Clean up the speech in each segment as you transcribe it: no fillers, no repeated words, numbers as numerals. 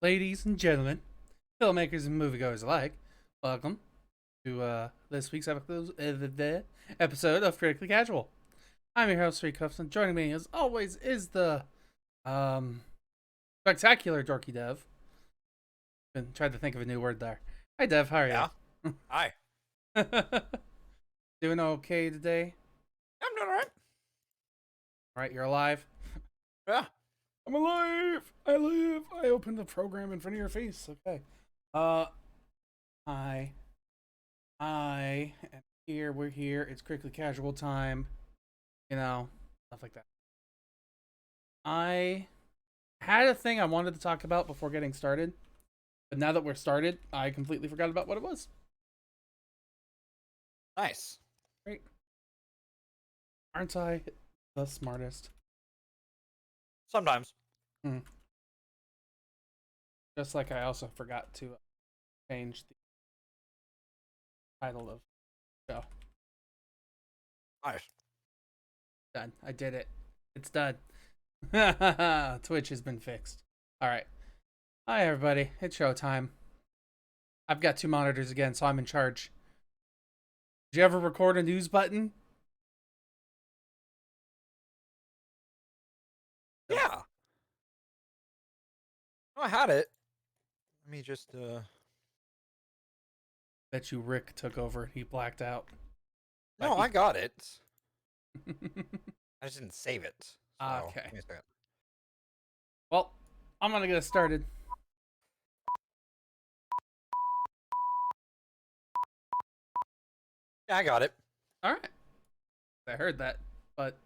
Ladies and gentlemen, filmmakers and moviegoers alike, welcome to this week's episode of Critically Casual. I'm your host, Srekcuf5, and joining me, as always, is the spectacular Dorkydev. Been trying to think of a new word there. Hi, Dev. How are you? Hi. Doing okay today? I'm doing alright. All right, you're alive. Yeah. I'm alive. I live. I opened the program in front of your face. Okay. I am here. We're here. It's Critically Casual time. You know, stuff like that. I had a thing I wanted to talk about before getting started, but now that we're started, I completely forgot about what it was. Nice. Great. Aren't I the smartest? Sometimes. Just like I also forgot to change the title of the show. Nice. Done. I did it. It's done. Twitch has been fixed. All right. Hi, everybody. It's showtime. I've got two monitors again, so I'm in charge. Did you ever record a news button? Yeah. Oh, I had it. Let me just Bet you Rick took over. He blacked out. No, I got it. I just didn't save it. So, Okay. give me a second. Well, I'm gonna get us started. Yeah, I got it. All right. I heard that, but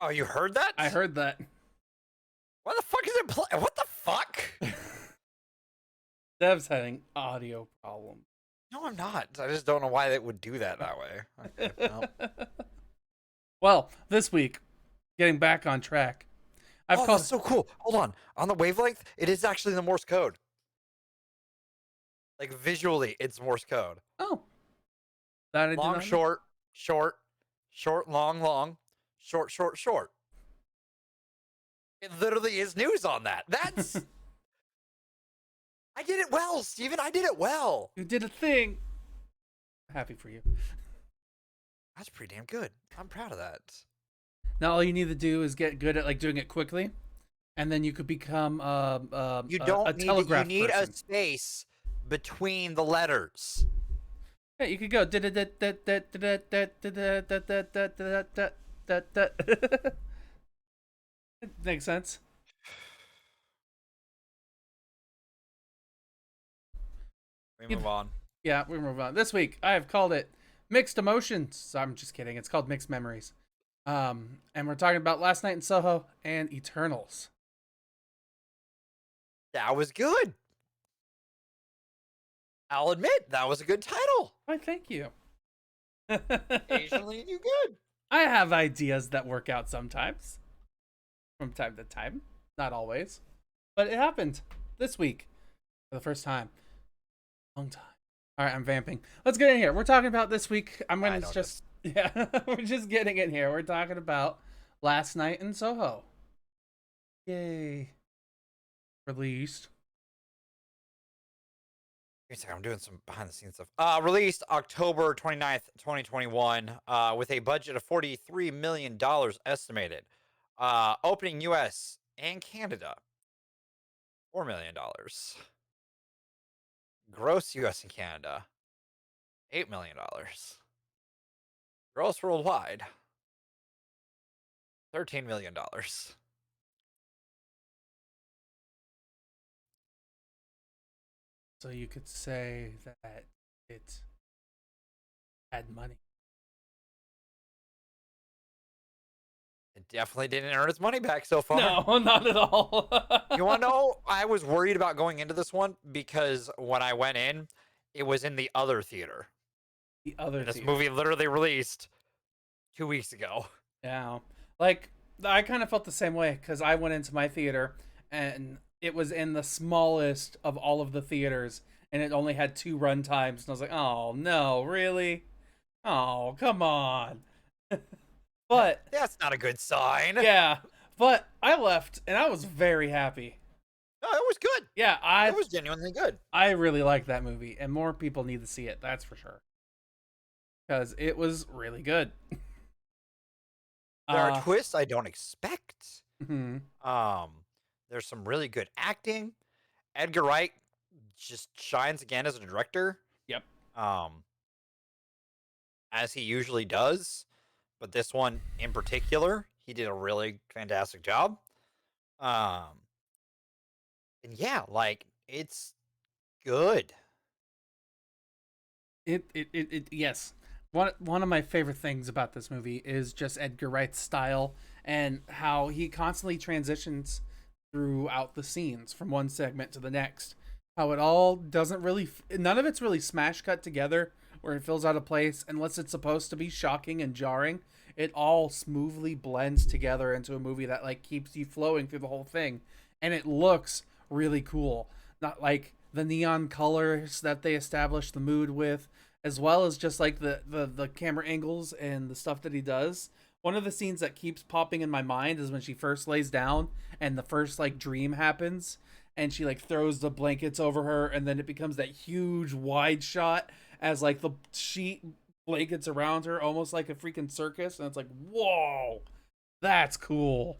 Oh, you heard that? I heard that. Why the fuck is it play? What the fuck? Dev's having audio problems. No, I'm not. I just don't know why it would do that way. Okay, well. Well, this week, getting back on track. That's so cool. Hold on. On the wavelength, it is actually the Morse code. Like visually, it's Morse code. Oh. That I did Long, not know. short, short, short, long, long, short, short, short. It literally is news on that. That's... I did it well, Steven. I did it well. You did a thing. Happy for you. That's pretty damn good. I'm proud of that. Now all you need to do is get good at like doing it quickly, and then you could become You don't a need telegraph you need person. a space between the letters. Yeah, you could go. Makes sense. We move on. Yeah, we move on. This week I have called it Mixed Emotions. I'm just kidding. It's called Mixed Memories. And we're talking about Last Night in Soho and Eternals. That was good. I'll admit that was a good title. Why, thank you. Occasionally you good. I have ideas that work out sometimes. From time to time. Not always. But it happened this week. For the first time. Long time. Alright, I'm vamping. Let's get in here. We're talking about this week. I'm gonna just... Yeah, we're just getting in here. We're talking about Last Night in Soho. Yay. Released. Wait a second, I'm doing some behind the scenes stuff. Released October 29th, 2021, with a budget of $43 million estimated. Opening US and Canada, $4 million. Gross US and Canada, $8 million. Gross worldwide, $13 million. So you could say that it had money. It definitely didn't earn its money back so far. No, not at all. You want to know? I was worried about going into this one because when I went in, it was in the other theater. The other This theater. movie literally released 2 weeks ago. Yeah. Like, I kind of felt the same way because I went into my theater and it was in the smallest of all of the theaters and it only had 2 run times. And I was like, oh, no, really? Oh, come on. But That's not a good sign. yeah, but I left and I was very happy. No, it was good. Yeah, It was genuinely good. I really like that movie, and more people need to see it. That's for sure, because it was really good. There are Uh, twists I don't expect. mhm. Um, there's some really good acting. Edgar Wright just shines again as a director. Yep. Um, as he usually does, but this one in particular, he did a really fantastic job. Um, and yeah, like it's good. Yes. One of my favorite things about this movie is just Edgar Wright's style and how he constantly transitions throughout the scenes from one segment to the next. How it all doesn't really, none of it's really smash cut together where it feels out of place unless it's supposed to be shocking and jarring. It all smoothly blends together into a movie that like keeps you flowing through the whole thing, and it looks really cool. Not like the neon colors that they establish the mood with, as well as just like the camera angles and the stuff that he does. One of the scenes that keeps popping in my mind is when she first lays down and the first like dream happens, and she like throws the blankets over her, and then it becomes that huge wide shot as like the sheet blankets around her almost like a freaking circus, and it's like, whoa, that's cool.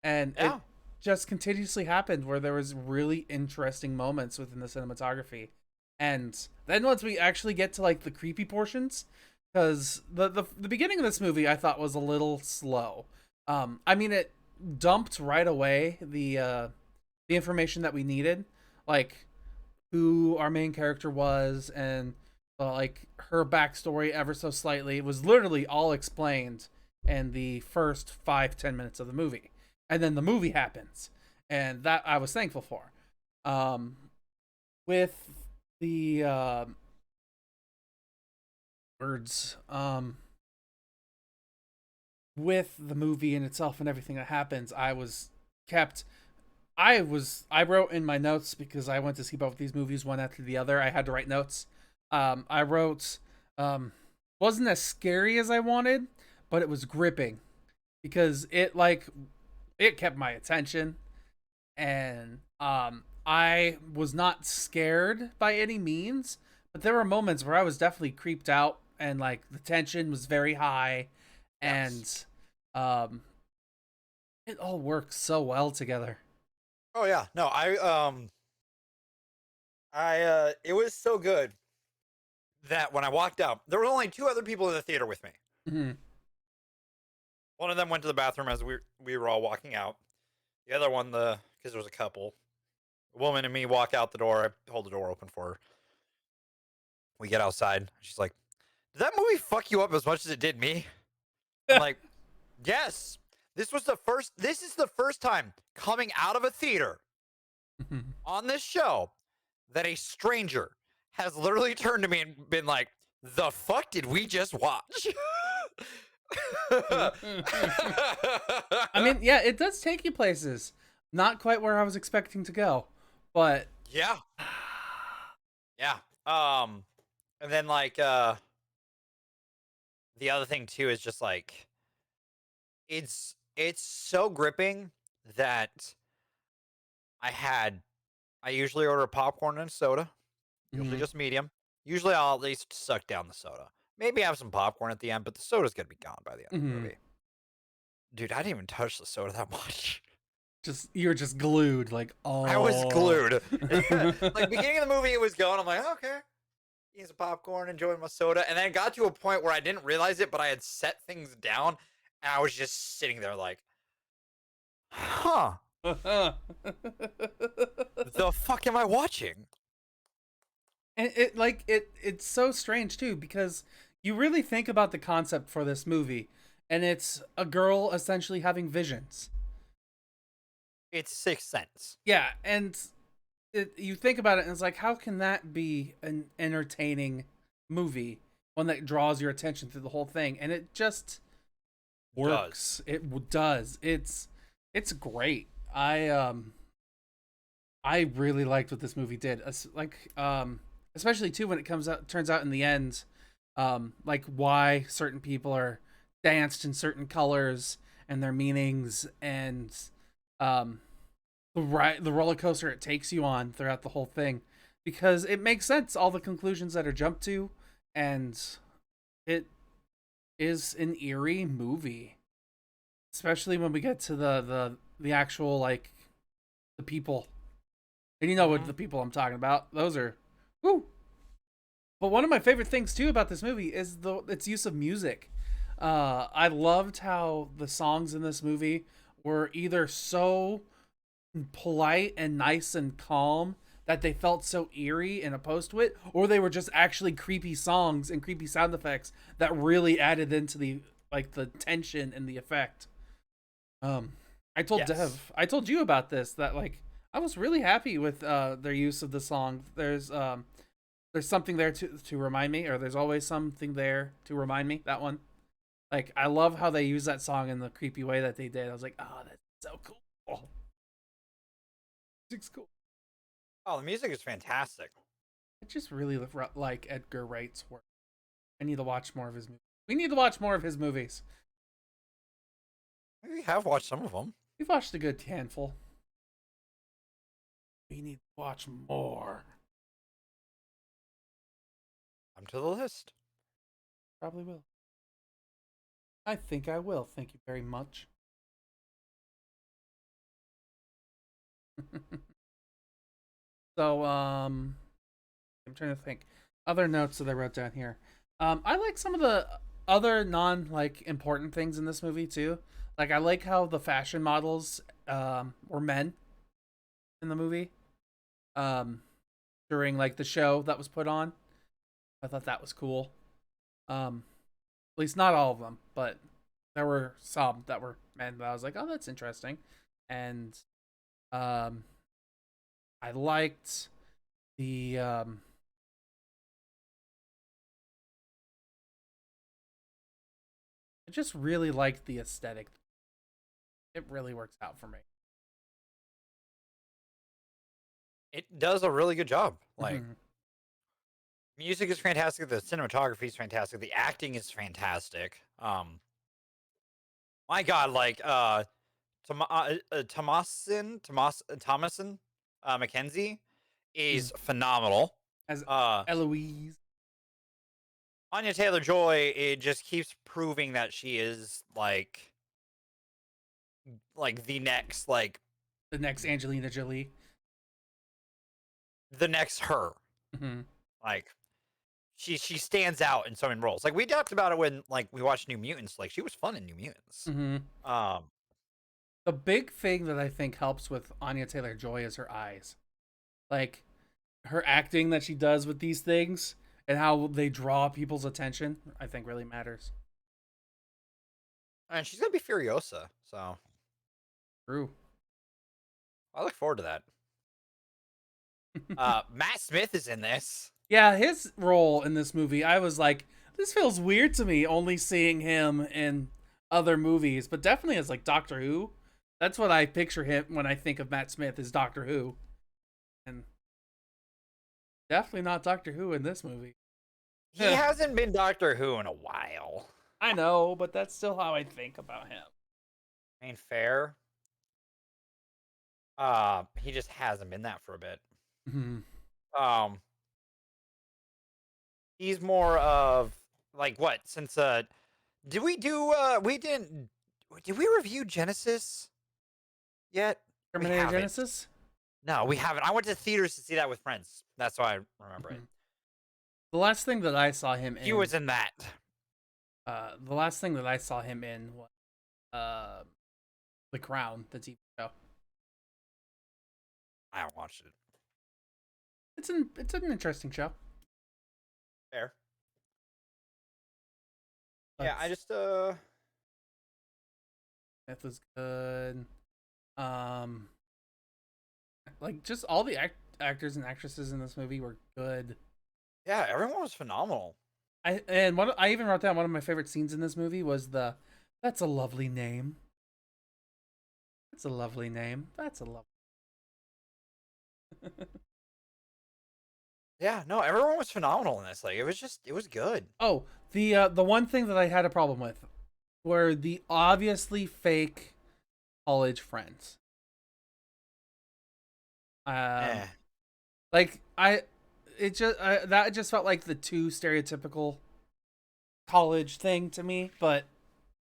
And it Yeah. just continuously happened where there was really interesting moments within the cinematography. And then once we actually get to like the creepy portions, because the beginning of this movie I thought was a little slow. I mean, it dumped right away the information that we needed, like who our main character was, and like her backstory ever so slightly. It was literally all explained in the first 5-10 minutes of the movie, and then the movie happens, and that I was thankful for. With the words with the movie in itself and everything that happens, kept I wrote in my notes because I went to see both these movies one after the other. I had to write notes. I wrote wasn't as scary as I wanted, but it was gripping because it kept my attention, and I was not scared by any means, but there were moments where I was definitely creeped out, and like the tension was very high, Yes. and um it all works so well together. Oh yeah. No, it was so good that when I walked out, there were only two other people in the theater with me. Mhm. One of them went to the bathroom as we were all walking out. The other one, the because there was a couple, a woman and me walk out the door. I hold the door open for her. We get outside. She's like, "Did that movie fuck you up as much as it did me?" I'm like, "Yes. This is the first time coming out of a theater on this show that a stranger has literally turned to me and been like, "The fuck did we just watch?" I mean, yeah, it does take you places. Not quite where I was expecting to go, but yeah, yeah. And then like the other thing too is just like it's so gripping that I had I usually order popcorn and soda, usually mhm, just medium. Usually I'll at least suck down the soda. Maybe have some popcorn at the end, but the soda's gonna be gone by the end of the mhm. movie. Dude, I didn't even touch the soda that much. Just you're just glued, like, I was oh. glued. Like beginning of the movie, it was going. I'm like, okay, eating some popcorn, enjoying my soda, and then it got to a point where I didn't realize it, but I had set things down, and I was just sitting there like, huh, the fuck am I watching? And it's so strange too, because you really think about the concept for this movie, and it's a girl essentially having visions. It's Sixth Sense. Yeah, and you think about it, and it's like, how can that be an entertaining movie, one that draws your attention through the whole thing? And it just Does. works. It does. It's great. I really liked what this movie did. Especially too when it turns out in the end, like why certain people are danced in certain colors and their meanings, and um the roller coaster it takes you on throughout the whole thing, because it makes sense, all the conclusions that are jumped to, and it is an eerie movie, especially when we get to the actual, like, the people. And you know what the people I'm talking about. Those are woo. But one of my favorite things too about this movie is its use of music. I loved how the songs in this movie were either so polite and nice and calm that they felt so eerie and opposed to it, or they were just actually creepy songs and creepy sound effects that really added into the tension and the effect. I told Dev, I told you about this, that like I was really happy with their use of the song. There's something there to remind me, or there's always something there to remind me. That one, like, I love how they use that song in the creepy way that they did. I was like, oh, that's so cool. Music's cool. Oh, the music is fantastic. I just really like Edgar Wright's work. I need to watch more of his movies. We need to watch more of his movies. We have watched some of them. We've watched a good handful. We need to watch more. Come to the list. Probably will. I think I will. Thank you very much. So, I'm trying to think. Other notes that I wrote down here. I like some of the other non important things in this movie too. Like, I like how the fashion models were men in the movie. During like the show that was put on. I thought that was cool. At least not all of them, but there were some that were men that I was like, oh, that's interesting. And I liked the I just really liked the aesthetic. It really works out for me. It does a really good job. Like, music is fantastic. The cinematography is fantastic. The acting is fantastic. My God, like Thomason Mackenzie is phenomenal. As Uh, Eloise. Anya Taylor-Joy, it just keeps proving that she is like the next The next Angelina Jolie. the next her. Like, she stands out in so many roles. Like, we talked about it when like we watched New Mutants. Like, she was fun in New Mutants. The big thing that I think helps with Anya Taylor-Joy is her eyes. Like, her acting that she does with these things and how they draw people's attention, I think really matters. And she's gonna be Furiosa, so True. I look forward to that. Matt Smith is in this. Yeah, his role in this movie, I was like, this feels weird to me, only seeing him in other movies, but definitely as like Doctor Who. That's what I picture him when I think of Matt Smith, is Doctor Who. And definitely not Doctor Who in this movie. He hasn't been Doctor Who in a while. I know, but that's still how I think about him. I mean, fair. He just hasn't been that for a bit. He's more of like what? Since did we review Genesis yet? Terminator Genesis? No, we haven't. I went to theaters to see that with friends. That's why I remember it. The last thing that I saw him in, he was in that. The last thing that I saw him in was The Crown, the TV show. I haven't watched it. It's an interesting show. Fair. That's, yeah, I just It was good. Like, just all the actors and actresses in this movie were good. Yeah, everyone was phenomenal. I even wrote down one of my favorite scenes in this movie was that's a lovely name. That's a lovely name. That's a lovely. Yeah, no, everyone was phenomenal in this. Like, it was good. Oh, the one thing that I had a problem with were the obviously fake college friends. Um, Eh. like that just felt like the too stereotypical college thing to me. But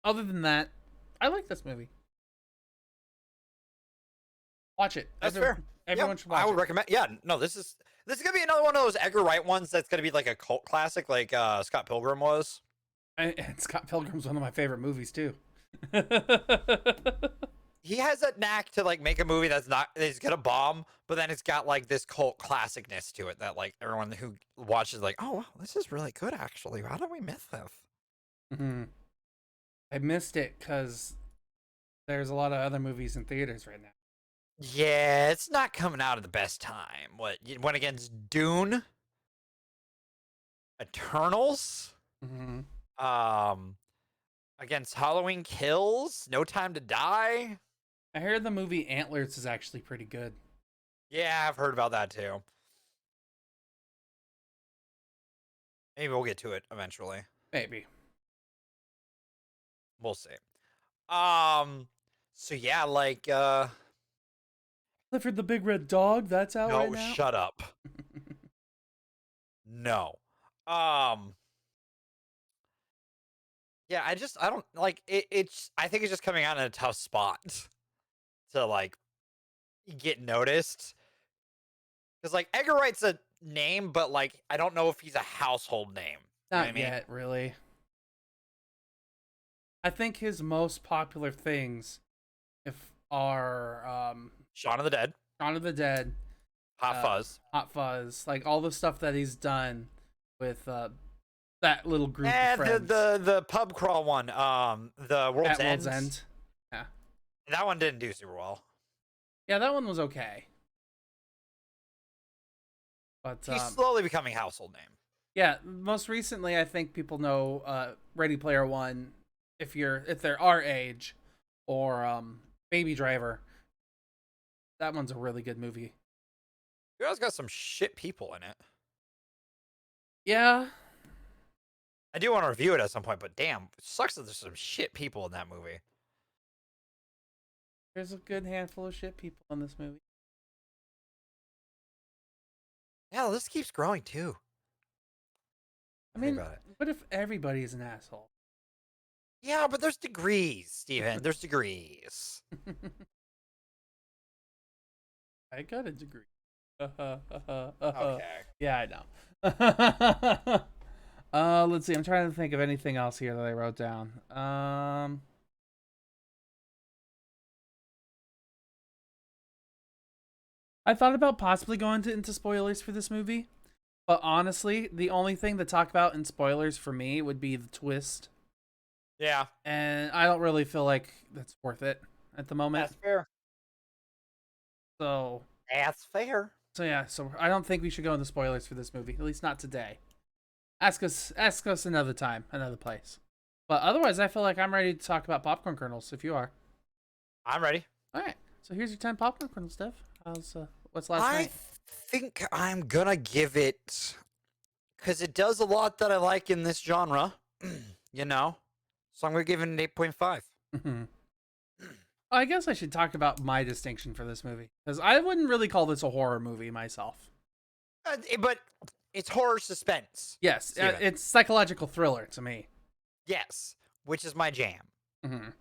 other than that, I like this movie. Watch it. That's fair. Everyone Yep, should I watch would it. recommend. Yeah, no, this is gonna be another one of those Edgar Wright ones that's gonna be like a cult classic, like Scott Pilgrim was. And Scott Pilgrim's one of my favorite movies too. He has that knack to like make a movie that's gonna bomb, but then it's got like this cult classicness to it that like everyone who watches like, oh wow, this is really good actually. How did we miss this? Hmm. I missed it because there's a lot of other movies in theaters right now. Yeah, it's not coming out at the best time. What you went against Dune, Eternals, Hmm. um, against Halloween Kills, No Time to Die. I heard the movie Antlers is actually pretty good. Yeah, I've heard about that too. Maybe we'll get to it eventually. Maybe. We'll see. Um, so yeah, like Clifford the Big Red Dog, that's out right no, now. shut up. No. Um, yeah, I don't like it's I think it's just coming out in a tough spot to like get noticed. Because like Edgar Wright's a name, but like I don't know if he's a household name. You know what I Not mean? yet, really. I think his most popular things if are Shaun of the Dead, Shaun of the Dead, Hot Fuzz. Hot Fuzz, like all the stuff that he's done with that little group of And friends. the pub crawl one, the World's At World's End. End. Yeah. That one didn't do super well. Yeah, that one was okay. But He's slowly becoming a household name. yeah, most recently I think people know Ready Player One if they're our age, or Baby Driver. That one's a really good movie. You guys got some shit people in it. Yeah. I do want to review it at some point, but damn, it sucks that there's some shit people in that movie. There's a good handful of shit people in this movie. Yeah, this keeps growing too. I Think mean, about it. what if everybody is an asshole? Yeah, but there's degrees, Steven. There's degrees. I got a degree. Okay. Yeah, I know. Let's see. I'm trying to think of anything else here that I wrote down. I thought about possibly going into spoilers for this movie, but honestly, the only thing to talk about in spoilers for me would be the twist, Yeah, and I don't really feel like that's worth it at the moment. that's fair. So, That's fair. so I don't think we should go into spoilers for this movie, at least not today. Ask us another time, another place. But otherwise, I feel like I'm ready to talk about popcorn kernels. If you are, I'm ready. all right. So here's your 10 popcorn kernels, Dev. What's last I night? think I'm gonna give it because it does a lot that I like in this genre, you know. So I'm gonna give it an 8.5. I guess I should talk about my distinction for this movie because I wouldn't really call this a horror movie myself. But it's horror suspense. Yes, Steven. it's psychological thriller to me. Yes, which is my jam Hmm. when it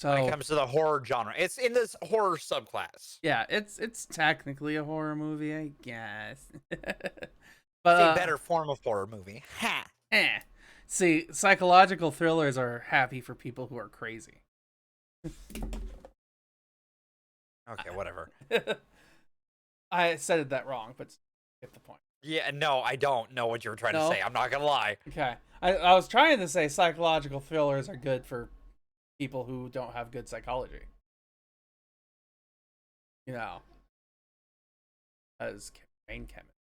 So comes to the horror genre. It's in this horror subclass. yeah, it's technically a horror movie, I guess. It's But a better form of horror movie. Ha! see, psychological thrillers are happy for people who are crazy. Okay, whatever. I said that wrong, but get the point. Yeah, no, I don't know what you were trying to No? say. I'm not gonna lie. Okay, I was trying to say psychological thrillers are good for people who don't have good psychology. You know, as brain chemist.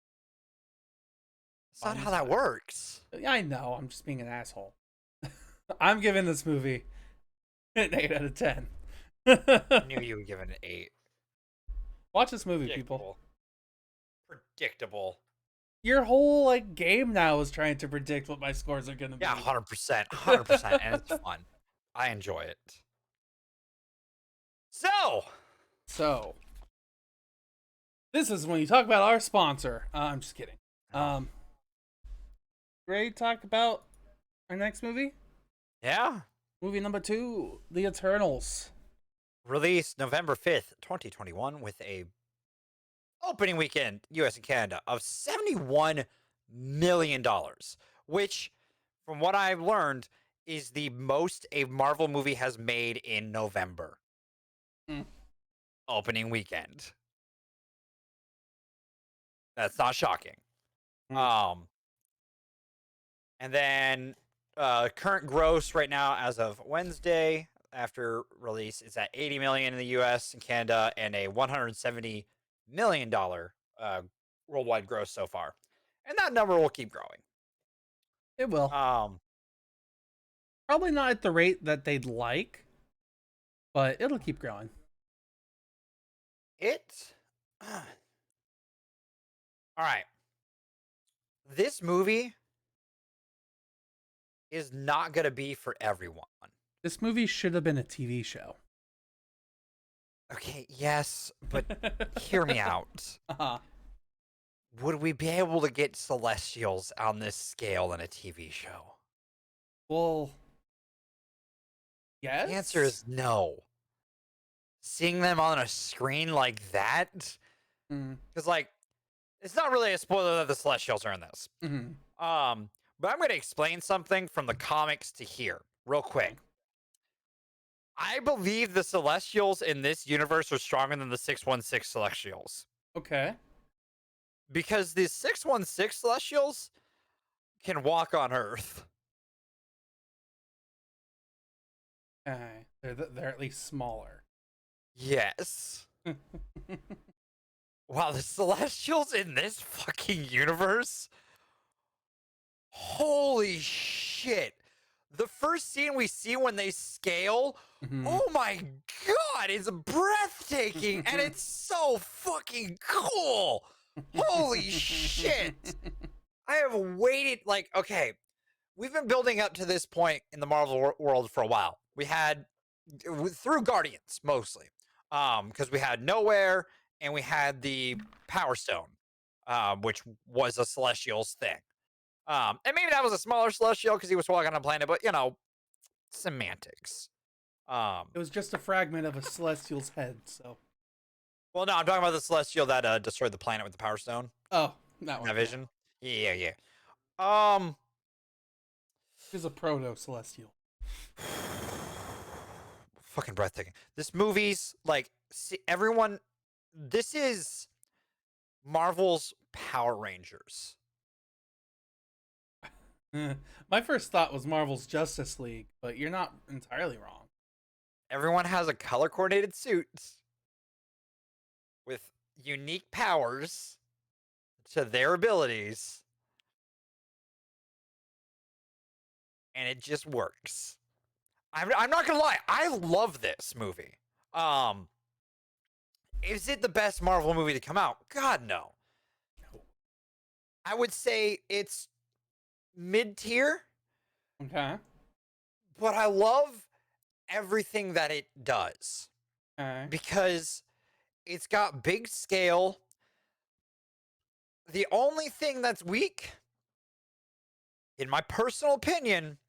That's not how that works. I know. I'm just being an asshole. I'm giving this movie an 8 out of 10. I knew you would give it an 8. Watch this movie, people. Predictable. Your whole like game now is trying to predict what my scores are gonna be. Yeah, 100%. 100%. And it's fun. I enjoy it. So, So This is when you talk about our sponsor. I'm just kidding. Oh. Ready to talk about our next movie? Yeah. Movie number 2, The Eternals. Released November 5th, 2021, with a opening weekend, US and Canada, of $71 million, which, from what I've learned, is the most a Marvel movie has made in November. Mm. Opening weekend. That's not shocking. Mm. And then current gross right now as of Wednesday after release is at 80 million in the US and Canada and a $170 million worldwide gross so far. And that number will keep growing. It will. Probably not at the rate that they'd like, but it'll keep growing. All right. This movie is not going to be for everyone. This movie should have been a TV show. Okay, yes, but hear me out. Uh-huh. Would we be able to get Celestials on this scale in a TV show? Well, yes. The answer is no. Seeing them on a screen like that, because like, it's not really a spoiler that the Celestials are in this. Mm-hmm. But I'm going to explain something from the comics to here, real quick. I believe the Celestials in this universe are stronger than the 616 Celestials. Okay. Because the 616 Celestials can walk on Earth. Okay. They're at least smaller. Yes. Wow, the Celestials in this fucking universe? Holy shit. The first scene we see when they scale, oh my god, it's breathtaking and it's so fucking cool. Holy shit. I have waited, like, okay, we've been building up to this point in the Marvel world for a while. We had, through Guardians, mostly, because we had Nowhere and we had the Power Stone, which was a Celestial's thing. And maybe that was a smaller Celestial because he was walking on a planet, but, you know, semantics. It was just a fragment of a Celestial's head, so. Well, no, I'm talking about the Celestial that destroyed the planet with the Power Stone. Oh, that one. That vision? Yeah. He's a proto-Celestial. Fucking breathtaking. This movie's, like, see, everyone, this is Marvel's Power Rangers. My first thought was Marvel's Justice League, but you're not entirely wrong. Everyone has a color-coordinated suit with unique powers to their abilities, and it just works. I'm not gonna lie, I love this movie. Is it the best Marvel movie to come out? God, no. I would say it's mid-tier. Okay. But I love everything that it does. Okay. Because it's got big scale. The only thing that's weak, in my personal opinion,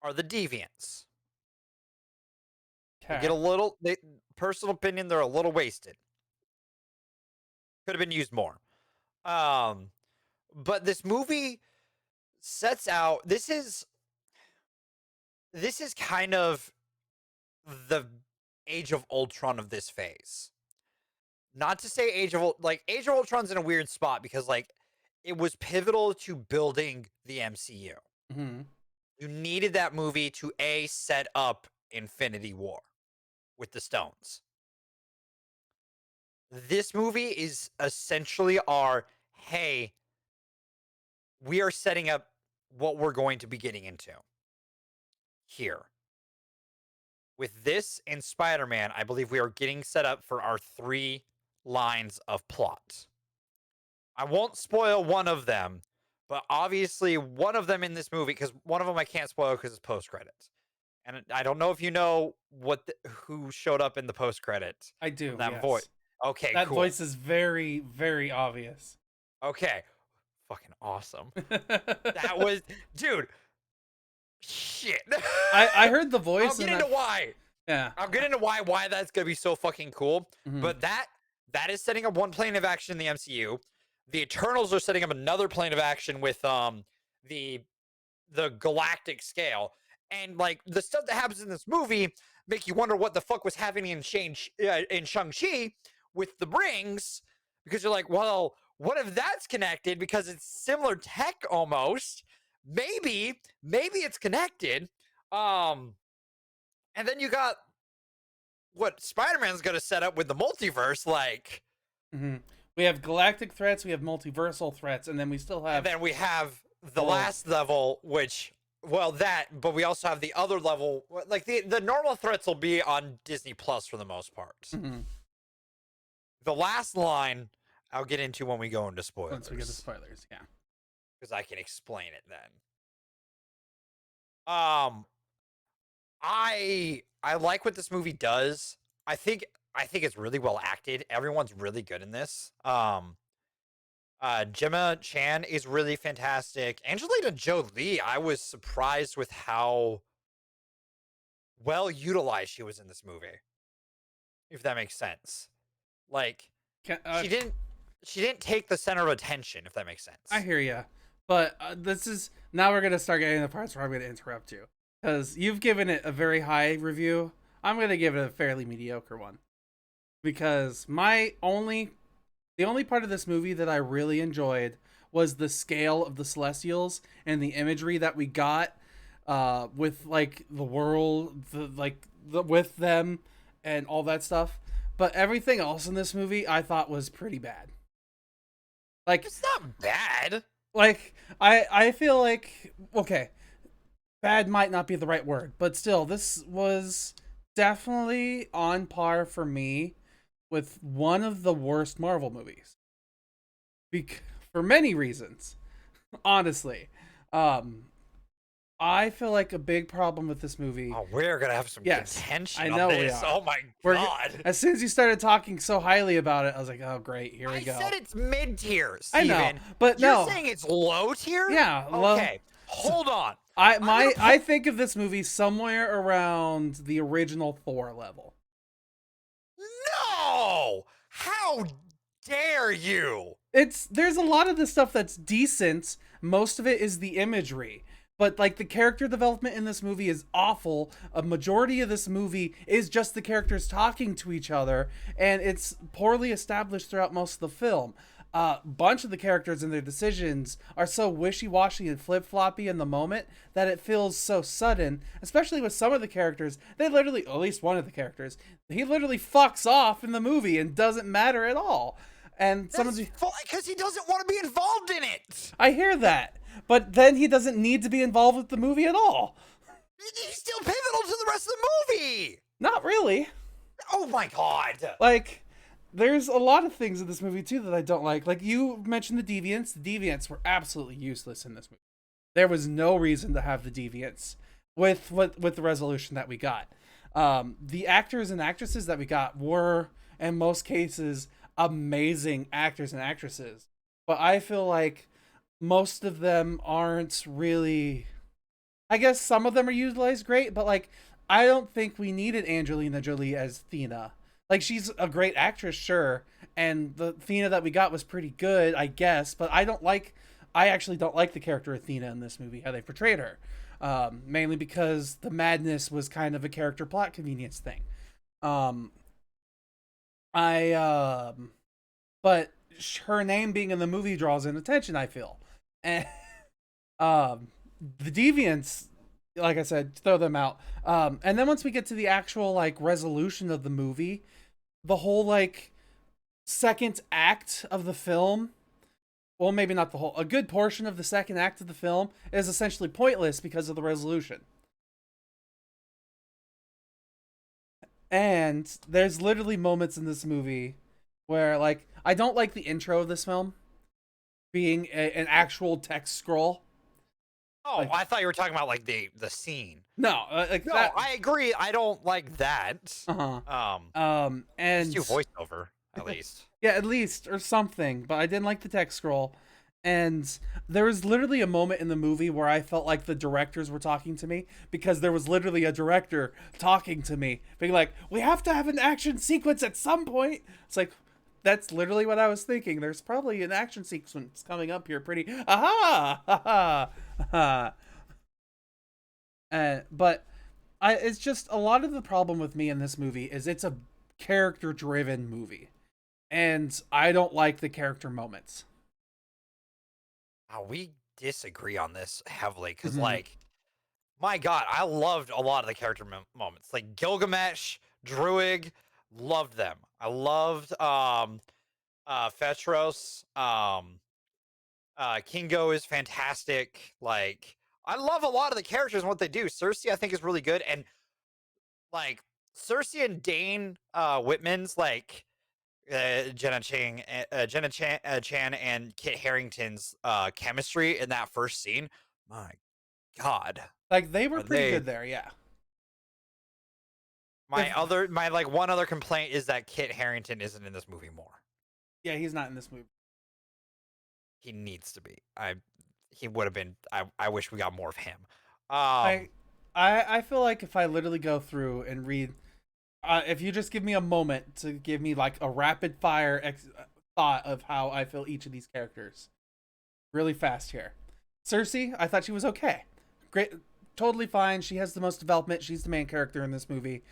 are the Deviants. Okay. Get a little, personal opinion, they're a little wasted. Could have been used more. But this movie sets out, this is kind of the Age of Ultron of this phase. Not to say Age of Ultron's in a weird spot because, like, it was pivotal to building the MCU. You needed that movie to set up Infinity War with the stones. This movie is essentially our, hey, we are setting up what we're going to be getting into here. With this and Spider-Man, I believe we are getting set up for our 3 lines of plot. I won't spoil one of them, but obviously one of them in this movie, because one of them I can't spoil because it's post-credits. And I don't know if you know who showed up in the post-credits. I do. That yes. voice. Okay, That cool. voice is very, very obvious. Okay. Fucking awesome. That was, dude. Shit. I heard the I'll voice get and into why. yeah. I'll get into why that's gonna be so fucking cool. Mhm. But that is setting up one plane of action in the MCU. The Eternals are setting up another plane of action with the the galactic scale. And like the stuff that happens in this movie make you wonder what the fuck was happening in Shang-Chi with the rings, because you're like, well, what if that's connected because it's similar tech almost? Maybe it's connected. And then you got what Spider-Man's going to set up with the multiverse, like. Mhm. We have galactic threats, we have multiversal threats, and then we still have. And then we have the last level, which, well, that, but we also have the other level. Like the normal threats will be on Disney Plus for the most part. Mhm. The last line I'll get into when we go into spoilers. Once we get the spoilers, yeah. Because I can explain it then. I like what this movie does. I think it's really well acted. Everyone's really good in this. Gemma Chan is really fantastic. Angelina Jolie, I was surprised with how well utilized she was in this movie. If that makes sense. Like she didn't take the center of attention, if that makes sense. I hear you. But this is now we're gonna start getting the parts where I'm gonna interrupt you because you've given it a very high review. I'm gonna give it a fairly mediocre one because the only part of this movie that I really enjoyed was the scale of the Celestials and the imagery that we got with like the world, with them and all that stuff. But everything else in this movie I thought was pretty bad. Like it's not bad. Like I feel like okay, bad might not be the right word, but still this was definitely on par for me with one of the worst Marvel movies. For many reasons, honestly. I feel like a big problem with this movie. Oh, we're gonna have some contention I know on this. we are. Oh my god! As soon as you started talking so highly about it, I was like, "Oh, great, here we go." I said it's mid tier. I know, but you're saying it's low tier. Yeah. Okay. Hold on. I think of this movie somewhere around the original Thor level. No! How dare you? There's a lot of the stuff that's decent. Most of it is the imagery. But like the character development in this movie is awful. A majority of this movie is just the characters talking to each other, and it's poorly established throughout most of the film. A bunch of the characters and their decisions are so wishy-washy and flip-floppy in the moment that it feels so sudden, especially with some of the characters. They literally, at least one of the characters, he literally fucks off in the movie and doesn't matter at all. And some of the because he doesn't want to be involved in it. I hear that. But then he doesn't need to be involved with the movie at all. He's still pivotal to the rest of the movie. Not really. Oh my god. Like, there's a lot of things in this movie, too, that I don't like. Like, you mentioned the Deviants. The Deviants were absolutely useless in this movie. There was no reason to have the Deviants with the resolution that we got. The actors and actresses that we got were, in most cases, amazing actors and actresses. But I feel like most of them aren't really. I guess some of them are utilized great, but like I don't think we needed Angelina Jolie as Thena. Like she's a great actress, sure, and the Thena that we got was pretty good, I guess. But I actually don't like the character of Thena in this movie, how they portrayed her, mainly because the madness was kind of a character plot convenience thing. But her name being in the movie draws in attention, I feel. And the Deviants, like I said, throw them out. And then once we get to the actual like resolution of the movie, the whole like second act of the film, well, maybe not the whole, a good portion of the second act of the film is essentially pointless because of the resolution. And there's literally moments in this movie where like I don't like the intro of this film being an actual text scroll. Oh, like, I thought you were talking about like the scene. No, like no, that. I agree. I don't like that. And it's too voiceover. at least. Yeah, at least, or something. But I didn't like the text scroll. And there was literally a moment in the movie where I felt like the directors were talking to me, because there was literally a director talking to me, being like, we have to have an action sequence at some point. It's like, that's literally what I was thinking. There's probably an action sequence coming up here pretty. Aha! Ha ha! But it's just a lot of the problem with me in this movie is it's a character driven movie. And I don't like the character moments. We disagree on this heavily because, Mhm. like, my God, I loved a lot of the character moments. Like Gilgamesh, Druig, loved them. I loved Fetros. Kingo is fantastic. Like, I love a lot of the characters and what they do. Cersei, I think, is really good, and like Cersei and Dane Whitman's like Jenna Chan and Kit Harington's chemistry in that first scene. My God, Like, they were are pretty they? good there, yeah. My other, my like one other complaint is that Kit Harington isn't in this movie more. Yeah, he's not in this movie. He needs to be. He would have been. I wish we got more of him. I I feel like if I literally go through and read, if you just give me a moment to give me like a rapid fire thought of how I feel each of these characters, really fast here. Cersei, I thought she was okay, great, totally fine. She has the most development. She's the main character in this movie.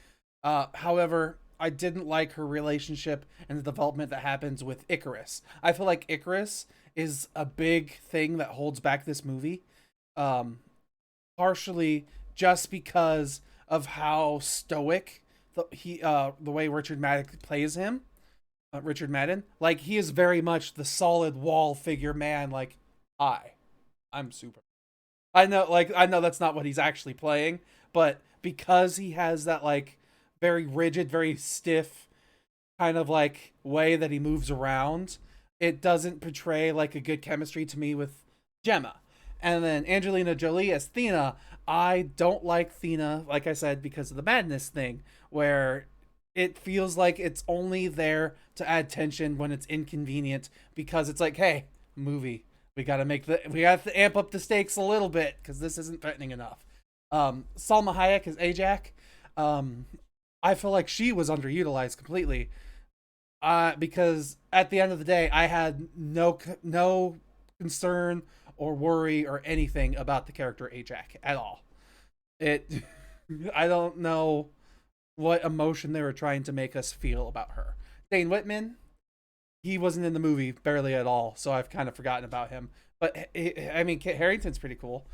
However, I didn't like her relationship and the development that happens with Icarus. I feel like Icarus is a big thing that holds back this movie. Um, Partially just because of how stoic the way Richard Madden plays him. Richard Madden, like, he is very much the solid wall figure man. Like, I'm super. I know that's not what he's actually playing, but because he has that like very rigid, very stiff kind of like way that he moves around, it doesn't portray like a good chemistry to me with Gemma. And then Angelina Jolie as Thena, I don't like Thena, like I said, because of the madness thing, where it feels like it's only there to add tension when it's inconvenient, because it's like, hey, movie, we have to amp up the stakes a little bit because this isn't threatening enough. Salma Hayek as Ajak. I feel like she was underutilized completely. Because at the end of the day, I had no concern or worry or anything about the character Ajak at all. It, I don't know what emotion they were trying to make us feel about her. Dane Whitman, he wasn't in the movie barely at all, so I've kind of forgotten about him. But I mean, Kit Harington's pretty cool.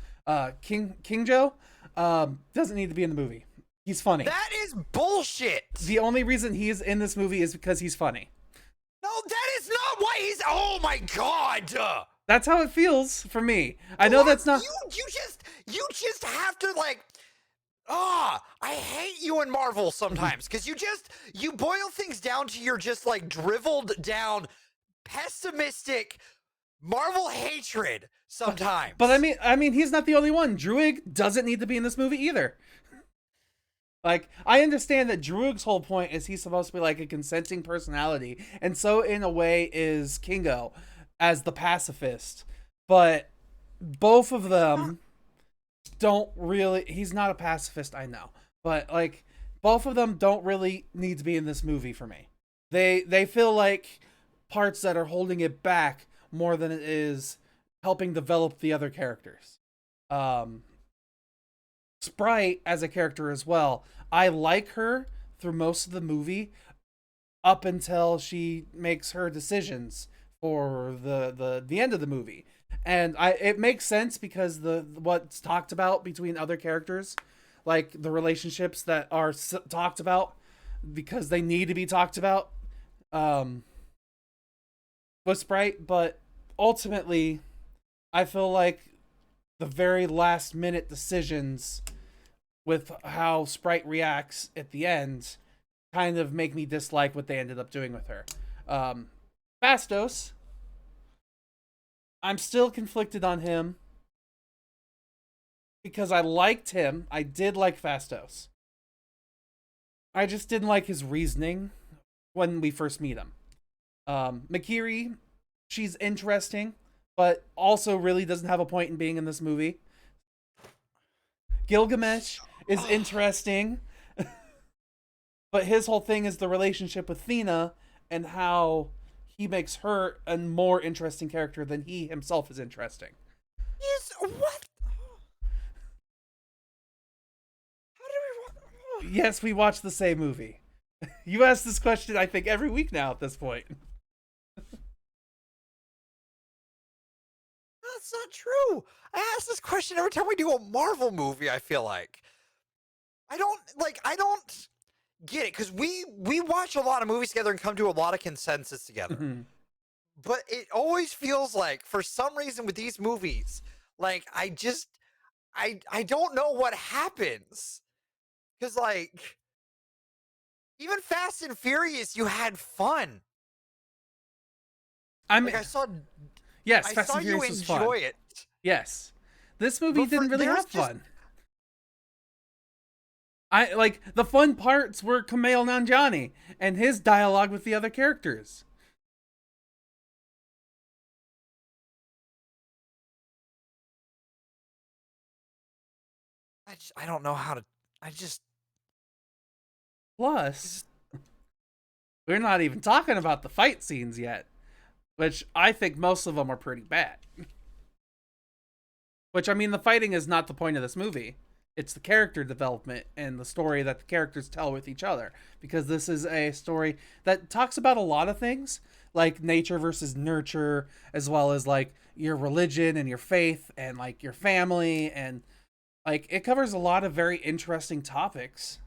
King Joe doesn't need to be in the movie. He's funny. That is bullshit. The only reason he's in this movie is because he's funny. No, that is not why he's. Oh my God. That's how it feels for me. I know that's not. You just have to like. I hate you in Marvel sometimes because you boil things down to your just like driveled down, pessimistic Marvel hatred sometimes. But I mean, he's not the only one. Druig doesn't need to be in this movie either. Like, I understand that Druig's whole point is he's supposed to be like a consenting personality, and so in a way is Kingo as the pacifist. But both of them don't really. He's not a pacifist, I know, but like both of them don't really need to be in this movie for me. They feel like parts that are holding it back more than it is helping develop the other characters. Sprite as a character as well. I like her through most of the movie up until she makes her decisions for the end of the movie. And it makes sense because what's talked about between other characters, like the relationships that are talked about because they need to be talked about, with Sprite. But ultimately, I feel like the very last minute decisions with how Sprite reacts at the end kind of make me dislike what they ended up doing with her. Fastos, I'm still conflicted on him because I liked him. I did like Fastos. I just didn't like his reasoning when we first meet him. Makiri, she's interesting, but also really doesn't have a point in being in this movie. Gilgamesh is interesting, but his whole thing is the relationship with Thena and how he makes her a more interesting character than he himself is interesting. Yes, what? Yes, we watched the same movie. You ask this question, I think, every week now at this point. That's not true. I ask this question every time we do a Marvel movie, I feel like. I don't get it, because we watch a lot of movies together and come to a lot of consensus together. Mm-hmm. But it always feels like, for some reason with these movies, like I don't know what happens. Because like, even Fast and Furious, you had fun. I mean, Like yes, I Fast saw and you Furious was enjoy fun. it. Yes, this movie didn't really have fun. I like the fun parts were Kumail Nanjiani and his dialogue with the other characters. I don't know how to. Plus, we're not even talking about the fight scenes yet, which I think most of them are pretty bad. Which, I mean, the fighting is not the point of this movie. It's the character development and the story that the characters tell with each other. Because this is a story that talks about a lot of things, like nature versus nurture, as well as like your religion and your faith and like your family. And like it covers a lot of very interesting topics.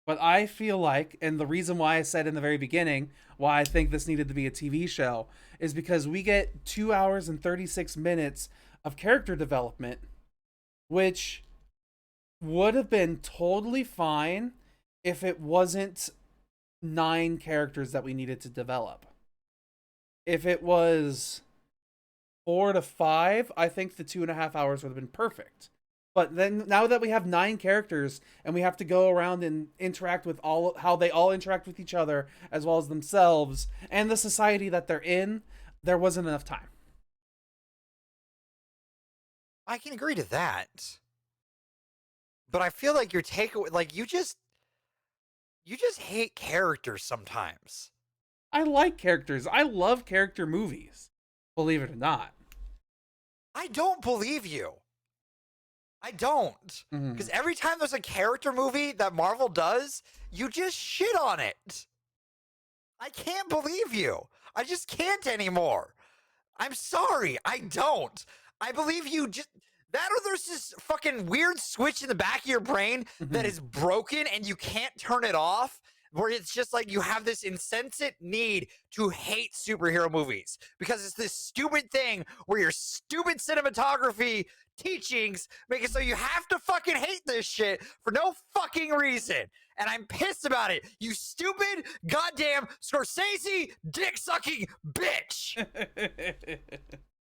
But I feel like, and the reason why I said in the very beginning why I think this needed to be a TV show is because we get 2 hours and 36 minutes of character development, which would have been totally fine if it wasn't 9 characters that we needed to develop. If it was 4 to 5, I think the 2.5 hours would have been perfect. But then now that we have 9 characters and we have to go around and interact with how they all interact with each other as well as themselves and the society that they're in, there wasn't enough time. I can agree to that. But I feel like your takeaway, like you just hate characters sometimes. I like characters. I love character movies, believe it or not. I don't believe you. I don't. Because every time there's a character movie that Marvel does, you just shit on it. I can't believe you. I just can't anymore. I'm sorry. I don't. I believe you just... That, or there's this fucking weird switch in the back of your brain that is broken and you can't turn it off, where it's just like you have this insensate need to hate superhero movies because it's this stupid thing where your stupid cinematography teachings make it so you have to fucking hate this shit for no fucking reason. And I'm pissed about it. You stupid goddamn Scorsese dick-sucking bitch.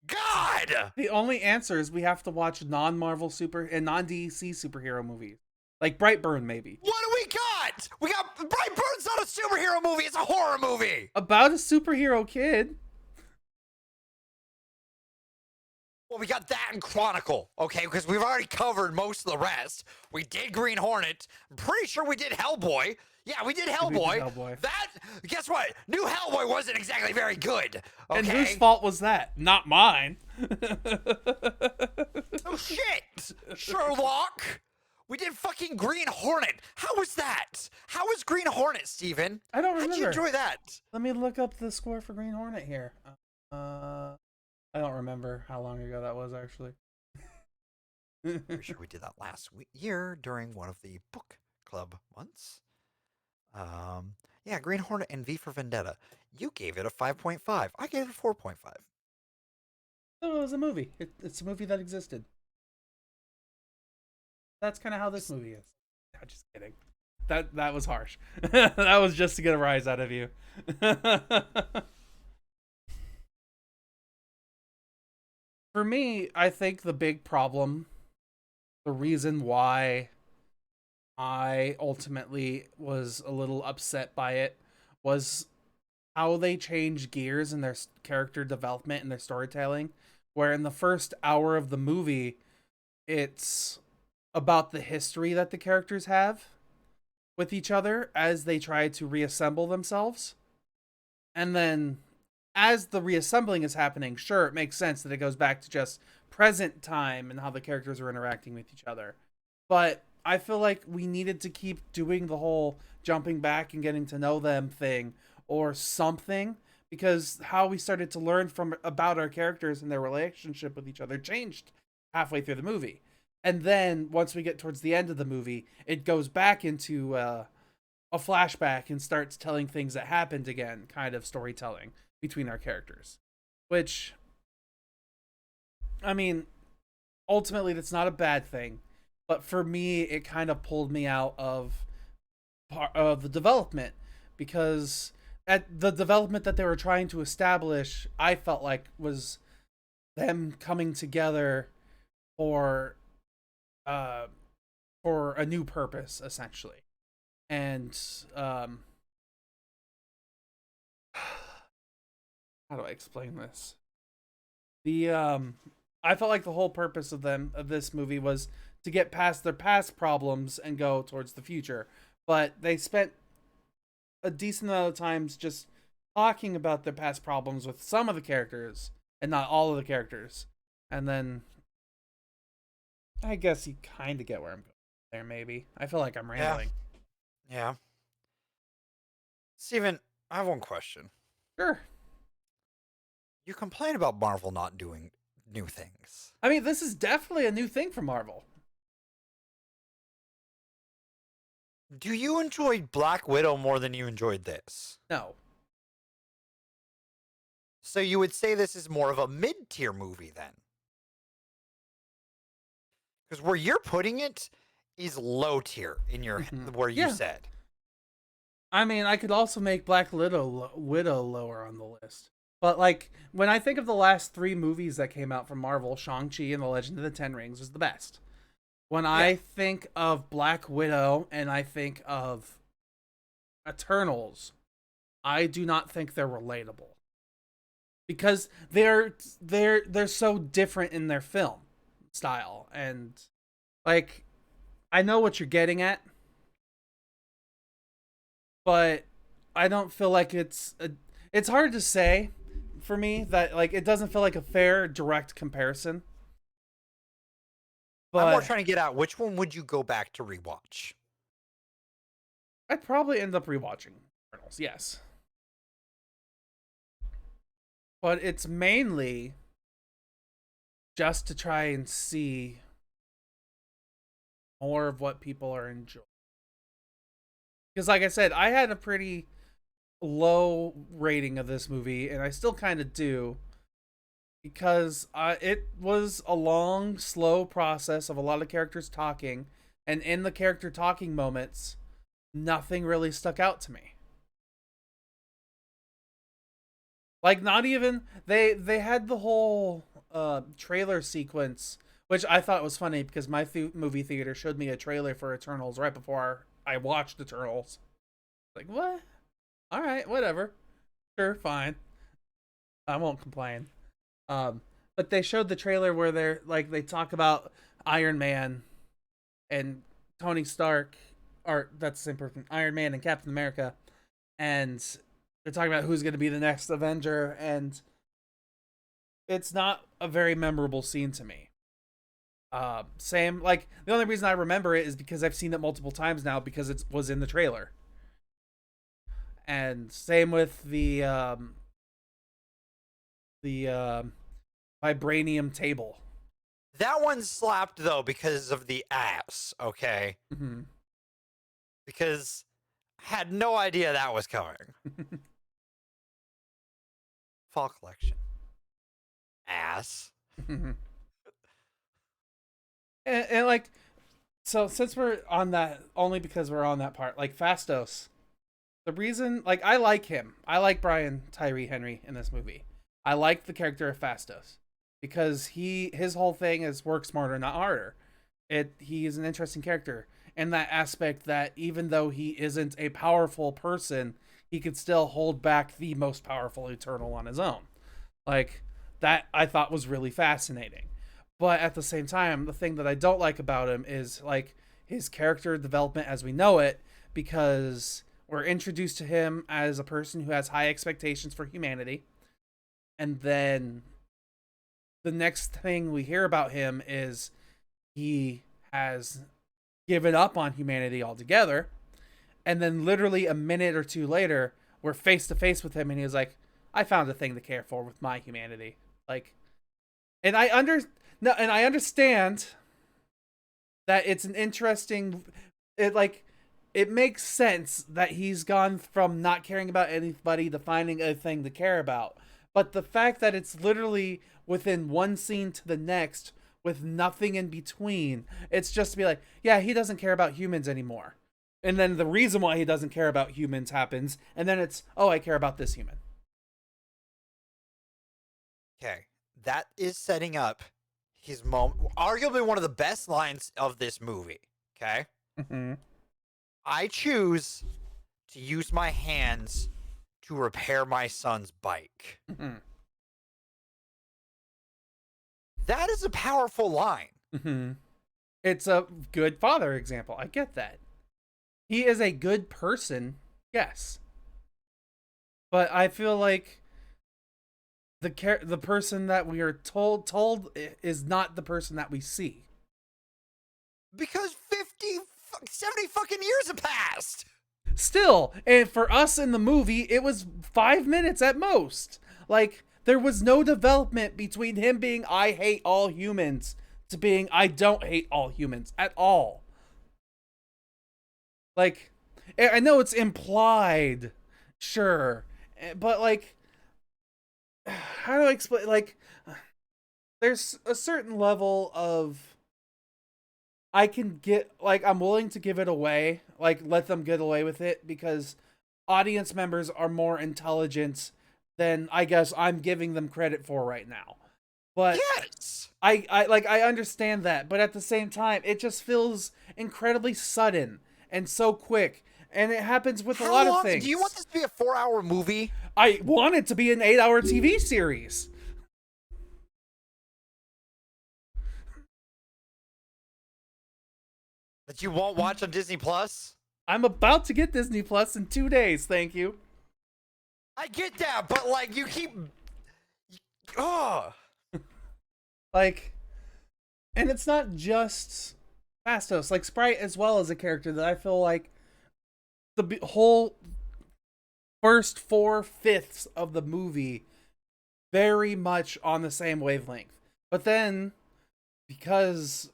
God! The only answer is we have to watch non-Marvel and non-DC superhero movies. Like Brightburn, maybe. What do we got? We got... Brightburn's not a superhero movie. It's a horror movie. About a superhero kid. Well, we got that in Chronicle, okay? Because we've already covered most of the rest. We did Green Hornet. I'm pretty sure we did Hellboy. Yeah, we did Hellboy. That, guess what? New Hellboy wasn't exactly very good, okay? And whose fault was that? Not mine. Oh, shit! Sherlock! We did fucking Green Hornet. How was that? How was Green Hornet, Steven? I don't remember. How'd you enjoy that? Let me look up the score for Green Hornet here. I don't remember how long ago that was, actually. Pretty sure we did that last year during one of the book club months. Yeah, Green Hornet and V for Vendetta. You gave it a 5.5. I gave it a 4.5. Oh, it was a movie. It's a movie that existed. That's kind of how this movie is. No, just kidding. That was harsh. That was just to get a rise out of you. For me, I think the big problem, the reason why I ultimately was a little upset by it, was how they change gears in their character development and their storytelling, where in the first hour of the movie, it's about the history that the characters have with each other as they try to reassemble themselves. And then as the reassembling is happening, sure, it makes sense that it goes back to just present time and how the characters are interacting with each other. But I feel like we needed to keep doing the whole jumping back and getting to know them thing or something, because how we started to learn from about our characters and their relationship with each other changed halfway through the movie. And then once we get towards the end of the movie, it goes back into a flashback and starts telling things that happened again, kind of storytelling between our characters. Which, I mean, ultimately that's not a bad thing, but for me it kind of pulled me out of the development, because at the development that they were trying to establish, I felt like was them coming together for a new purpose, essentially. And how do I explain this? I felt like the whole purpose of this movie was to get past their past problems and go towards the future. But they spent a decent amount of times just talking about their past problems with some of the characters and not all of the characters. And then I guess you kind of get where I'm going there, maybe. I feel like I'm rambling. Yeah. Steven, I have one question. Sure. You complain about Marvel not doing new things. I mean, this is definitely a new thing for Marvel. Do you enjoy Black Widow more than you enjoyed this? No. So you would say this is more of a mid-tier movie then? Because where you're putting it is low tier in your where you said. I mean, I could also make Black Widow lower on the list. But like, when I think of the last 3 movies that came out from Marvel, Shang-Chi and The Legend of the Ten Rings was the best. When I think of Black Widow and I think of Eternals, I do not think they're relatable. Because they're so different in their film style, and like, I know what you're getting at, but I don't feel like it's hard to say for me that, like, it doesn't feel like a fair direct comparison. But I'm more trying to get out, which one would you go back to rewatch? I'd probably end up rewatching Eternals, yes. But it's mainly just to try and see more of what people are enjoying. Because like I said, I had a pretty low rating of this movie, and I still kind of do, because it was a long, slow process of a lot of characters talking, and in the character talking moments, nothing really stuck out to me. Like, not even they had the whole trailer sequence, which I thought was funny because my movie theater showed me a trailer for Eternals right before I watched Eternals. Like, what? All right, whatever. Sure, fine. I won't complain. But they showed the trailer where they talk about Iron Man and Tony Stark, or that's the same person, Iron Man and Captain America, and they're talking about who's going to be the next Avenger, and it's not a very memorable scene to me. Same, like, the only reason I remember it is because I've seen it multiple times now because it was in the trailer. And same with the vibranium table. That one slapped though because of the ass, okay? Mm-hmm. Because I had no idea that was coming. Fall collection. Ass. and like, so since we're on that, only because we're on that part, like Phastos, the reason, like, I like him. I like Brian Tyree Henry in this movie. I like the character of Phastos because his whole thing is work smarter, not harder. He is an interesting character. in that aspect that even though he isn't a powerful person, he could still hold back the most powerful Eternal on his own. Like, that I thought was really fascinating. But at the same time, the thing that I don't like about him is, like, his character development as we know it, because we're introduced to him as a person who has high expectations for humanity. And then the next thing we hear about him is he has given up on humanity altogether. And then literally a minute or two later, we're face to face with him and he's like, I found a thing to care for with my humanity. Like, and I understand that it's an interesting, it makes sense that he's gone from not caring about anybody to finding a thing to care about. But the fact that it's literally within one scene to the next with nothing in between, it's just to be like, yeah, he doesn't care about humans anymore. And then the reason why he doesn't care about humans happens, and then it's, oh, I care about this human. Okay, that is setting up his moment, arguably one of the best lines of this movie. Okay, I choose to use my hands to repair my son's bike. That is a powerful line. It's a good father example. I get that. He is a good person, yes. But I feel like the person that we are told is not the person that we see. Because 70 fucking years have passed. Still, and for us in the movie, it was 5 minutes at most. Like, there was no development between him being I hate all humans to being I don't hate all humans at all. Like, I know it's implied, sure, but like, how do I explain? Like, there's a certain level of I can get, like, I'm willing to give it away, like, let them get away with it because audience members are more intelligent than I guess I'm giving them credit for right now. But yes, I understand that, but at the same time, it just feels incredibly sudden and so quick, and it happens with a lot of things. Do you want this to be a 4-hour movie? I want it to be an 8-hour TV series. That you won't watch on Disney Plus? I'm about to get Disney Plus in 2 days, thank you. I get that, but like you keep like, and it's not just Fastos, like Sprite as well as a character that I feel like the whole first 4/5 of the movie very much on the same wavelength. But then, because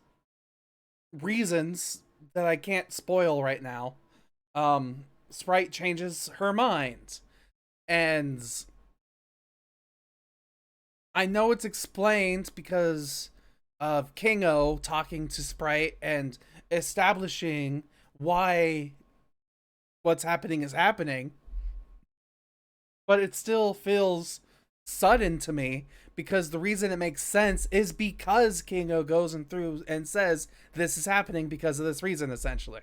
reasons that I can't spoil right now, Sprite changes her mind. And I know it's explained because of Kingo talking to Sprite and establishing why what's happening is happening. But it still feels sudden to me because the reason it makes sense is because Kingo goes and through and says this is happening because of this reason, essentially.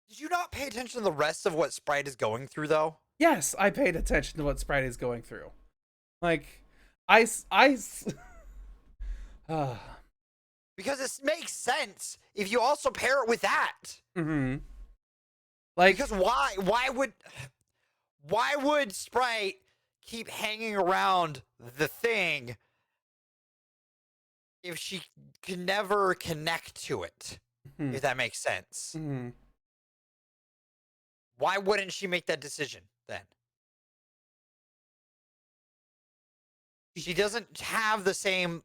Did you not pay attention to the rest of what Sprite is going through, though? Yes, I paid attention to what Sprite is going through. Like, because it makes sense if you also pair it with that. Like, because why would Sprite keep hanging around the thing if she can never connect to it? If that makes sense. Why wouldn't she make that decision then? She doesn't have the same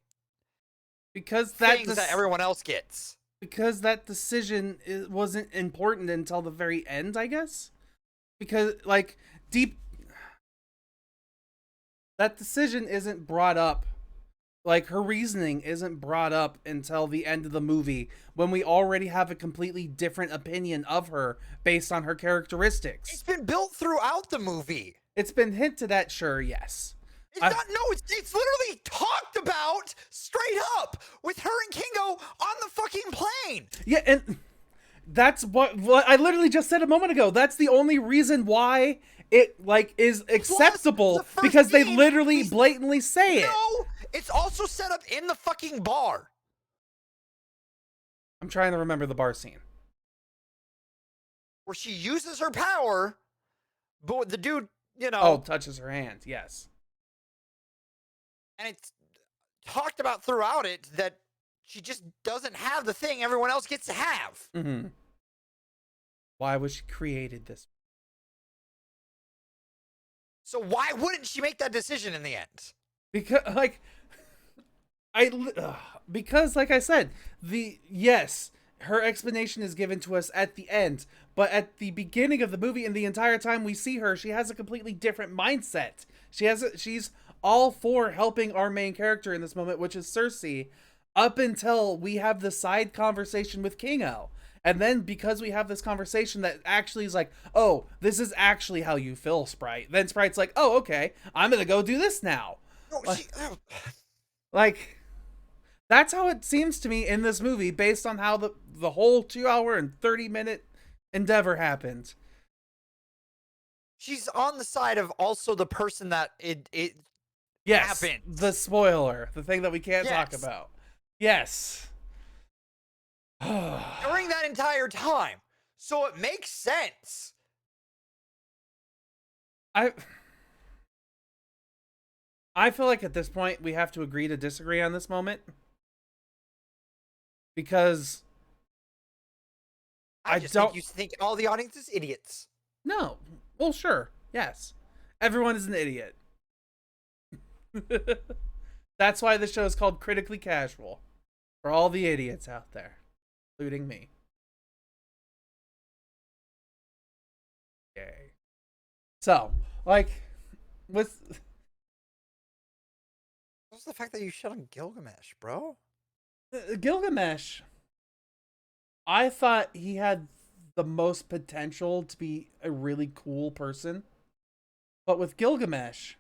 because things that everyone else gets. Because that decision wasn't important until the very end, I guess. Because, like, that decision isn't brought up. Like, her reasoning isn't brought up until the end of the movie when we already have a completely different opinion of her based on her characteristics. It's been built throughout the movie. It's been hinted at, sure, yes. It's literally talked about straight up with her and Kingo on the fucking plane. Yeah, That's what I literally just said a moment ago. That's the only reason why it is acceptable, the first because they scene, literally blatantly say it. No, it's also set up in the fucking bar. I'm trying to remember the bar scene where she uses her power, but the dude, you know, touches her hand. Yes. And it's talked about throughout it that she just doesn't have the thing everyone else gets to have. Mm-hmm. Why was she created this? So why wouldn't she make that decision in the end? Because, like, because, like I said, her explanation is given to us at the end, but at the beginning of the movie and the entire time we see her, she has a completely different mindset. She's all for helping our main character in this moment, which is Cersei, up until we have the side conversation with Kingo. And then because we have this conversation that actually is like, oh, this is actually how you feel, Sprite. Then Sprite's like, oh, okay, I'm going to go do this now. No, Like, that's how it seems to me in this movie, based on how the whole 2 hour and 30-minute endeavor happened. She's on the side of also the person that it yes, happened. The spoiler, the thing that we can't talk about. Yes. During that entire time. So it makes sense. I feel like at this point we have to agree to disagree on this moment. Because I just think you think all the audience is idiots. No. Well, sure. Yes. Everyone is an idiot. That's why the show is called Critically Casual. For all the idiots out there. Including me. Yay. So, like, with... What's the fact that you shit on Gilgamesh, bro? Gilgamesh, I thought he had the most potential to be a really cool person. But with Gilgamesh,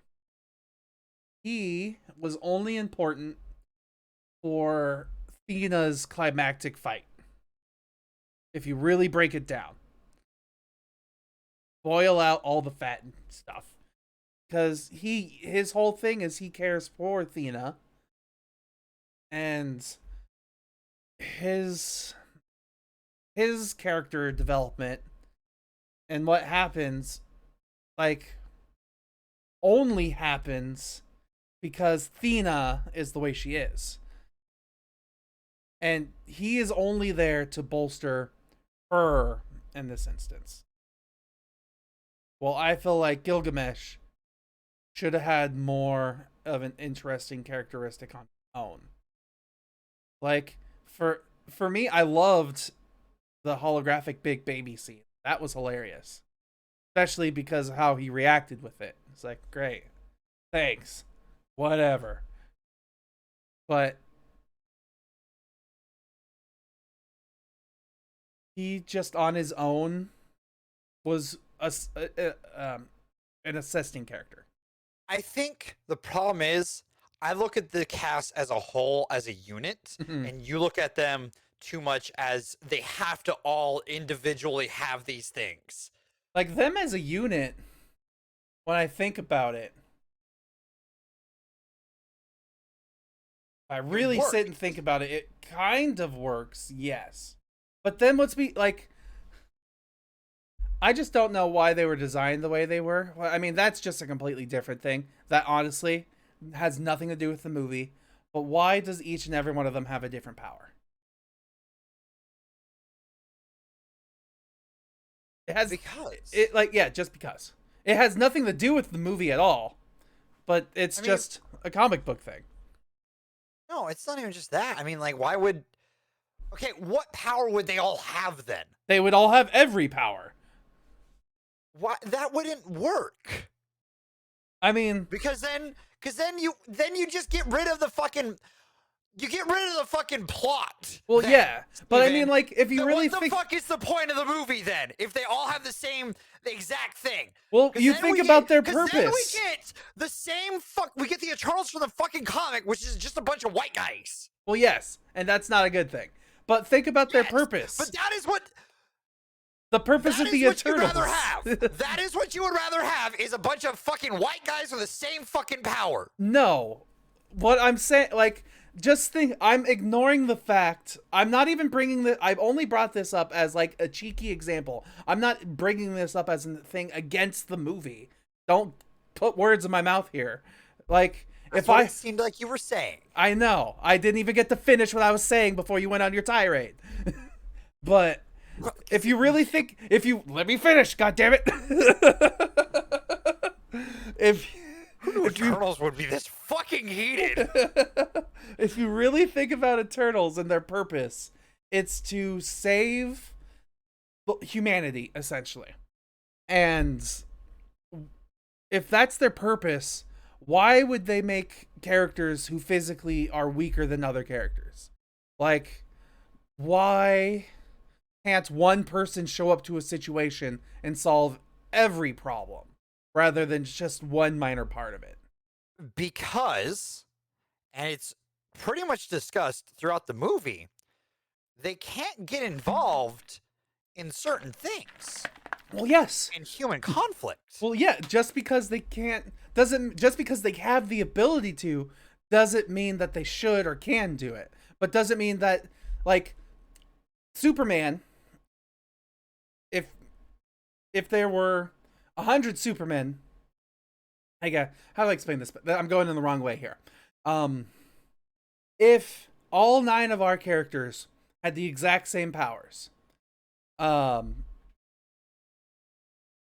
he was only important for Thena's climactic fight. If you really break it down. Boil out all the fat and stuff. Because his whole thing is he cares for Athena. And his character development and what happens, like, only happens because Athena is the way she is. And he is only there to bolster her in this instance. Well, I feel like Gilgamesh should have had more of an interesting characteristic on his own. Like, for me, I loved the holographic big baby scene. That was hilarious. Especially because of how he reacted with it. It's like, great. Thanks. Whatever. But he just on his own was an assisting character. I think the problem is I look at the cast as a whole, as a unit, and you look at them too much as they have to all individually have these things. Like, them as a unit, when I think about it, I really sit and think about it, it kind of works, yes. But then I just don't know why they were designed the way they were. Well, I mean, that's just a completely different thing. That honestly has nothing to do with the movie. But why does each and every one of them have a different power? It has just because. It has nothing to do with the movie at all. But it's just a comic book thing. No, it's not even just that. I mean, like, why would... Okay, what power would they all have then? They would all have every power. Why? That wouldn't work. I mean... Because then you just get rid of the fucking... You get rid of the fucking plot. Well, then, yeah. But Steven. I mean, like, if you then really what the fuck is the point of the movie then? If they all have the exact thing. Well, you think about their purpose. Then we get the same we get the Eternals from the fucking comic, which is just a bunch of white guys. Well, yes. And that's not a good thing. But think about their purpose. But that is what... The purpose of the Eternals. That is what you'd rather have. That is what you would rather have, is a bunch of fucking white guys with the same fucking power. No. What I'm saying, like, just think, I'm ignoring the fact, I'm not even bringing I've only brought this up as, like, a cheeky example. I'm not bringing this up as a thing against the movie. Don't put words in my mouth here. Like, That's what it seemed like you were saying. I know. I didn't even get to finish what I was saying before you went on your tirade. But if you really think, let me finish, goddammit. If Eternals would be this fucking heated. If you really think about Eternals and their purpose, it's to save humanity, essentially. And if that's their purpose, why would they make characters who physically are weaker than other characters? Like, why can't one person show up to a situation and solve every problem rather than just one minor part of it? Because, and it's pretty much discussed throughout the movie, they can't get involved in certain things. Well, yes. In human conflict. Well, yeah, just because they have the ability to, doesn't mean that they should or can do it. But doesn't mean that, like, Superman, if there were 100 Supermen, how do I explain this? I'm going in the wrong way here. If all 9 of our characters had the exact same powers,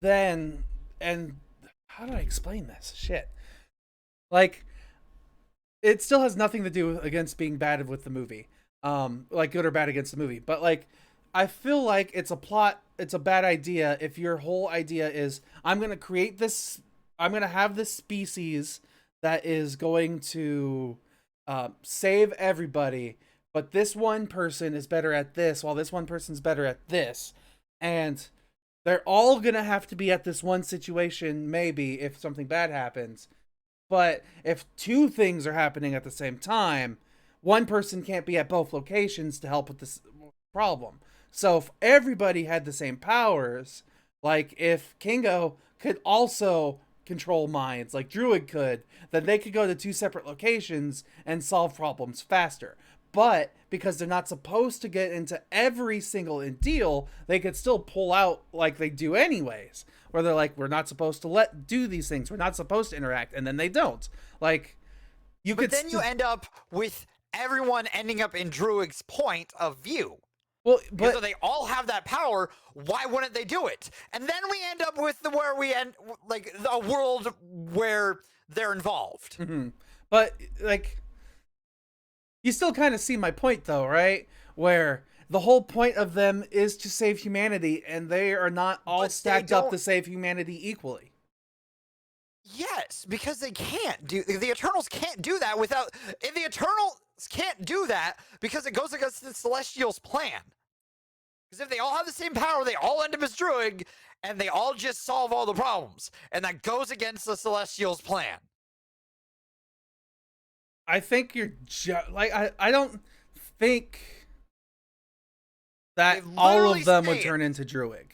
then, and how do I explain this? Shit. Like, it still has nothing to do against being bad with the movie. Like, good or bad against the movie. But, like, I feel like it's a bad idea if your whole idea is, I'm going to have this species that is going to save everybody, but this one person is better at this, while this one person's better at this. And they're all going to have to be at this one situation, maybe, if something bad happens. But if 2 things are happening at the same time, one person can't be at both locations to help with this problem. So if everybody had the same powers, like if Kingo could also control minds like Druid could, then they could go to 2 separate locations and solve problems faster. But because they're not supposed to get into every single deal, they could still pull out like they do anyways. Where they're like, we're not supposed to do these things. We're not supposed to interact. And then they don't. Like, But then you end up with everyone ending up in Druid's point of view. Well, because if they all have that power, why wouldn't they do it? And then we end up with a world where they're involved. Mm-hmm. But, like, you still kind of see my point, though, right? Where the whole point of them is to save humanity, and they are not all stacked up to save humanity equally. Yes, because they can't do. The Eternals can't do that without. If the Eternals can't do that because it goes against the Celestials' plan. Because if they all have the same power, they all end up as Druid, and they all just solve all the problems, and that goes against the Celestials' plan. I think you're I don't think that all of them would turn into Druid.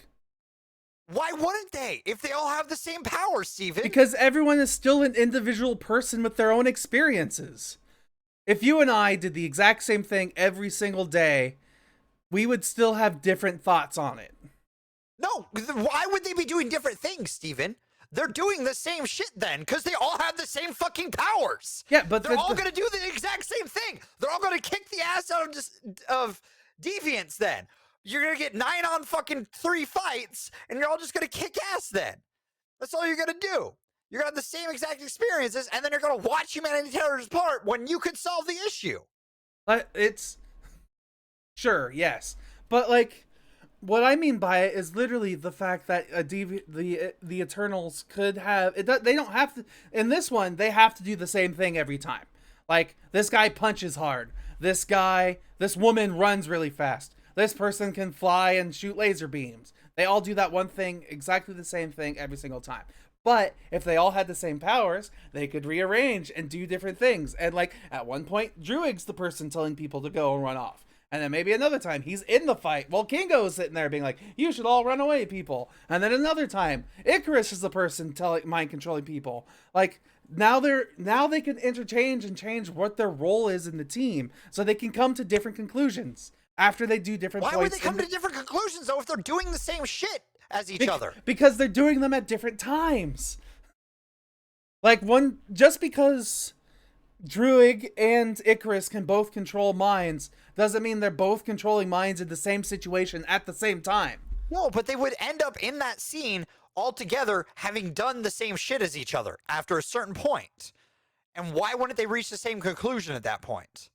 Why wouldn't they? If they all have the same power, Steven? Because everyone is still an individual person with their own experiences. If you and I did the exact same thing every single day, we would still have different thoughts on it. No, why would they be doing different things, Steven? They're doing the same shit then, because they all have the same fucking powers. Yeah, but they're all going to do the exact same thing. They're all going to kick the ass out of Deviants then. You're going to get 9 on fucking 3 fights, and you're all just going to kick ass then. That's all you're going to do. You're going to have the same exact experiences, and then you're going to watch humanity tear it apart when you could solve the issue. It's... Sure, yes. But, like, what I mean by it is literally the fact that the Eternals could have... They don't have to... In this one, they have to do the same thing every time. Like, this guy punches hard. This woman runs really fast. This person can fly and shoot laser beams. They all do that one thing, exactly the same thing every single time. But if they all had the same powers, they could rearrange and do different things. And, like, at one point, Druid's the person telling people to go and run off. And then maybe another time he's in the fight while Kingo's sitting there being like, you should all run away, people. And then another time, Icarus is the person mind controlling people. Like, now they can interchange and change what their role is in the team so they can come to different conclusions after they do different Why points. would they come to different conclusions, though, if they're doing the same shit as each other? Because they're doing them at different times. Like, just because Druig and Icarus can both control minds doesn't mean they're both controlling minds in the same situation at the same time. No, but they would end up in that scene all together having done the same shit as each other after a certain point. And why wouldn't they reach the same conclusion at that point?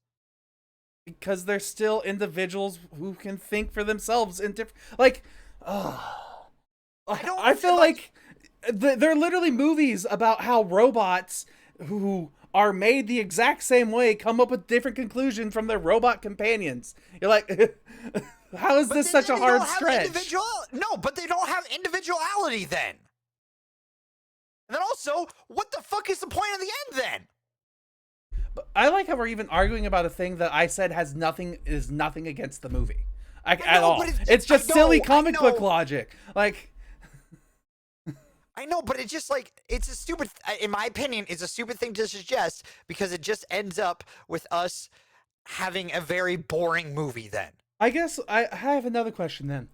Because they're still individuals who can think for themselves in different... Like, I feel like they're literally movies about how robots who are made the exact same way come up with different conclusions from their robot companions. You're like, how is this such a hard stretch? No, but they don't have individuality then. And then also, what the fuck is the point of the end then? But I like how we're even arguing about a thing that I said is nothing against the movie. At all. It's just silly comic book logic. Like, I know, but it's just like, it's a stupid, in my opinion, it's a stupid thing to suggest because it just ends up with us having a very boring movie then. I guess I have another question then.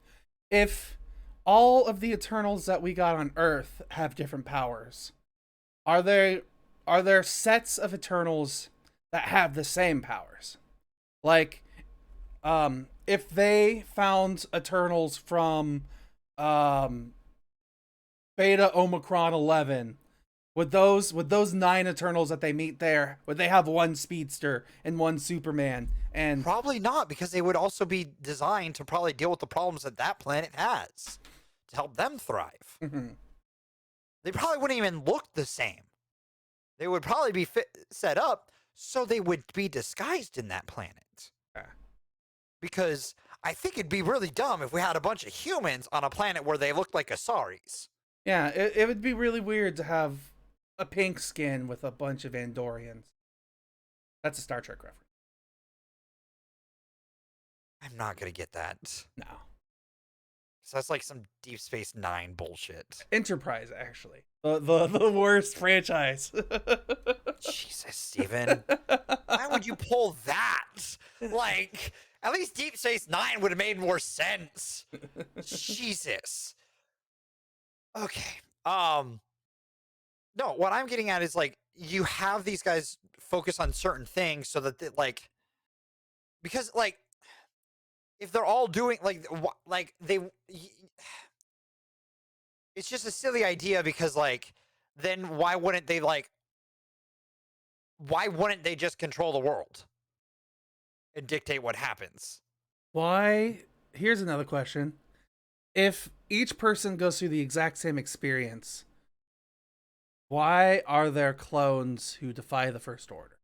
If all of the Eternals that we got on Earth have different powers, are there sets of Eternals that have the same powers? Like, if they found Eternals from, Beta Omicron 11, would those 9 Eternals that they meet there, would they have one speedster and one Superman? And probably not, because they would also be designed to probably deal with the problems that planet has to help them thrive. Mm-hmm. They probably wouldn't even look the same. They would probably be set up so they would be disguised in that planet. Yeah. Because I think it'd be really dumb if we had a bunch of humans on a planet where they looked like Asaris. Yeah, it would be really weird to have a pink skin with a bunch of Andorians. That's a Star Trek reference. I'm not going to get that. No. So that's like some Deep Space Nine bullshit. Enterprise, actually. The worst franchise. Jesus, Steven. Why would you pull that? Like, at least Deep Space Nine would have made more sense. Jesus. Okay. No, what I'm getting at is, like, you have these guys focus on certain things so that they, like, because, like, if they're all doing it's just a silly idea because, like, then why wouldn't they just control the world and dictate what happens? Why? Here's another question. If each person goes through the exact same experience, why are there clones who defy the First Order?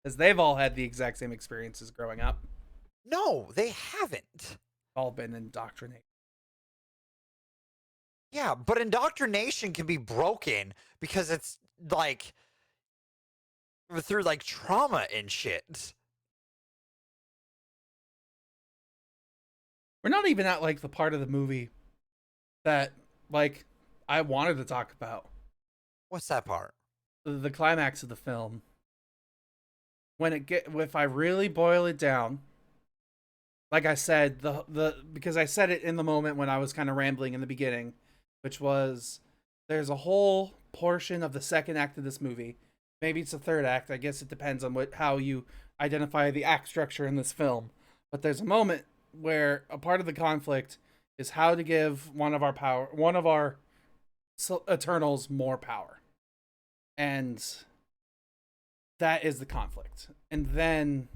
Because they've all had the exact same experiences growing up. No, they haven't. All been indoctrinated. Yeah, but indoctrination can be broken because it's, like, through, like, trauma and shit. We're not even at, like, the part of the movie that, like, I wanted to talk about. What's that part? The climax of the film. If I really boil it down, like I said, because I said it in the moment when I was kind of rambling in the beginning, which was, there's a whole portion of the second act of this movie. Maybe it's the third act. I guess it depends on how you identify the act structure in this film. But there's a moment where a part of the conflict is how to give one of our Eternals more power. And that is the conflict. And then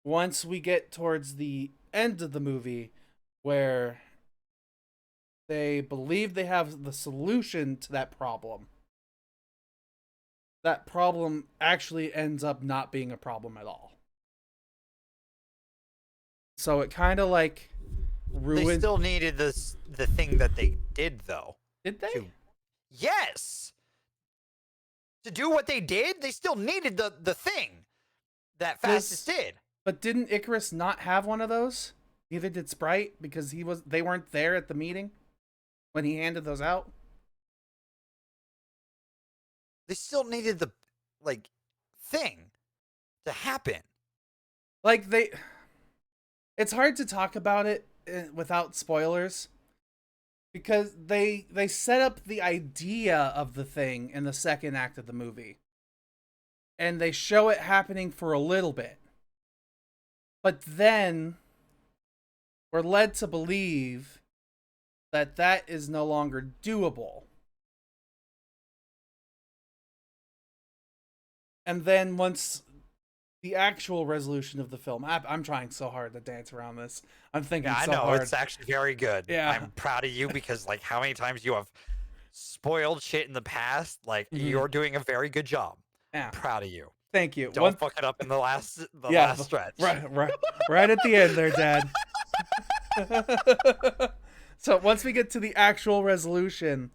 once we get towards the end of the movie where they believe they have the solution to that problem actually ends up not being a problem at all. So it kind of, like, ruined... They still needed the thing that they did, though. Did they? Yes! To do what they did, they still needed the thing. that Fastest did. But didn't Icarus not have one of those? Neither did Sprite, because they weren't there at the meeting when he handed those out. They still needed the like thing to happen. Like it's hard to talk about it without spoilers, because they set up the idea of the thing in the second act of the movie, and they show it happening for a little bit, but then we're led to believe that that is no longer doable. And then once the actual resolution of the film, I'm trying so hard to dance around this. I'm thinking Yeah, I so know hard. it's actually very good. Yeah. I'm proud of you because like how many times you have spoiled shit in the past. Like you're doing a very good job. Yeah. I'm proud of you. Thank you. Don't fuck it up in the last stretch. Right at the end there, Dad. So once we get to the actual resolution,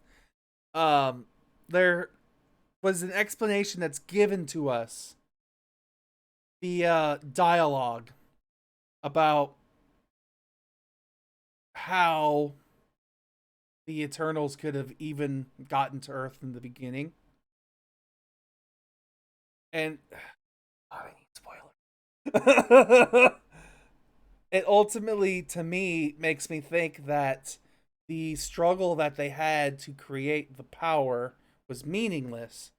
there was an explanation that's given to us via dialogue about how the Eternals could have even gotten to Earth in the beginning. And I need spoilers. It ultimately, to me, makes me think that the struggle that they had to create the power was meaningless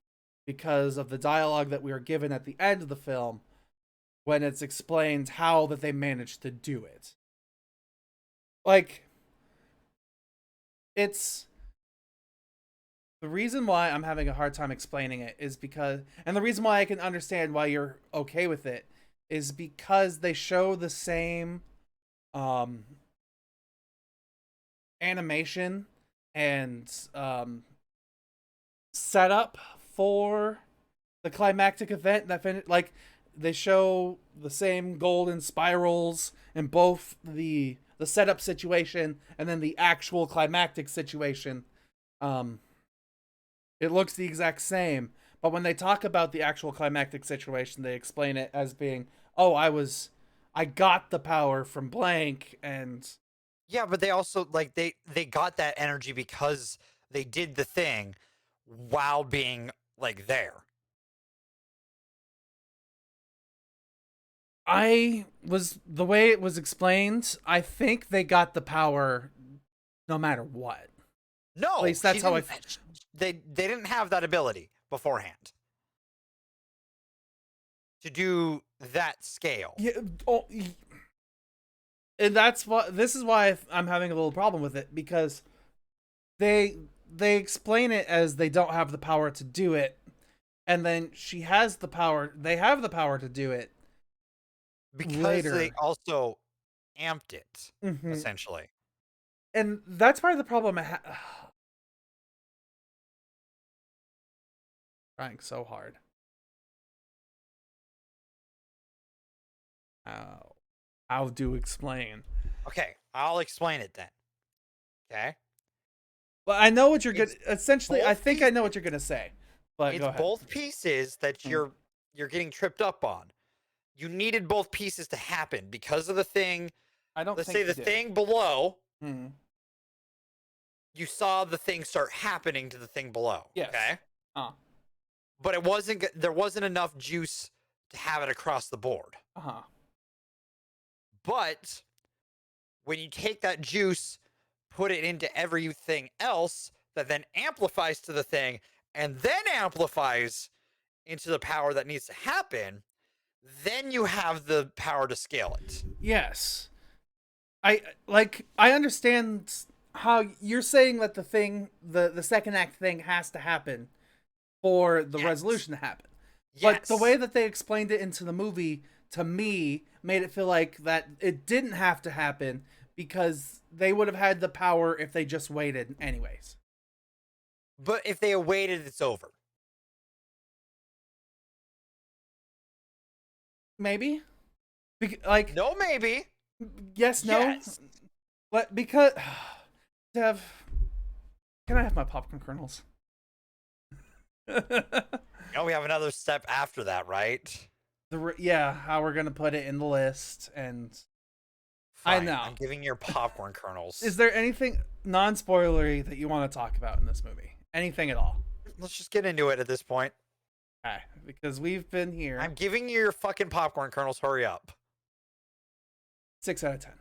because of the dialogue that we are given at the end of the film when it's explained how that they managed to do it. Like, it's... The reason why I'm having a hard time explaining it is because... And the reason why I can understand why you're okay with it is because they show the same animation and setup for the climactic event that like they show the same golden spirals in both the setup situation and then the actual climactic situation. It looks the exact same, but when they talk about the actual climactic situation, they explain it as being, oh, I got the power from blank. And yeah, but they also like they got that energy because they did the thing while being like there. The way it was explained, I think they got the power no matter what. No, at least that's how they didn't have that ability beforehand to do that scale. Yeah, and this is why I'm having a little problem with it, because they explain it as they don't have the power to do it, and then she has the power. They have the power to do it because later. They also amped it essentially, and that's part of the problem. Trying so hard. I'll do explain. Okay, I'll explain it then. Okay. Well, I know what you're gonna. Essentially, I think I know what you're gonna say. But it's go ahead. Both pieces that you're getting tripped up on. You needed both pieces to happen because of the thing. Let's say the thing below. You saw the thing start happening to the thing below. Yes. Okay. But there wasn't enough juice to have it across the board. But when you take that juice, put it into everything else that then amplifies to the thing and then amplifies into the power that needs to happen, then you have the power to scale it. Yes. I understand how you're saying that the thing, the second act thing has to happen for the resolution to happen. But the way that they explained it into the movie, to me, made it feel like that it didn't have to happen because they would have had the power if they just waited anyways. But if they waited, it's over. Maybe. No, maybe. Yes, no. Yes. But because... Dev, can I have my popcorn kernels? We have another step after that, right? how we're gonna put it in the list, and Fine, I know. I'm giving your popcorn kernels. Is there anything non-spoilery that you want to talk about in this movie? Anything at all? Let's just get into it at this point. Okay, because we've been here. I'm giving you your fucking popcorn kernels. Hurry up. 6 out of 10.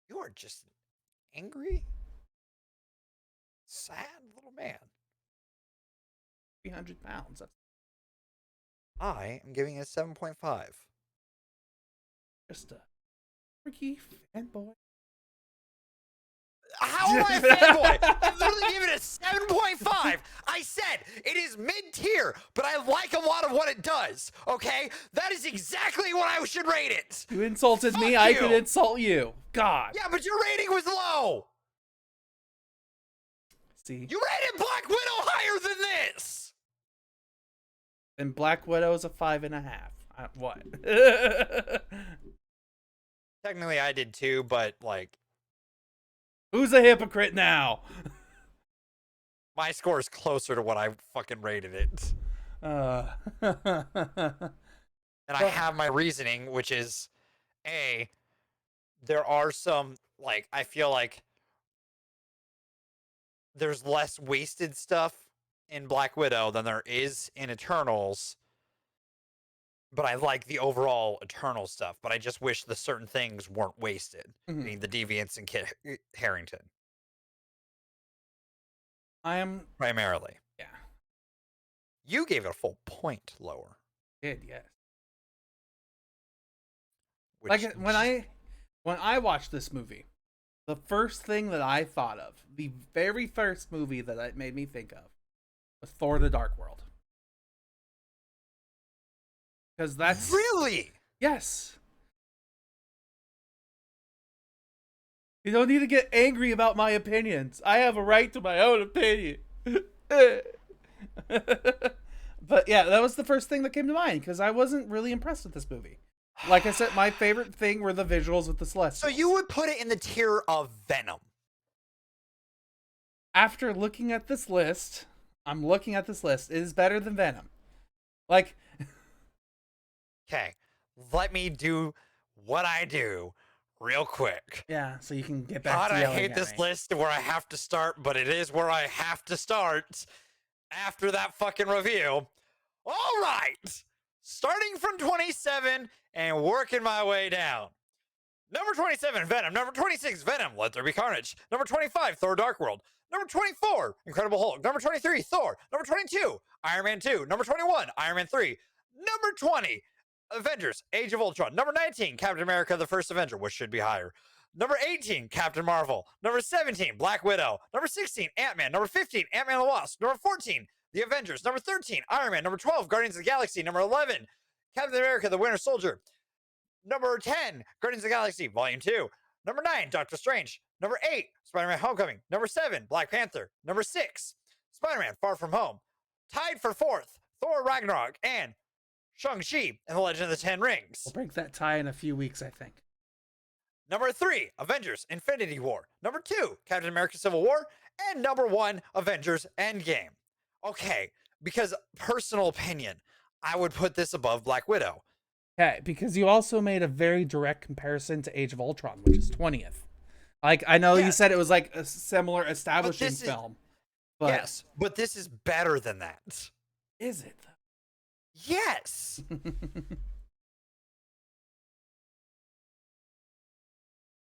You are just angry, sad little man. 300 pounds. I am giving it a 7.5. Just a freaky fanboy. How am I a fanboy? I literally gave it a 7.5. I said it is mid-tier, but I like a lot of what it does. Okay? That is exactly what I should rate it. You insulted me, Fuck I you. could insult you. God. Yeah, but your rating was low. See? You rated Black Widow higher than this. And Black Widow's a 5.5. What? Technically, I did too, but like, Who's a hypocrite now? my score is closer to what I fucking rated it. And I have my reasoning, which is, A, there are some, like, I feel like there's less wasted stuff in Black Widow than there is in Eternals. But I like the overall Eternal stuff, but I just wish the certain things weren't wasted. Being the Deviants and Kit Harington. I am Primarily. Yeah. You gave it a full point lower. Did, yes. Which Like when I watched this movie, the first thing that I thought of, the very first movie that it made me think of, was Thor: The Dark World. Because that's really, yes. You don't need to get angry about my opinions. I have a right to my own opinion. But yeah, that was the first thing that came to mind because I wasn't really impressed with this movie. Like I said, my favorite thing were the visuals with the Celestials. So you would put it in the tier of Venom. After looking at this list, it is better than Venom. Like, okay, let me do what I do real quick. Yeah, so you can get back God, to I yelling hate at this me. list where I have to start, but it is where I have to start after that fucking review. All right, starting from 27 and working my way down. Number 27, Venom. Number 26, Venom, Let There Be Carnage. Number 25, Thor: Dark World. Number 24, Incredible Hulk. Number 23, Thor. Number 22, Iron Man 2. Number 21, Iron Man 3. Number 20, Avengers: Age of Ultron. Number 19, Captain America: The First Avenger, which should be higher. Number 18, Captain Marvel. Number 17, Black Widow. Number 16, Ant-Man. Number 15, Ant-Man and the Wasp. Number 14, The Avengers. Number 13, Iron Man. Number 12, Guardians of the Galaxy. Number 11, Captain America: The Winter Soldier. Number 10, Guardians of the Galaxy Volume 2. Number 9, Doctor Strange. Number 8, Spider-Man: Homecoming. Number 7, Black Panther. Number 6, Spider-Man: Far From Home. Tied for 4th, Thor: Ragnarok and Shang-Chi and the Legend of the Ten Rings. We'll break that tie in a few weeks, I think. Number 3, Avengers: Infinity War. Number 2, Captain America: Civil War. And number 1, Avengers: Endgame. Okay, because personal opinion, I would put this above Black Widow. Okay, because you also made a very direct comparison to Age of Ultron, which is 20th. Like, I know you said it was like a similar establishing film. But yes, but this is better than that. Is it? Yes.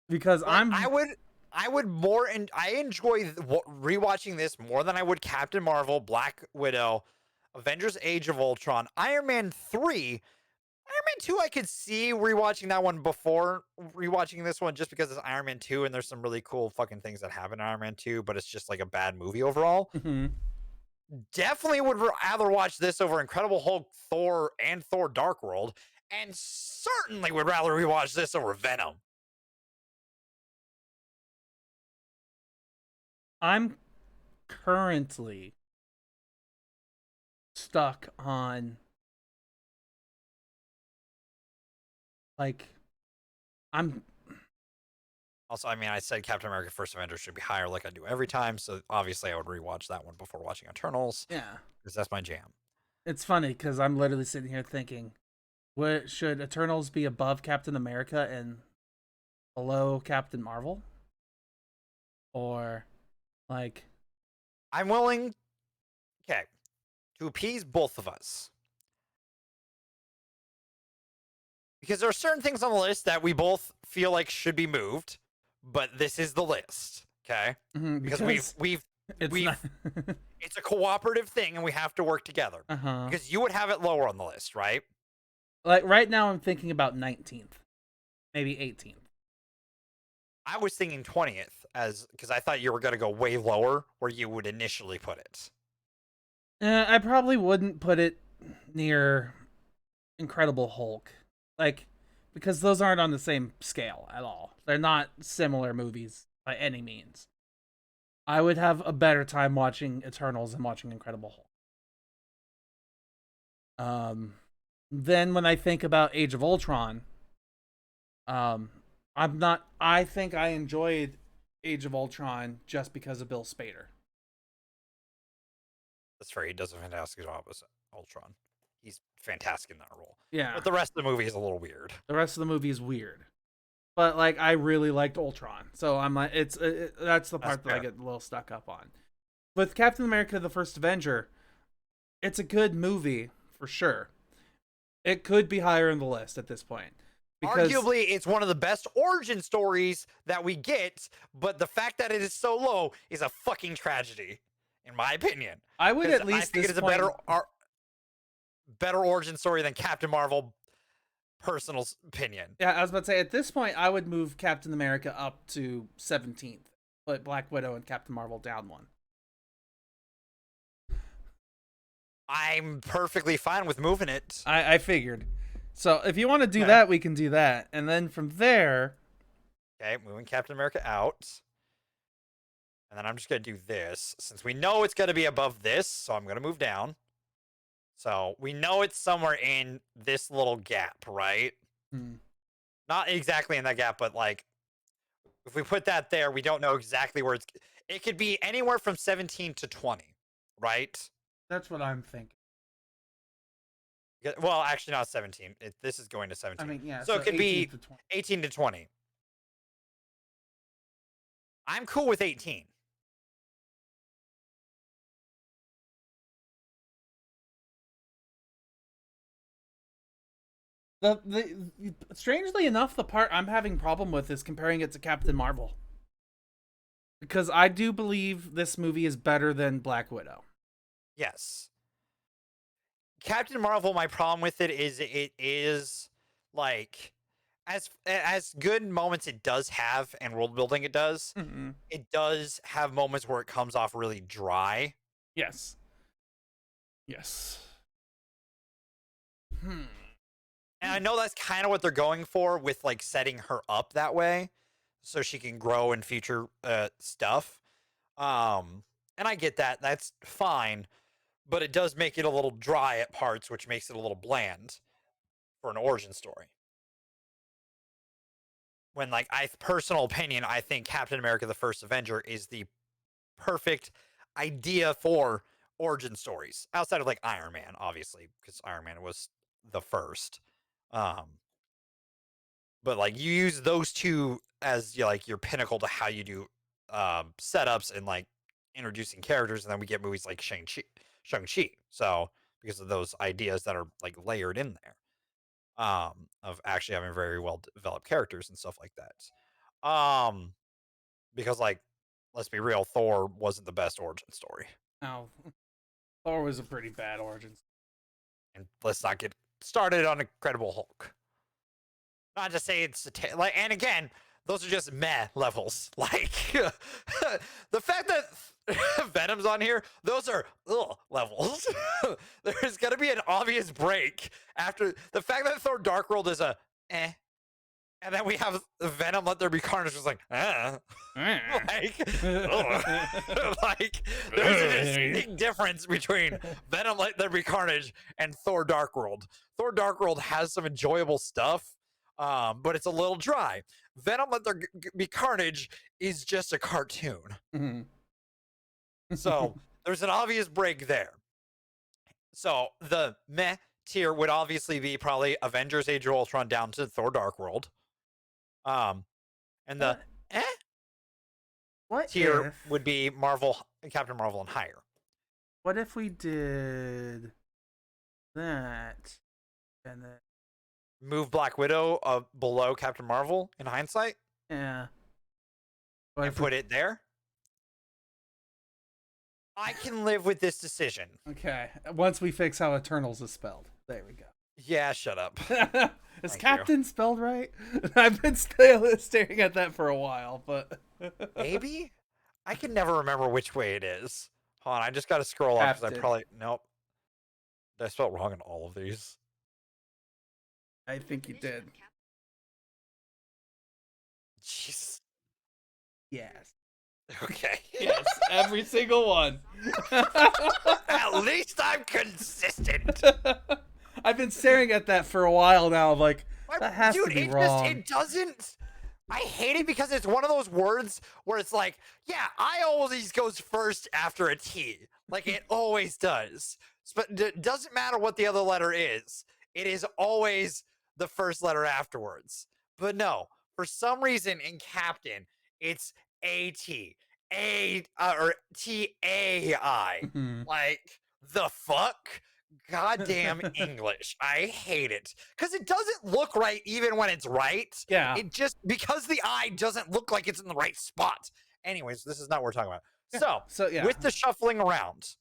Because like, I would more, and I enjoy rewatching this more than I would Captain Marvel, Black Widow, Avengers: Age of Ultron, Iron Man 3. Iron Man 2, I could see rewatching that one before rewatching this one just because it's Iron Man 2 and there's some really cool fucking things that happen in Iron Man 2, but it's just like a bad movie overall. Definitely would rather watch this over Incredible Hulk, Thor, and Thor: Dark World, and certainly would rather rewatch this over Venom. I'm currently stuck on like Also, I mean, I said Captain America: First Avenger should be higher like I do every time, so obviously I would rewatch that one before watching Eternals. Yeah. Because that's my jam. It's funny because I'm literally sitting here thinking, what should Eternals be above Captain America and below Captain Marvel? Or like I'm willing, okay, to appease both of us. Because there are certain things on the list that we both feel like should be moved, but this is the list, okay? Because we've it's not it's a cooperative thing and we have to work together. uh-huh. Because you would have it lower on the list, right? Like right now I'm thinking about 19th, maybe 18th. I was thinking 20th because I thought you were going to go way lower where you would initially put it. I probably wouldn't put it near Incredible Hulk. Like, because those aren't on the same scale at all. They're not similar movies by any means. I would have a better time watching Eternals than watching Incredible Hulk. Then when I think about Age of Ultron, I think I enjoyed Age of Ultron just because of Bill Spader. That's fair. He does a fantastic job as Ultron. He's fantastic in that role. Yeah. But the rest of the movie is a little weird. The rest of the movie is weird. But like I really liked Ultron. So I'm like that's the part that I get a little stuck up on. With Captain America the First Avenger, it's a good movie for sure. It could be higher in the list at this point. Because arguably, it's one of the best origin stories that we get, but the fact that it is so low is a fucking tragedy, in my opinion. I would at least think it is a better origin story than Captain Marvel. Personal opinion. Yeah, I was about to say at this point I would move Captain America up to 17th, put Black Widow and Captain Marvel down one. I'm perfectly fine with moving it. I figured. So if you want to do that, we can do that. And then from there... Okay, moving Captain America out. And then I'm just going to do this. Since we know it's going to be above this, so I'm going to move down. So we know it's somewhere in this little gap, right? Not exactly in that gap, but like, if we put that there, we don't know exactly where it's... It could be anywhere from 17 to 20, right? That's what I'm thinking. Well, actually not 17. This is going to 17. I mean, yeah. So it could be to 18 to 20. I'm cool with 18. The strangely enough, the part I'm having problem with is comparing it to Captain Marvel. Because I do believe this movie is better than Black Widow. Yes. Captain Marvel, my problem with it is like as good moments it does have and world building it does, it does have moments where it comes off really dry. Yes. Yes. And I know that's kind of what they're going for with like setting her up that way so she can grow in future stuff. And I get that. That's fine. But it does make it a little dry at parts, which makes it a little bland for an origin story. When, like, personal opinion, I think Captain America: The First Avenger is the perfect idea for origin stories, outside of like Iron Man, obviously, because Iron Man was the first. But like, you use those two as like your pinnacle to how you do setups and like introducing characters, and then we get movies like Shang-Chi. So because of those ideas that are like layered in there, of actually having very well developed characters and stuff like that. Because like, let's be real, Thor wasn't the best origin story. No, Thor was a pretty bad origin. And let's not get started on Incredible Hulk. Not to say it's like, and again, those are just meh levels. Like the fact that Venom's on here, those are levels. There's gonna be an obvious break after the fact that Thor: Dark World is a and then we have Venom: Let There Be Carnage was like like like there's a distinct difference between Venom: Let There Be Carnage and Thor: Dark World. Thor: Dark World has some enjoyable stuff, but it's a little dry. Venom: Let There Be Carnage is just a cartoon. So there's an obvious break there. So the meh tier would obviously be probably Avengers Age of Ultron down to Thor Dark World. And the What? eh What tier if? would be Marvel, Captain Marvel, and higher. What if we did that and then Move Black Widow below Captain Marvel in hindsight yeah? What and if we, put it there. I can live with this decision. okay, once we fix how Eternals is spelled, there we go. Yeah, shut up. Is Thank Captain spelled right? I've been staring at that for a while, but Maybe? I can never remember which way it is. Hold on, I just got to scroll up because I Captain. probably... Nope. Did I spell it wrong in all of these? I think you did. Jeez. Yes. Okay. Yes, every single one. At least I'm consistent. I've been staring at that for a while now. Like, that has Dude, to be it wrong. it doesn't... I hate it because it's one of those words where it's like, yeah, I always goes first after a T. Like it always does. But it doesn't matter what the other letter is. It is always the first letter afterwards. But no, for some reason in Captain, it's A-T. Or T-A-I. Mhm. Like, the fuck? Goddamn English. I hate it. Because it doesn't look right even when it's right. Yeah. It just, because the eye doesn't look like it's in the right spot. Anyways, this is not what we're talking about. So yeah. With the shuffling around,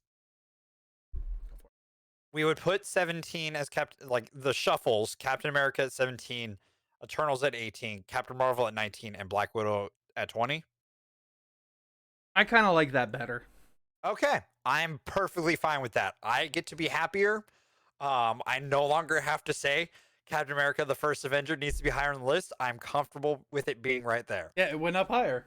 we would put 17 as like the shuffles, Captain America at 17, Eternals at 18, Captain Marvel at 19, and Black Widow at 20. I kind of like that better. Okay, I'm perfectly fine with that. I get to be happier. I no longer have to say Captain America, the first Avenger, needs to be higher on the list. I'm comfortable with it being right there. Yeah, it went up higher.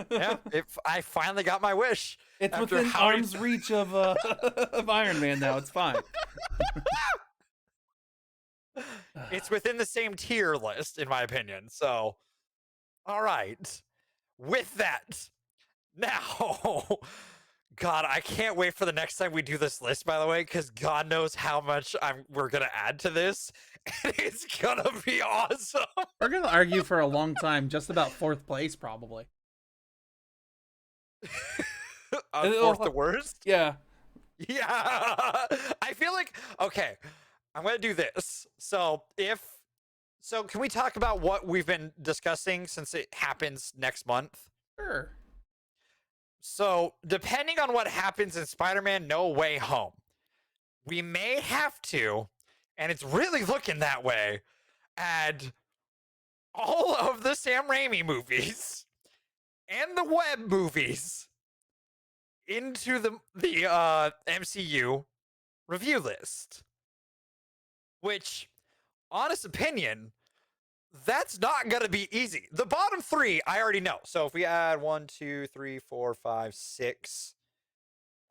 Yeah, I finally got my wish. It's within arm's reach of of Iron Man now. It's fine. It's within the same tier list, in my opinion. So, all right. With that, now, God, I can't wait for the next time we do this list, by the way, because God knows how much we're going to add to this. And it's going to be awesome. We're gonna argue for a long time, just about fourth place, probably. Fourth the worst? Yeah. Yeah. I feel like, okay, I'm going to do this. So can we talk about what we've been discussing since it happens next month? Sure. So, depending on what happens in Spider-Man No Way Home, we may have to, and it's really looking that way, add all of the Sam Raimi movies and the Webb movies into the MCU review list. Which, honest opinion, that's not gonna be easy. The bottom three, I already know. So if we add 1, 2, 3, 4, 5, 6.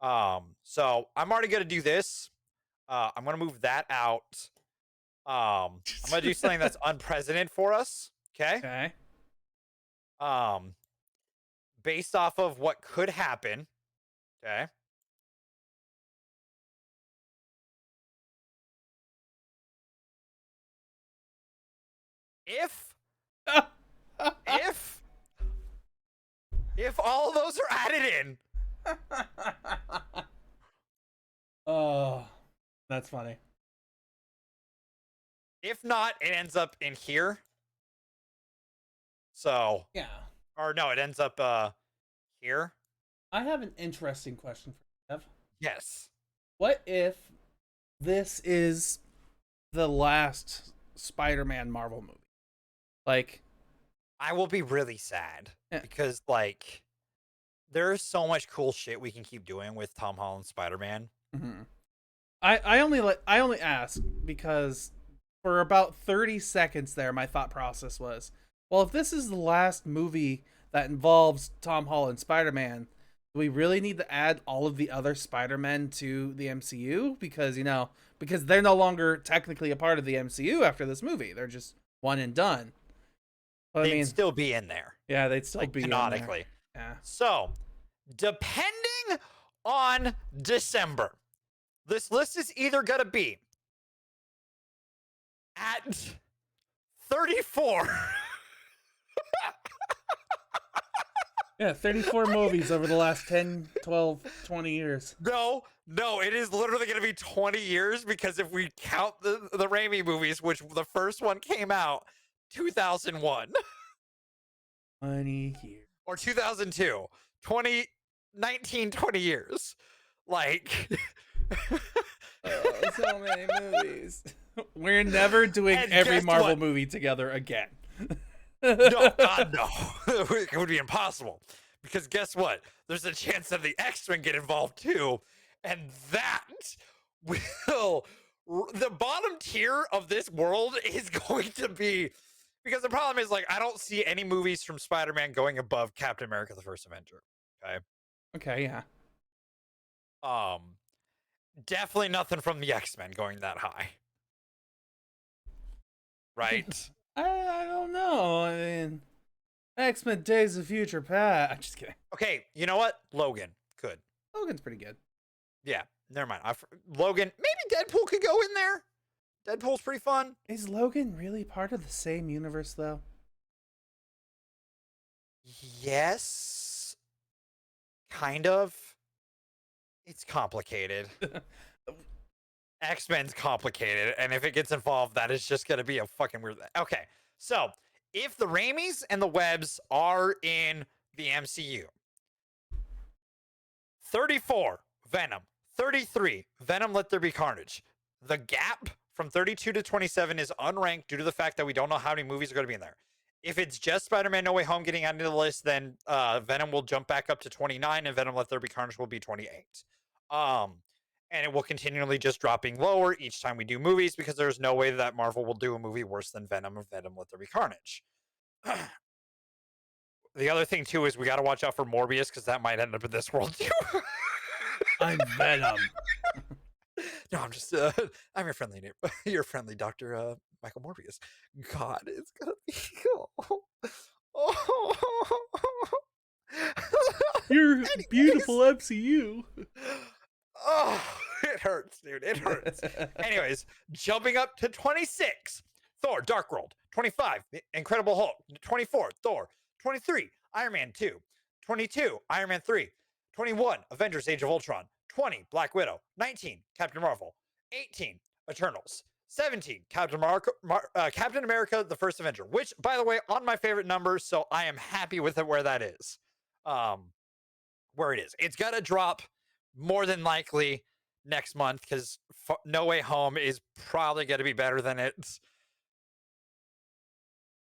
So I'm already gonna do this. I'm gonna move that out. I'm gonna do something that's unprecedented for us. Okay. Okay. Based off of what could happen. Okay. If all of those are added in. Oh, that's funny. If not, it ends up in here. So, Yeah. or no, it ends up here. I have an interesting question for you, Dev. Yes. What if this is the last Spider-Man Marvel movie? Like, I will be really sad yeah. because like there's so much cool shit we can keep doing with Tom Holland's Spider-Man. Mm-hmm. I only ask because for about 30 seconds there, my thought process was, well, if this is the last movie that involves Tom Holland Spider-Man, do we really need to add all of the other Spider-Men to the MCU? Because, because they're no longer technically a part of the MCU after this movie. They're just one and done. But, They'd still be in there. Yeah, they'd still be canonically. In there. Yeah. So, depending on December, This list is either gonna be at 34. Yeah, 34 movies over the last 10, 12, 20 years. No, it is literally going to be 20 years because if we count the Raimi movies, which the first one came out 2001 20 years. or 2002, 20 years. Like, so many movies. We're never doing And every guess Marvel what? movie together again. no, God, no. It would be impossible. Because guess what? There's a chance that the X-Men get involved too. And that will. The bottom tier of this world is going to be. Because the problem is, like, I don't see any movies from Spider-Man going above Captain America: The First Avenger. Okay. Okay, yeah. Definitely nothing from the X-Men going that high. Right? I don't know. I mean, X-Men Days of Future Past. I'm just kidding. Okay, you know what? Logan. Good. Logan's pretty good. Yeah, never mind. Logan, maybe Deadpool could go in there. Deadpool's pretty fun. Is Logan really part of the same universe, though? Yes. Kind of. It's complicated. X-Men's complicated, and if it gets involved, that is just going to be a fucking weird thing. Okay, so if the Raimis and the Webbs are in the MCU, 34, Venom. 33, Venom Let There Be Carnage. The gap from 32 to 27 is unranked due to the fact that we don't know how many movies are going to be in there. If it's just Spider-Man No Way Home getting added to the list, then Venom will jump back up to 29, and Venom Let There Be Carnage will be 28. And it will continually just dropping lower each time we do movies because there's no way that Marvel will do a movie worse than Venom or Venom Let There Be Carnage. The other thing, too, is we got to watch out for Morbius because that might end up in this world, too. I'm Venom. No, I'm just, I'm your friendly Dr. Michael Morbius. God, it's gonna be cool. Your beautiful MCU. Oh, it hurts, dude. It hurts. Anyways, jumping up to 26, Thor, Dark World. 25, Incredible Hulk. 24, Thor. 23, Iron Man 2. 22, Iron Man 3. 21, Avengers Age of Ultron. 20, Black Widow. 19, Captain Marvel. 18, Eternals. 17, Captain America, The First Avenger, which, by the way, on my favorite number, so I am happy with it where that is. Where it is. It's got to drop more than likely next month because No Way Home is probably going to be better than it.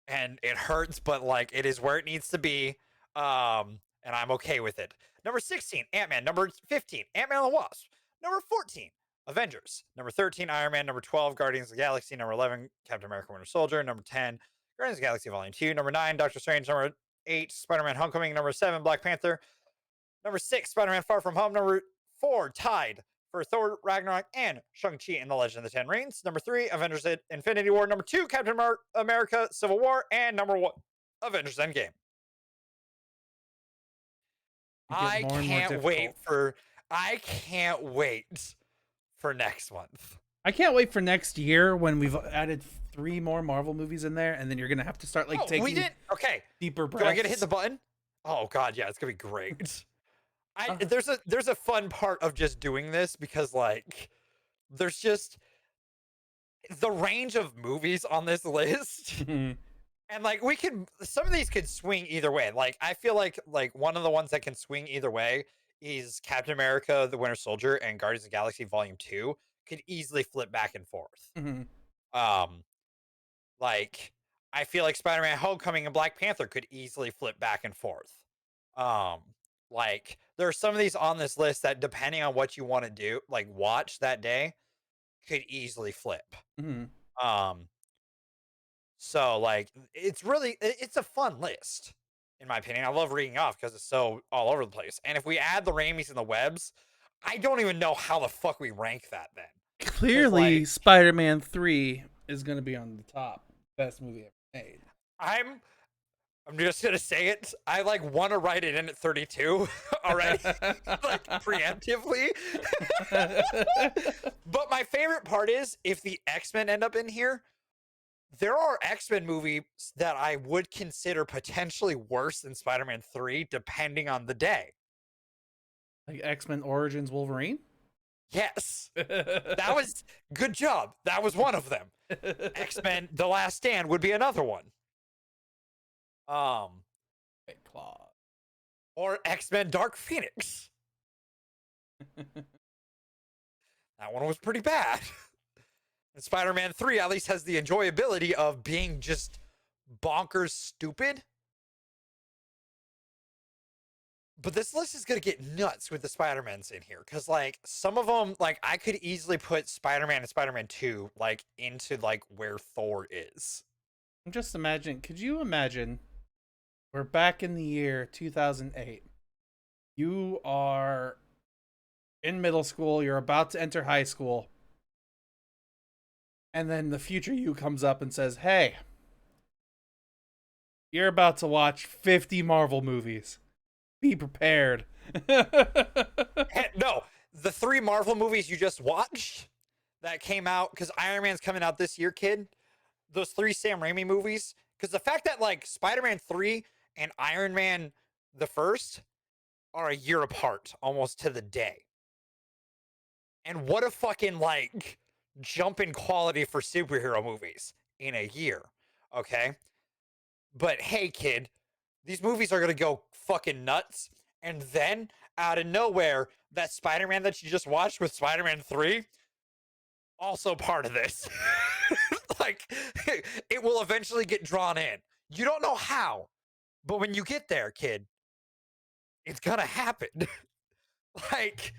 And it hurts, but like it is where it needs to be. And I'm okay with it. Number 16, Ant-Man. Number 15, Ant-Man and the Wasp. Number 14, Avengers. Number 13, Iron Man. Number 12, Guardians of the Galaxy. Number 11, Captain America Winter Soldier. Number 10, Guardians of the Galaxy Volume 2. Number 9, Doctor Strange. Number 8, Spider-Man Homecoming. Number 7, Black Panther. Number 6, Spider-Man Far From Home. Number 4, tied for Thor Ragnarok and Shang-Chi and the Legend of the Ten Rings. Number 3, Avengers Infinity War. Number 2, Captain America Civil War. And number 1, Avengers Endgame. I can't wait for next month. I can't wait for next year when we've added 3 more Marvel movies in there, and then you're gonna have to start taking deeper breaths. Do I get to hit the button? Oh God, yeah, it's gonna be great. There's a fun part of just doing this because like there's just the range of movies on this list. And like some of these could swing either way. Like I feel like one of the ones that can swing either way is Captain America: The Winter Soldier and Guardians of the Galaxy Volume 2 could easily flip back and forth. Like I feel like Spider-Man: Homecoming and Black Panther could easily flip back and forth. Like there are some of these on this list that depending on what you want to do, like watch that day, could easily flip. So like it's a fun list in my opinion. I love reading off because it's so all over the place. And if we add the Raimis and the Webbs, I don't even know how the fuck we rank that then. Clearly, like, Spider-Man 3 is going to be on the top best movie ever made. I'm just gonna say it. I like want to write it in at 32 already, like preemptively. But my favorite part is if the X-Men end up in here, there are X-Men movies that I would consider potentially worse than Spider-Man 3, depending on the day. Like X-Men Origins Wolverine? Yes. That was good job. That was one of them. X-Men The Last Stand would be another one. Claw. Or X-Men Dark Phoenix. That one was pretty bad. And Spider-Man 3 at least has the enjoyability of being just bonkers stupid. But this list is going to get nuts with the Spider-Mans in here. Because, like, some of them, like, I could easily put Spider-Man and Spider-Man 2, like, into, like, where Thor is. I'm just imagining, could you imagine, we're back in the year 2008. You are in middle school, you're about to enter high school. And then the future you comes up and says, hey, you're about to watch 50 Marvel movies. Be prepared. No, the 3 Marvel movies you just watched that came out, because Iron Man's coming out this year, kid. Those 3 Sam Raimi movies. Because the fact that, like, Spider-Man 3 and Iron Man the first are a year apart, almost to the day. And what a fucking, like, jump in quality for superhero movies in a year, okay? But hey, kid, these movies are gonna go fucking nuts, and then out of nowhere, that Spider-Man that you just watched with Spider-Man 3, also part of this. Like, it will eventually get drawn in. You don't know how, but when you get there, kid, it's gonna happen. Like,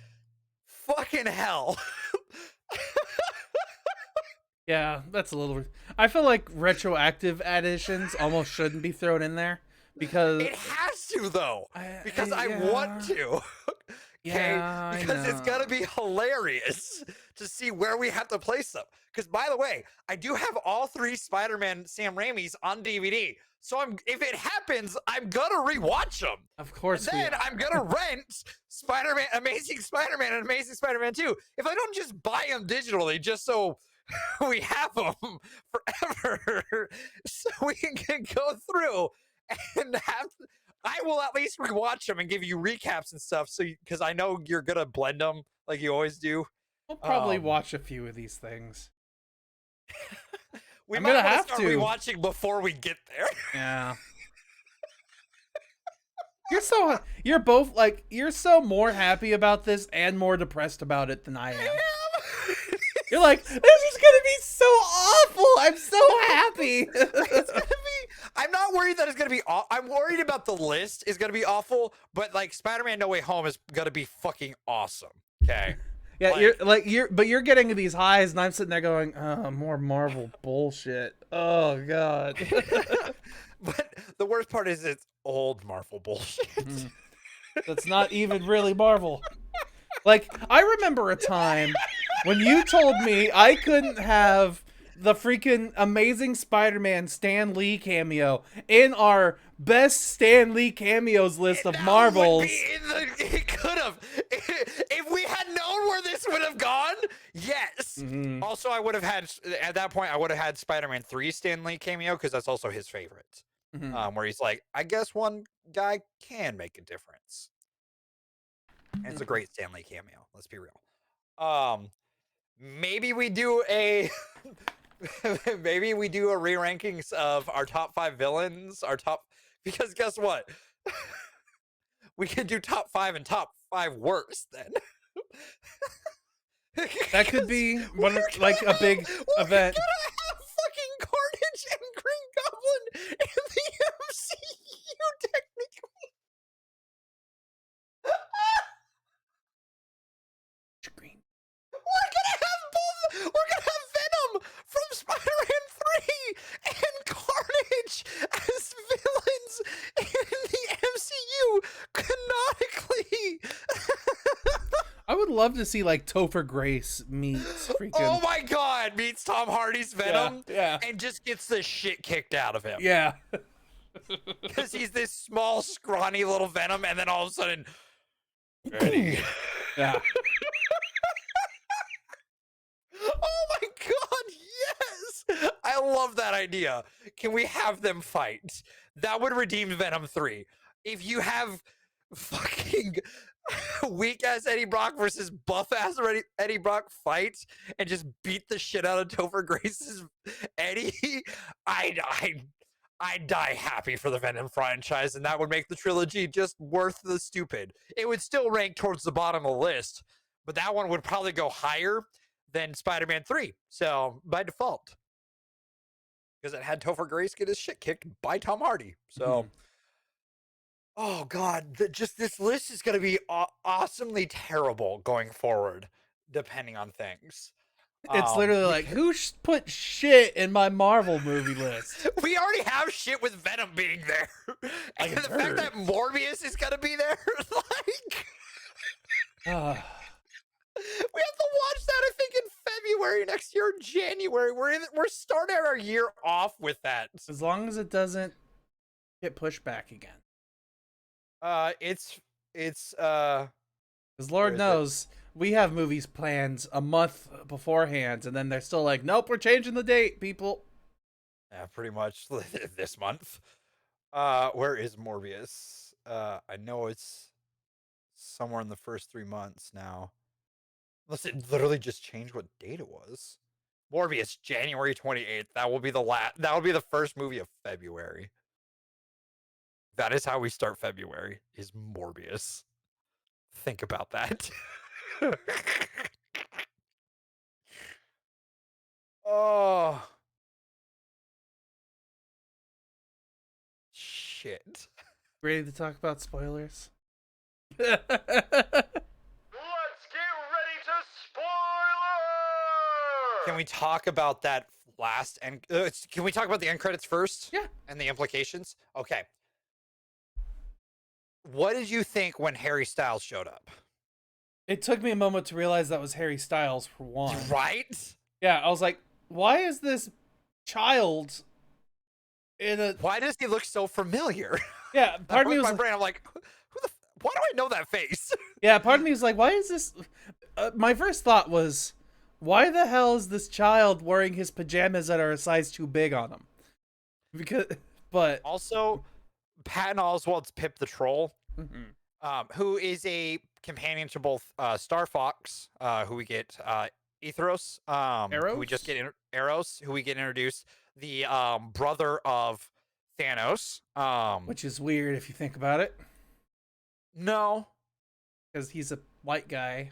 fucking hell. Yeah, that's a little... I feel like retroactive additions almost shouldn't be thrown in there. Because... It has to, though. Because I want to. Okay? Yeah, because it's going to be hilarious to see where we have to place them. Because, by the way, I do have all 3 Spider-Man Sam Raimi's on DVD. So if it happens, I'm going to rewatch them. Of course. And then I'm going to rent Spider-Man, Amazing Spider-Man and Amazing Spider-Man 2. If I don't just buy them digitally just so we have them forever, so we can go through and have... I will at least rewatch them and give you recaps and stuff, so because I know you're gonna blend them like you always do. We'll probably watch a few of these things. We I'm might gonna want have to start to rewatching before we get there. Yeah. You're both like, you're so more happy about this and more depressed about it than I am. You're like, this is gonna be so awful. I'm so happy. It's gonna be. I'm not worried that it's gonna be. I'm worried about the list is gonna be awful, but like Spider-Man: No Way Home is gonna be fucking awesome. Okay. Yeah, you're getting these highs, and I'm sitting there going, oh, more Marvel bullshit. Oh god. But the worst part is it's old Marvel bullshit. That's not even really Marvel. Like, I remember a time when you told me I couldn't have the freaking Amazing Spider-Man Stan Lee cameo in our best Stan Lee cameos list of Marvels. It could have. If we had known where this would have gone, yes. Mm-hmm. Also, I would have had, at that point, I would have had Spider-Man 3 Stan Lee cameo, because that's also his favorite. Mm-hmm. Where he's like, I guess one guy can make a difference. And it's a great Stan Lee cameo. Let's be real. Maybe we do a maybe we do a re-rankings of our top 5 villains, because guess what? We can do top 5 and top 5 worst then. That could be one, like a big event. We're gonna have fucking Carnage and Green Goblin in the MCU technically. We're gonna have Venom from Spider-Man 3 and Carnage as villains in the MCU canonically. I would love to see like Topher Grace meets freaking... Oh my god, meets Tom Hardy's Venom, yeah, and just gets the shit kicked out of him. Yeah. Because he's this small, scrawny little Venom, and then all of a sudden, Eddie. Yeah. Oh my god, yes! I love that idea. Can we have them fight? That would redeem Venom 3. If you have fucking weak ass Eddie Brock versus buff ass Eddie Brock fight and just beat the shit out of Topher Grace's Eddie, I'd die happy for the Venom franchise, and that would make the trilogy just worth the stupid. It would still rank towards the bottom of the list, but that one would probably go higher than Spider-Man 3. So by default, because it had Topher Grace get his shit kicked by Tom Hardy. So, oh god, just this list is going to be awesomely terrible going forward, depending on things. It's literally like, who put shit in my Marvel movie list? We already have shit with Venom being there. And the fact that Morbius is going to be there, like... We have to watch that, I think, in February next year, January. We're starting our year off with that. As long as it doesn't get pushed back again. It's because Lord knows we have movies planned a month beforehand, and then they're still like, nope, we're changing the date, people. Yeah, pretty much this month. Where is Morbius? I know it's somewhere in the first 3 months now. Unless it literally just changed what date it was. Morbius, January 28th. That will be that will be the first movie of February. That is how we start February, is Morbius. Think about that. Oh. Shit. Ready to talk about spoilers? Let's get ready to spoiler! Can we talk about that last and can we talk about the end credits first? Yeah. And the implications? Okay. What did you think when Harry Styles showed up? It took me a moment to realize that was Harry Styles, for one. Right? Yeah, I was like, why is this child in a... Why does he look so familiar? Yeah, part of me was my like... brain. I'm like, why do I know that face? Yeah, part of me was like, why is this... my first thought was, why the hell is this child wearing his pajamas that are a size too big on him? Because, but... Also, Patton Oswalt's Pip the Troll, who is a companion to both Star Fox, who we get Ethros, Eros? who we just get Eros, who we get introduced, the brother of Thanos, which is weird if you think about it. No, because he's a white guy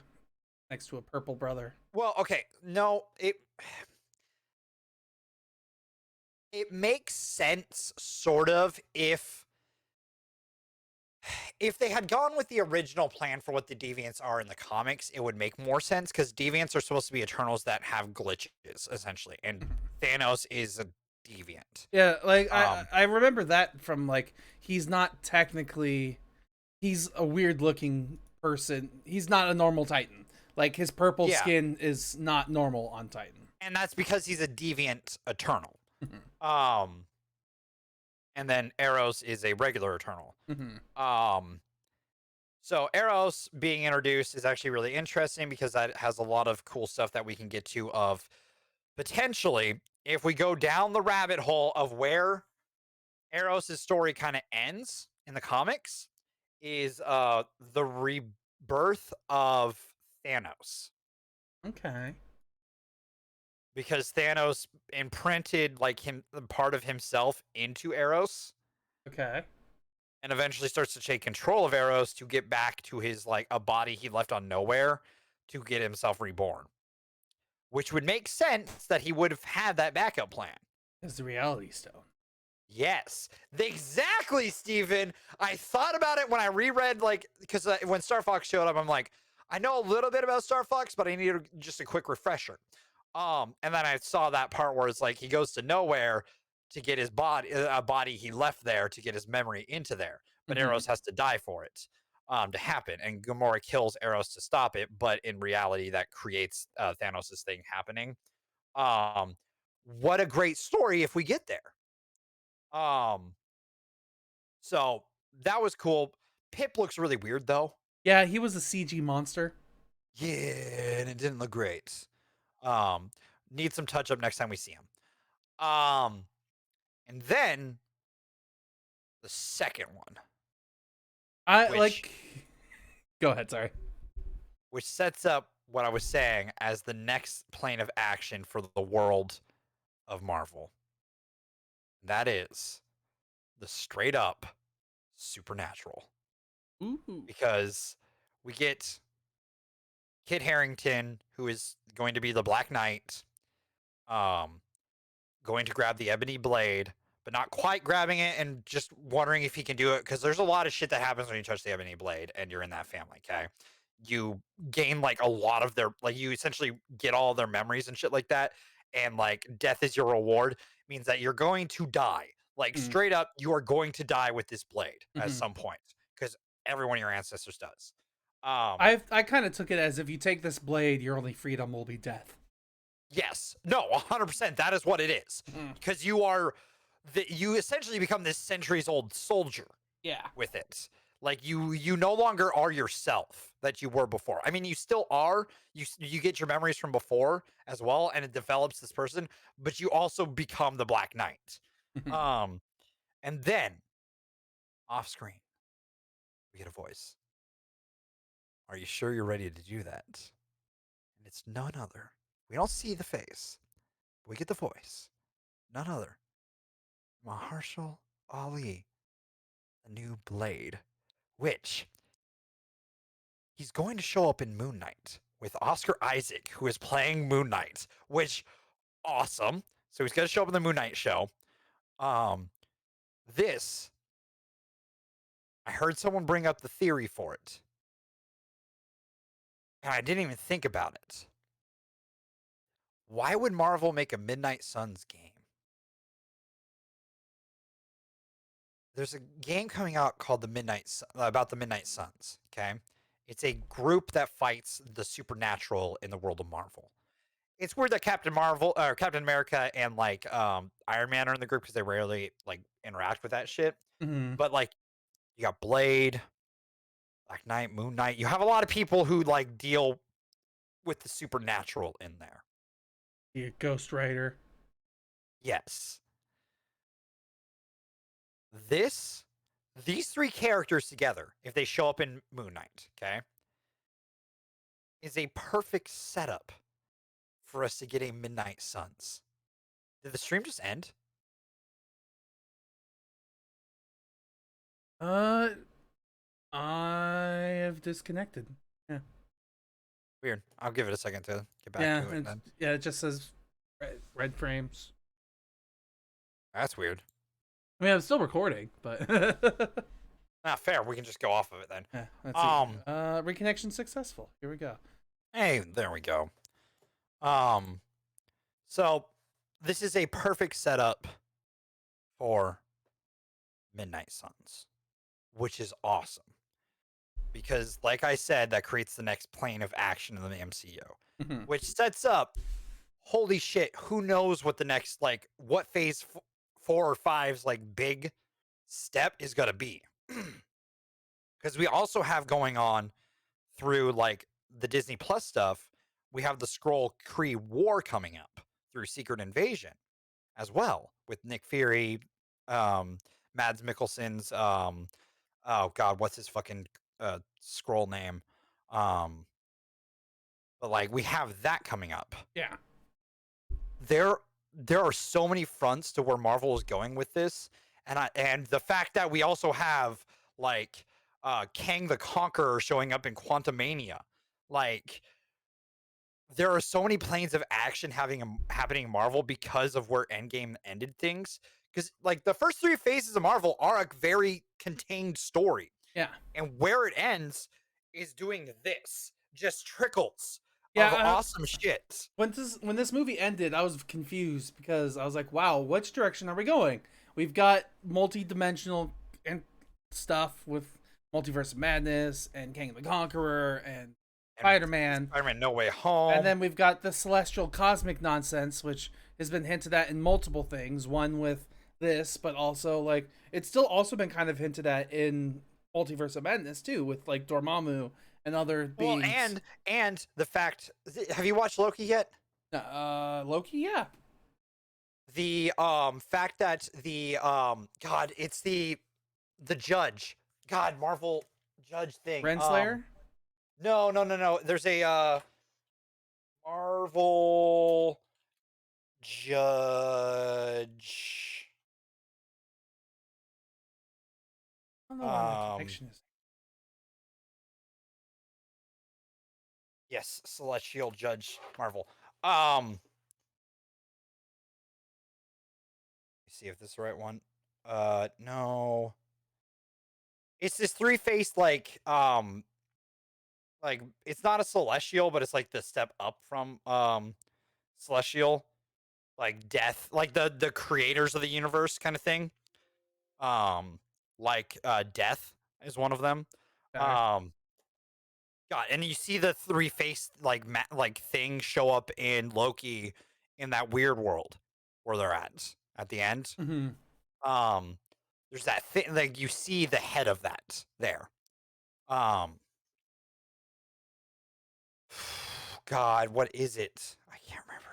next to a purple brother. Well, okay, no, it makes sense, sort of, if they had gone with the original plan for what the Deviants are in the comics, it would make more sense, because Deviants are supposed to be Eternals that have glitches, essentially, and Thanos is a Deviant. Yeah, like, I remember that from, like, he's not technically... He's a weird-looking person. He's not a normal Titan. Like, his purple skin is not normal on Titan. And that's because he's a Deviant Eternal. And then Eros is a regular Eternal. So Eros being introduced is actually really interesting, because that has a lot of cool stuff that we can get to of potentially, if we go down the rabbit hole of where Eros' story kind of ends in the comics, is the rebirth of Thanos. Okay. Because Thanos imprinted like part of himself into Eros. Okay. And eventually starts to take control of Eros to get back to his, like, a body he left on Nowhere to get himself reborn. Which would make sense that he would have had that backup plan. As the Reality Stone. Yes, exactly, Steven. I thought about it when I reread, like, because when Star Fox showed up, I'm like, I know a little bit about Star Fox, but I needed just a quick refresher. And then I saw that part where it's like he goes to Nowhere to get his body, a body he left there, to get his memory into there. But Eros has to die for it to happen, and Gamora kills Eros to stop it. But in reality, that creates Thanos' thing happening. What a great story if we get there. So that was cool. Pip looks really weird though. Yeah, he was a CG monster. Yeah, and it didn't look great. Need some touch up next time we see him. And then the second one, I which like. Go ahead. Sorry. which sets up what I was saying as the next plane of action for the world of Marvel. That is the straight up supernatural. Ooh. Because we get Kit Harington, who is going to be the Black Knight, going to grab the ebony blade, but not quite grabbing it and just wondering if he can do it. Because there's a lot of shit that happens when you touch the ebony blade and you're in that family, okay? You gain like a lot of their, like, you essentially get all their memories and shit like that. And like, death is your reward, means that you're going to die. Like, straight up, you are going to die with this blade at some point. Because every one of your ancestors does. I kind of took it as if you take this blade, your only freedom will be death. Yes. No, 100%. That is what it is. Because you essentially become this centuries old soldier. Yeah. With it. Like you no longer are yourself that you were before. I mean, you still are. You get your memories from before as well, and it develops this person, but you also become the Black Knight. And then off screen, we get a voice. Are you sure you're ready to do that? And it's none other. We don't see the face. We get the voice. None other. Mahershala Ali, the new Blade, which he's going to show up in Moon Knight with Oscar Isaac, who is playing Moon Knight, which awesome. So he's going to show up in the Moon Knight show. This, I heard someone bring up the theory for it, and I didn't even think about it. Why would Marvel make a Midnight Suns game? There's a game coming out called about the Midnight Suns. Okay, it's a group that fights the supernatural in the world of Marvel. It's weird that Captain America and like Iron Man are in the group because they rarely like interact with that shit. But like, you got Blade, Black Knight, Moon Knight. You have a lot of people who like deal with the supernatural in there. You Ghost Rider. Yes. These three characters together, if they show up in Moon Knight, okay, is a perfect setup for us to get a Midnight Suns. Did the stream just end? I have disconnected. Yeah. Weird. I'll give it a second to get back to it then. Yeah, it just says red frames. That's weird. I mean, I'm still recording, but Not fair. We can just go off of it then. yeah, let's see. Reconnection successful. Here we go. Hey, there we go. So this is a perfect setup for Midnight Suns, which is awesome. Because, like I said, that creates the next plane of action in the MCU, which sets up, holy shit, who knows what the next, like, what phase 4 or 5's, like, big step is going to be. Because we also have going on through, like, the Disney Plus stuff, we have the Skrull-Kree War coming up through Secret Invasion as well, with Nick Fury, Mads Mikkelsen's, oh god, what's his fucking Skrull name? But like, we have that coming up. Yeah. There are so many fronts to where Marvel is going with this, and the fact that we also have like Kang the Conqueror showing up in Quantumania, like, there are so many planes of action happening in Marvel because of where Endgame ended things. Because like, the first 3 phases of Marvel are a very contained story. Yeah. And where it ends is doing this. Just trickles of awesome shit. When this movie ended, I was confused because I was like, wow, which direction are we going? We've got multi-dimensional and stuff with Multiverse of Madness and Kang the Conqueror and Spider-Man No Way Home. And then we've got the celestial cosmic nonsense, which has been hinted at in multiple things. One with this, but also like it's still also been kind of hinted at in Multiverse of Madness too, with like Dormammu and other Well, beings. and the fact, have you watched Loki yet? Loki, yeah. The fact that the God, it's the judge. God, Marvel judge thing. Renslayer? No. There's a Marvel judge. I don't know where my connection is. Yes, Celestial Judge Marvel. See if this is the right one. No. It's this three-faced like it's not a celestial, but it's like the step up from celestial, like death, like the creators of the universe kind of thing. Like death is one of them. Okay. God, and you see the three-faced like thing show up in Loki in that weird world where they're at the end. Mm-hmm. There's that thing, like you see the head of that there. God, what is it? I can't remember.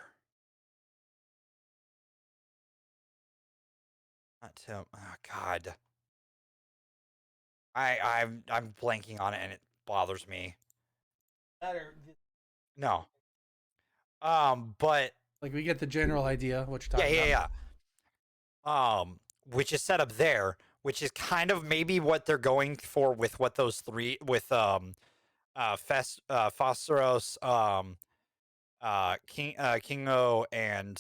Not Tim. Oh, God. I'm blanking on it and it bothers me. No. But Like we get the general idea what you're talking yeah. about. Which is set up there, which is kind of maybe what they're going for with what those three with Phosphorus, Kingo, and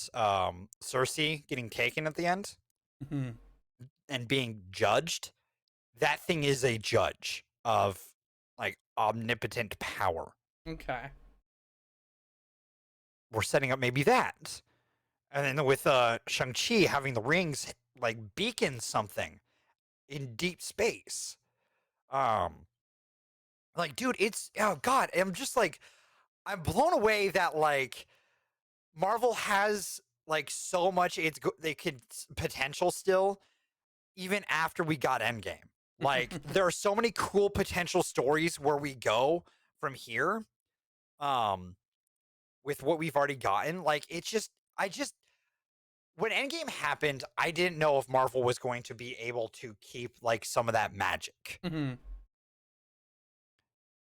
Cersei getting taken at the end Mm-hmm. and being judged. That thing is a judge of like omnipotent power. Okay. We're setting up maybe that. And then with Shang-Chi having the rings like beacon something in deep space. Like, dude, it's, oh God, I'm just like, I'm blown away that like Marvel has like so much they could potential still, even after we got Endgame. Like, there are so many cool potential stories where we go from here, with what we've already gotten. Like, it's just, when Endgame happened, I didn't know if Marvel was going to be able to keep like some of that magic. Mm-hmm.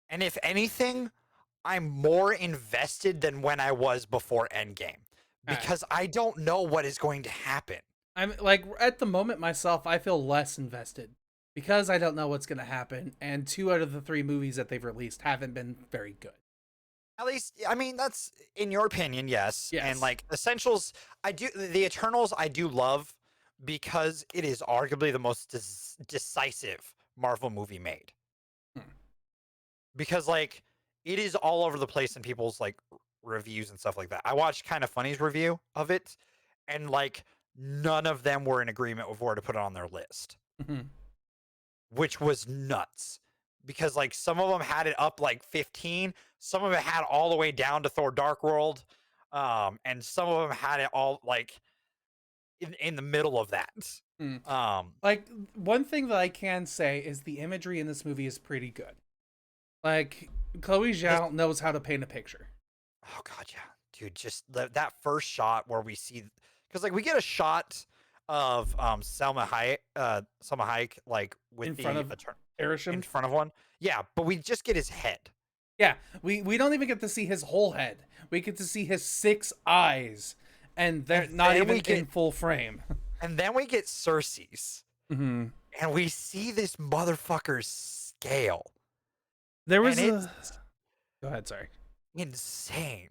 And if anything, I'm more invested than when I was before Endgame because I don't know what is going to happen. I'm like at the moment myself, I feel less invested because I don't know what's going to happen, and 2 out of the 3 movies that they've released haven't been very good. At least, I mean, that's in your opinion, yes. Yes. And like Essentials, the Eternals, I do love because it is arguably the most decisive Marvel movie made. Because like it is all over the place in people's like reviews and stuff like that. I watched Kind of Funny's review of it, and like none of them were in agreement with where to put it on their list, Mm-hmm. which was nuts. Because like some of them had it up like 15, some of it had all the way down to Thor Dark World, and some of them had it all like in the middle of that. Like one thing that I can say is the imagery in this movie is pretty good. Like Chloe Zhao knows how to paint a picture. Oh God, yeah, dude, just that first shot where we see, because like we get a shot of Selma Hayek like with In the front of Arishem. in front of one, yeah, but we just get his head. Yeah, we don't even get to see his whole head. We get to see his 6 eyes, and they're not even in full frame. And then we get Cersei's, Mm-hmm. and we see this motherfucker's scale. There was Go ahead, sorry. Insane.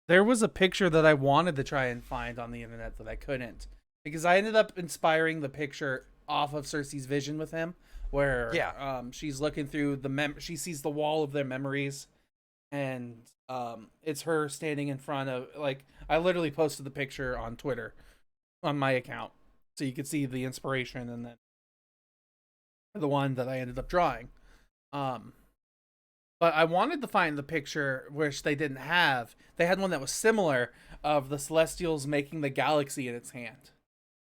There was a picture that I wanted to try and find on the internet that I couldn't, because I ended up inspiring the picture off of Cersei's vision with him, where she's looking through she sees the wall of their memories, and it's her standing in front of, like, I literally posted the picture on Twitter on my account so you could see the inspiration, and then the one that I ended up drawing. But I wanted to find the picture which they didn't have. They had one that was similar, of the Celestials making the galaxy in its hand.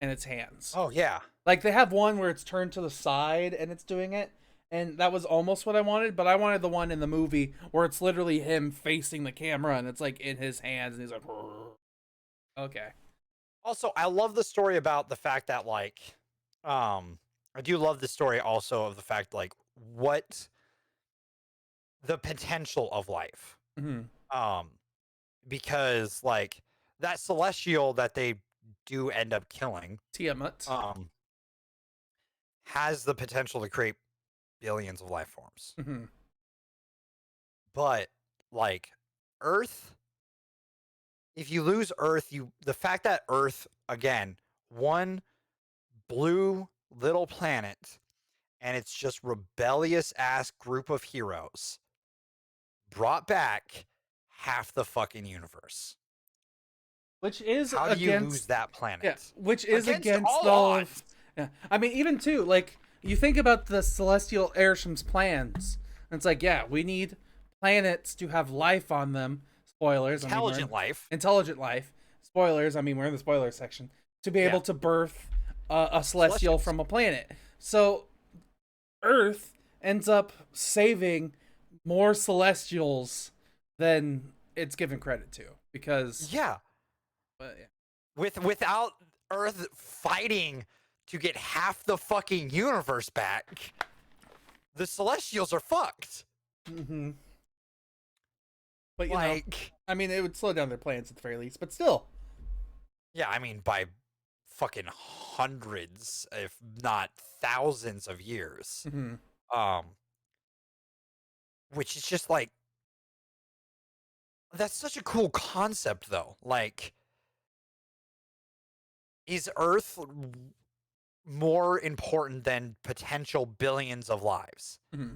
and its hands. Oh yeah. Like they have one where it's turned to the side and it's doing it, and that was almost what I wanted. But I wanted the one in the movie where it's literally him facing the camera and it's like in his hands, and he's like, okay. Also, I love the story about the fact that like, I do love the story also of the fact like what the potential of life. Mm-hmm. Because like that celestial that they do end up killing, Tiamat. has the potential to create billions of life forms. Mm-hmm. But like Earth, if you lose Earth, the fact that Earth, again, one blue little planet, and it's just rebellious ass group of heroes, brought back half the fucking universe. Which is How do you lose that planet? Yeah, which is against all the odds. Yeah, I mean, even too, like you think about the Celestial Airship's plans, and it's like, yeah, we need planets to have life on them. Spoilers. Intelligent life. Intelligent life. Spoilers. I mean, we're in the spoiler section to be able to birth a celestial from a planet. So Earth ends up saving more Celestials than it's given credit to because But yeah. Without Earth fighting to get half the fucking universe back, the Celestials are fucked. Mm-hmm. But you like, know, I mean, it would slow down their plans at the very least. But still, yeah, I mean, by fucking hundreds, if not thousands of years. Mm-hmm. Which is just like, that's such a cool concept, though. Like, is Earth more important than potential billions of lives? Mm-hmm.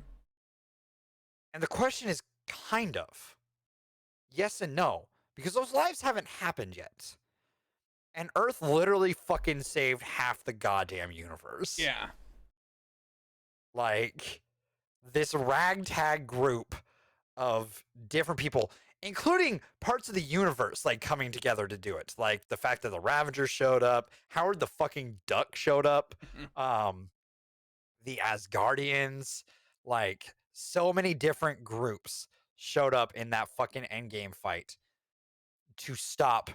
And the question is kind of yes and no, because those lives haven't happened yet. And Earth literally fucking saved half the goddamn universe. Yeah. Like, this ragtag group of different people, including parts of the universe, like coming together to do it. Like the fact that the Ravagers showed up, Howard the fucking Duck showed up, the Asgardians, like so many different groups showed up in that fucking endgame fight to stop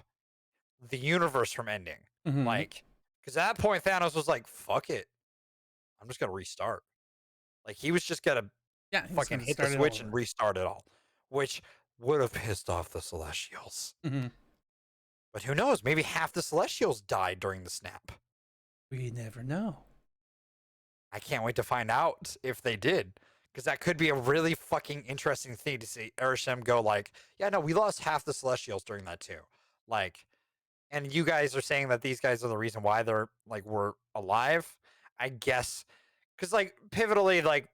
the universe from ending. Mm-hmm. Like, because at that point Thanos was like, fuck it, I'm just gonna restart. Like, he was just gonna fucking hit the switch and restart it all, which would have pissed off the Celestials. Mm-hmm. But who knows? Maybe half the Celestials died during the snap. We never know. I can't wait to find out if they did, because that could be a really fucking interesting thing to see Arishem go like, yeah, no, we lost half the Celestials during that too. Like, and you guys are saying that these guys are the reason why they're like, we're alive, I guess. Because like pivotally, like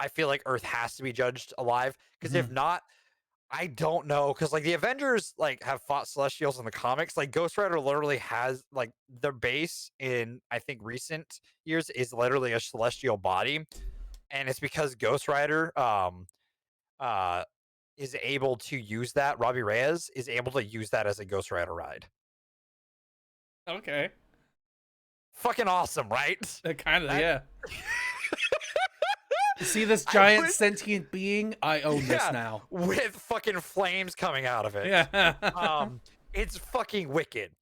I feel like Earth has to be judged alive, because if not, I don't know. Because like the Avengers like have fought Celestials in the comics. Like Ghost Rider literally has like their base in, I think, recent years is literally a celestial body, and it's because Ghost Rider is able to use that. Robbie Reyes is able to use that as a Ghost Rider ride. Okay. Fucking awesome, right? Kind of, yeah. You see this giant sentient being? I own this now. With fucking flames coming out of it. Yeah. It's fucking wicked.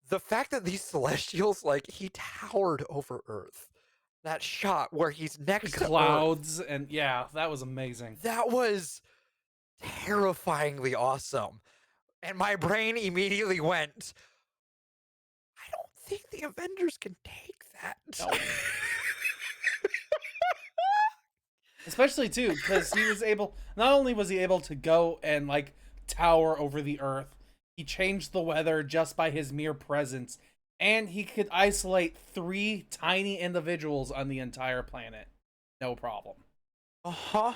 The fact that these Celestials, like, he towered over Earth. That shot where he's next to clouds Earth, and yeah, that was amazing. that was terrifyingly awesome. And my brain immediately went, I don't think the Avengers can take that. No. Especially too, because he was able. Not only was he able to go and like tower over the Earth, he changed the weather just by his mere presence, and he could isolate 3 tiny individuals on the entire planet, no problem. Uh-huh.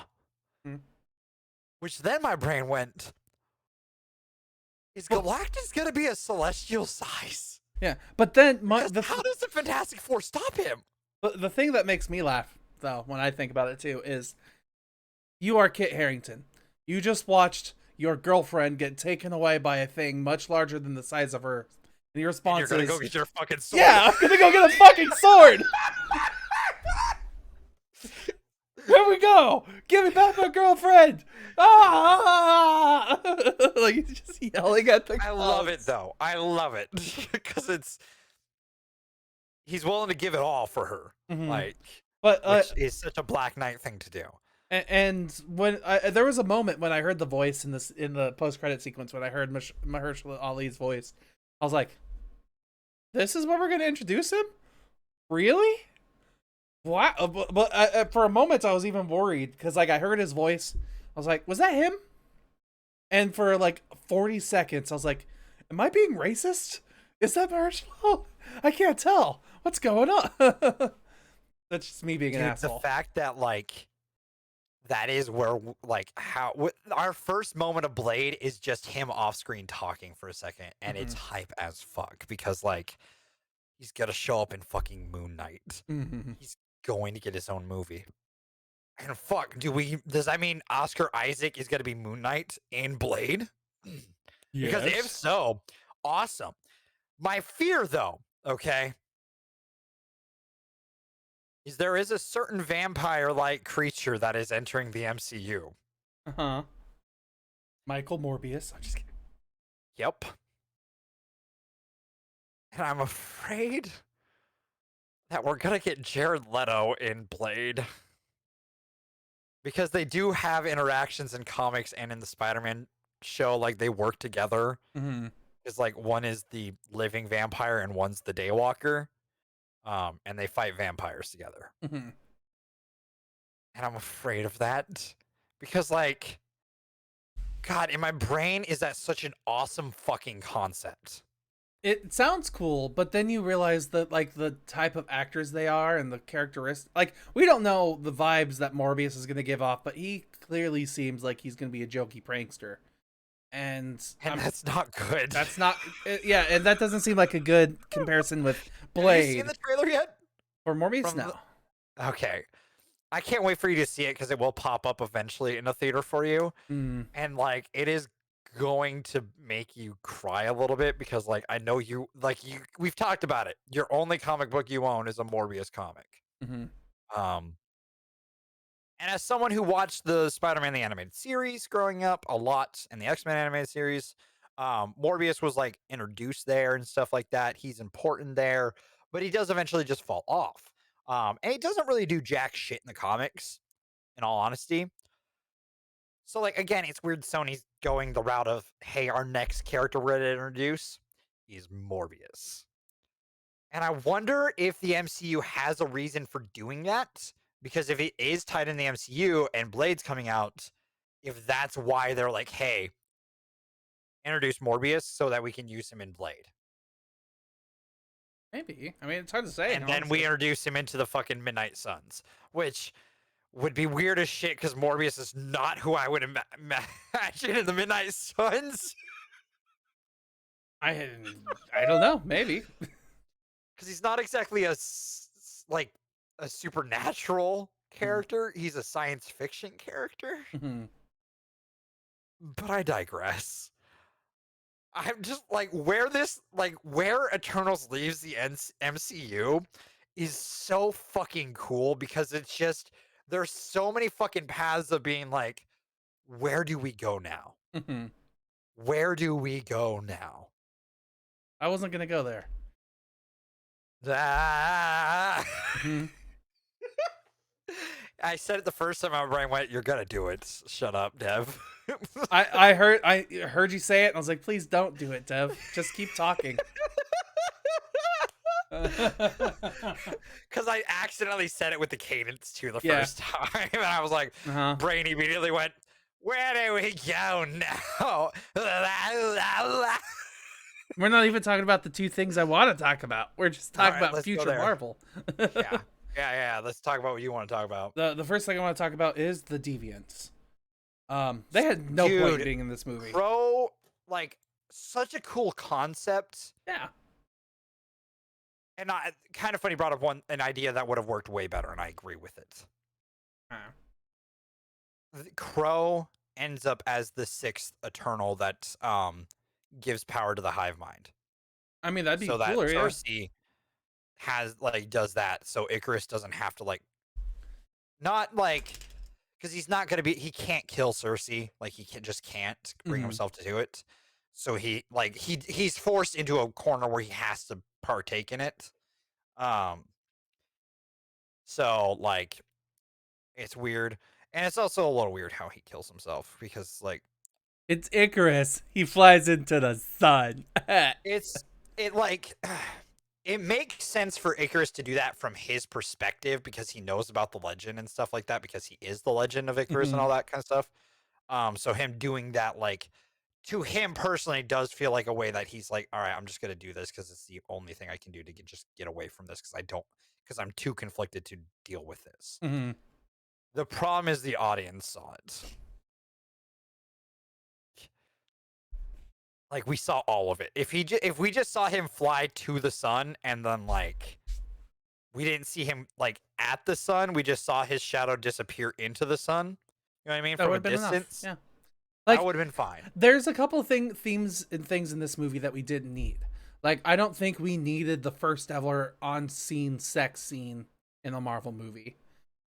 Which then my brain went, is Galactus gonna be a celestial size? Yeah, but then How does the Fantastic Four stop him? But the thing that makes me laugh, though, when I think about it too, is you are Kit Harington. You just watched your girlfriend get taken away by a thing much larger than the size of Earth And your And response you're gonna is, go get your fucking sword. yeah, I'm gonna go get a fucking sword. Here we go. Give me back my girlfriend. Ah! Like he's just yelling at the I love it clouds. though. I love it because he's willing to give it all for her, Mhm. like, But which is such a Black Knight thing to do. and when there was a moment when I heard the voice in the post credit sequence when I heard Mahershala Ali's voice, I was like, "This is where we're gonna introduce him? Really?" Wow. But for a moment I was even worried because like I heard his voice, I was like, "Was that him?" And for like 40 seconds, I was like, "Am I being racist? Is that Mahershala? I can't tell. What's going on?" That's just me being an Dude, asshole. the fact that like that is where like our first moment of Blade is just him off screen talking for a second, and it's hype as fuck because like he's gonna show up in fucking Moon Knight. Mm-hmm. He's going to get his own movie. And fuck, does that mean Oscar Isaac is gonna be Moon Knight in Blade? Because if so, awesome. My fear though, okay, is there is a certain vampire-like creature that is entering the MCU. Uh-huh. Michael Morbius. I'm just kidding. Yep. And I'm afraid that we're gonna get Jared Leto in Blade. Because they do have interactions in comics and in the Spider-Man show, like they work together. Mm-hmm. It's like one is the living vampire and one's the daywalker. And they fight vampires together. Mm-hmm. And I'm afraid of that. Because like, God, in my brain, is that such an awesome fucking concept? It sounds cool, but then you realize that like the type of actors they are and the characteristics. Like we don't know the vibes that Morbius is going to give off, but he clearly seems like he's going to be a jokey prankster, and That's not good. that's not. Yeah, and that doesn't seem like a good comparison with Have you seen Blade the trailer yet? or Morbius. From No. Okay. I can't wait for you to see it because it will pop up eventually in a theater for you. Mm. And like it is going to make you cry a little bit because like I know we've talked about it. Your only comic book you own is a Morbius comic. Mm-hmm. Um and as someone who watched the Spider-Man the animated series growing up a lot and the X-Men animated series, Morbius was like introduced there and stuff like that. He's important there, but he does eventually just fall off. And he doesn't really do jack shit in the comics, in all honesty. So, like, again, it's weird Sony's going the route of, hey, our next character we're going to introduce is Morbius. And I wonder if the MCU has a reason for doing that. Because if it is tied in the MCU and Blade's coming out, if that's why they're like, hey, introduce Morbius so that we can use him in Blade. Maybe. I mean, it's hard to say. And then we introduce him into the fucking Midnight Suns, which would be weird as shit because Morbius is not who I would imagine in the Midnight Suns. I don't know. Maybe. Because he's not exactly a supernatural character. He's a science fiction character. Mm-hmm. But I digress. I'm just like where Eternals leaves the MCU is so fucking cool because it's just there's so many fucking paths of being like, where do we go now? Mm-hmm. Where do we go now? I wasn't gonna go there. Ah. Mm-hmm. I said it the first time, my brain went, "You're gonna do it." Shut up, Dev. I heard you say it, and I was like, please don't do it, Dev. Just keep talking. Because I accidentally said it with the cadence too the Yeah. first time, and I was like, Uh-huh. brain immediately went, "Where do we go now?" We're not even talking about the two things I want to talk about. We're just talking Alright, about let's go future there. Marvel. yeah. Let's talk about what you want to talk about. The first thing I want to talk about is the Deviants. They had no point Dude, being in this movie. Bro, like such a cool concept. Yeah. And kind of funny brought up an idea that would have worked way better, and I agree with it. Crow ends up as the sixth Eternal that gives power to the hive mind. I mean, that'd be so that cooler, yeah. Cersei does that, so Icarus doesn't have to not because he can't kill Cersei, just can't bring Mhm. himself to do it. So he's forced into a corner where he has to partake in it. Um, so it's weird, and it's also a little weird how he kills himself because It's Icarus. He flies into the sun. it's it like it makes sense for Icarus to do that from his perspective because he knows about the legend and stuff like that because he is the legend of Icarus and Mhm. all that kind of stuff. So him doing that to him personally does feel like a way that he's like, all right, I'm just gonna do this because it's the only thing I can do to just get away from this because I'm too conflicted to deal with this. Mhm. The problem is the audience saw it. We saw all of it. If we just saw him fly to the sun and then we didn't see him at the sun, we just saw his shadow disappear into the sun. You know what I mean? That From would a have been enough. distance. Yeah. That would have been fine. There's a couple of themes and things in this movie that we didn't need. I don't think we needed the first ever on-scene sex scene in a Marvel movie.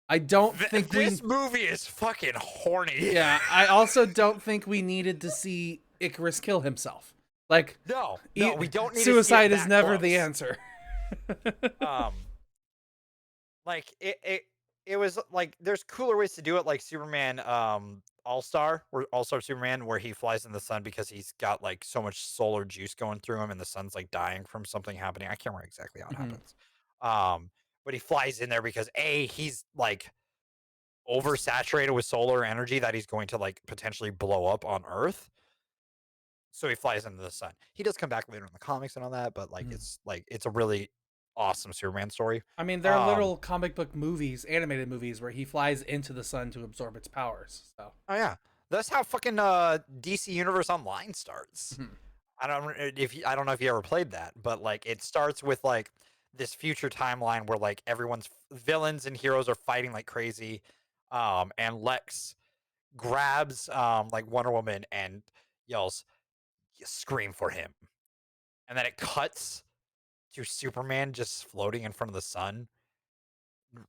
I don't think this movie is fucking horny. Yeah, I also don't think we needed to see Icarus kill himself. No, we don't need suicide to see it is that never close. the answer. It was there's cooler ways to do it, like Superman All-Star Superman, where he flies in the sun because he's got so much solar juice going through him and the sun's dying from something happening. I can't remember exactly how it happens. But he flies in there because he's oversaturated with solar energy that he's going to potentially blow up on Earth. So he flies into the sun. He does come back later in the comics and all that, but it's a really awesome Superman story. I mean, there are little comic book movies, animated movies, where he flies into the sun to absorb its powers. So. Oh yeah, that's how fucking DC Universe Online starts. Mhm. I don't know if you ever played that, but it starts with this future timeline where everyone's villains and heroes are fighting like crazy, and Lex grabs Wonder Woman and yells, "Scream for him," and then it cuts to Superman just floating in front of the sun,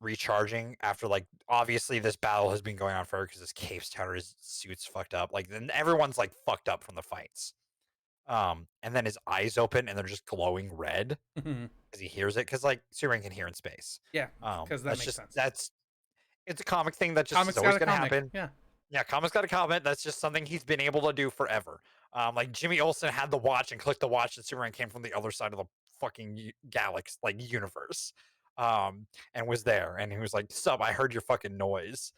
recharging after obviously this battle has been going on forever because his cape's down or his suit's fucked up. Then everyone's fucked up from the fights. And then his eyes open and they're just glowing red Mhm. because he hears it because Superman can hear in space. Yeah, because that makes sense. It's a comic thing that just Comics is always got a going to comic. happen. Yeah. Yeah, comics got a comment. That's just something he's been able to do forever. Jimmy Olsen had the watch and clicked the watch, and Superman came from the other side of the fucking galaxy, universe, and was there. And he was like, "Sup, I heard your fucking noise."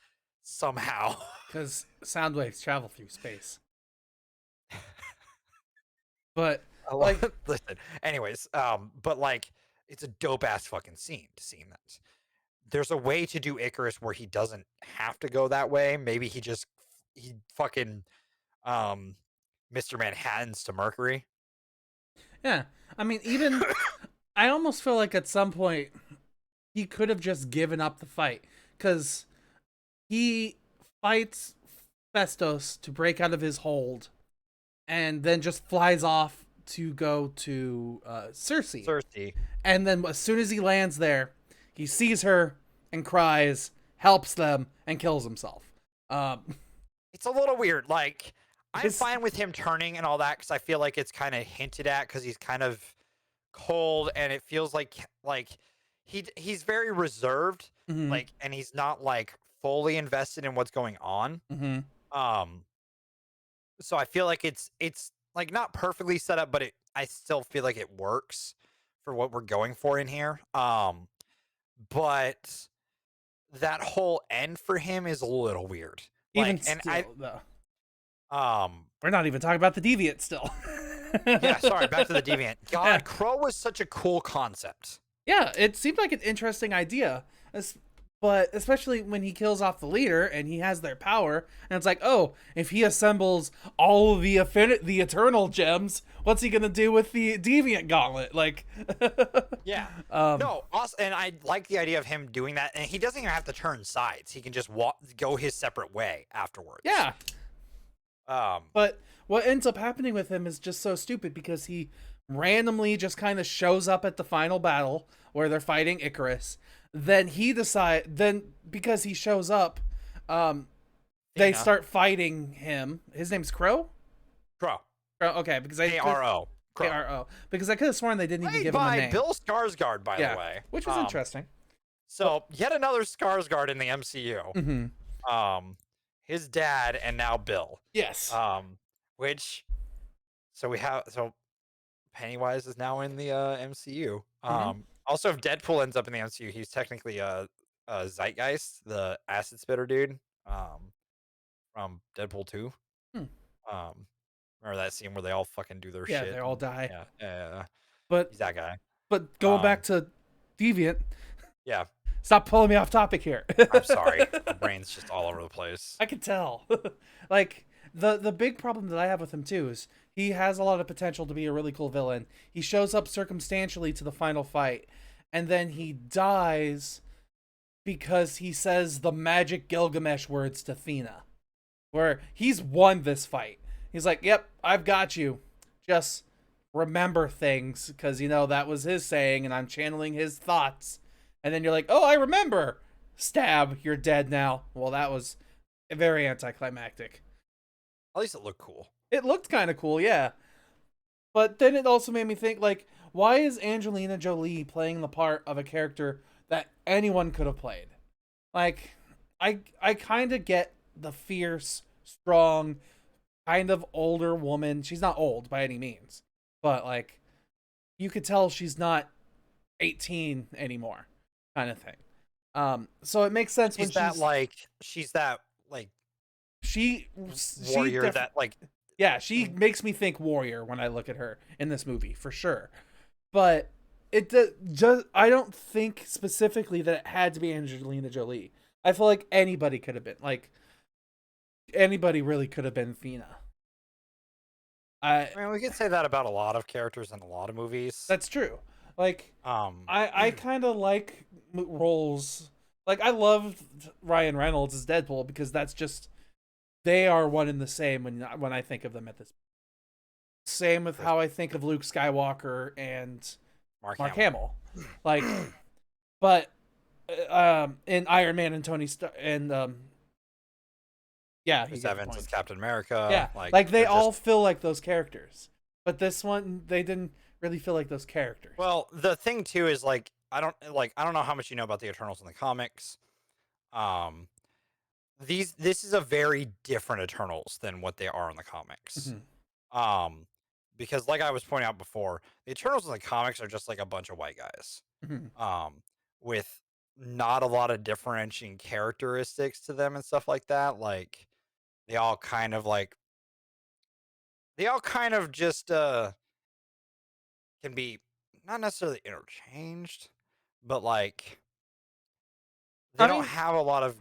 Somehow, Because sound waves travel through space. But listen. Anyways, but it's a dope ass fucking scene to see that. There's a way to do Icarus where he doesn't have to go that way. Maybe he fucking Mr. Manhattan's to Mercury. yeah, I mean, even I almost feel like at some point he could have just given up the fight because he fights Festos to break out of his hold, and then just flies off to go to Cersei. And then as soon as he lands there, he sees her and cries, helps them, and kills himself. It's a little weird. I'm fine with him turning and all that because I feel like it's kind of hinted at because he's kind of cold and it feels like he's very reserved, Mhm. and he's not fully invested in what's going on. Mm-hmm. So I feel like it's not perfectly set up, but I still feel like it works for what we're going for in here. But that whole end for him is a little weird. Though. We're not even talking about the Deviant still. Yeah, sorry, back to the Deviant. God, Yeah. Crow was such a cool concept. Yeah, it seemed like an interesting idea. But especially when he kills off the leader and he has their power, and it's like, oh, if he assembles all of the eternal gems, what's he gonna do with the Deviant Gauntlet? Yeah. No, awesome. And I like the idea of him doing that, and he doesn't even have to turn sides. He can just go his separate way afterwards. Yeah. Um. But what ends up happening with him is just so stupid because he randomly just kind of shows up at the final battle where they're fighting Icarus. Then because he shows up, they start fighting him. His name's Crow? Crow. Okay, because I K-R-O. K-R-O. Because I could have sworn they didn't even give him a name. Bill Skarsgård, by the way. Which was interesting. So, yet another Skarsgård in the MCU. Mm-hmm. His dad and now Bill. Yes. So Pennywise is now in the MCU. Mm-hmm. Also, if Deadpool ends up in the MCU, he's technically a Zeitgeist, the acid spitter dude. From Deadpool 2. Remember that scene where they all fucking do their shit? Yeah, they all die. Yeah. But he's that guy. But going back to Deviant. Yeah. Stop pulling me off topic here. I'm sorry. My brain's just all over the place. I can tell. Like, the big problem that I have with him, too, is he has a lot of potential to be a really cool villain. He shows up circumstantially to the final fight, and then he dies because he says the magic Gilgamesh words to Thena. Where he's won this fight. He's like, yep, I've got you. Just remember things, because, that was his saying, and I'm channeling his thoughts. And then you're like, oh, I remember. Stab, you're dead now. Well, that was very anticlimactic. At least it looked cool. It looked kind of cool, yeah. But then it also made me think, like, why is Angelina Jolie playing the part of a character that anyone could have played? Like, I kind of get the fierce, strong, kind of older woman. She's not old by any means, but like you could tell she's not 18 anymore, kind of thing. So it makes sense she's that warrior that like she makes me think warrior when I look at her in this movie for sure. But I don't think specifically that it had to be Angelina Jolie. I feel like anybody could have been anybody really could have been Thena. I mean, we could say that about a lot of characters in a lot of movies. That's true. Like, I kind of like roles. Like, I loved Ryan Reynolds as Deadpool because that's just, they are one and the same when I think of them at this. Same with how I think of Luke Skywalker and Mark Hamill. Like, but in Iron Man and Tony Stark and Chris Evans as Captain America. Yeah, like they all feel like those characters, but this one they didn't really feel like those characters. Well, the thing too is like I don't know how much you know about the Eternals in the comics. This is a very different Eternals than what they are in the comics. Mm-hmm. Because like I was pointing out before, the Eternals in the comics are just like a bunch of white guys. Mm-hmm. With not a lot of differentiating characteristics to them and stuff like that. Like they all kind of just can be not necessarily interchanged, but like they don't have a lot of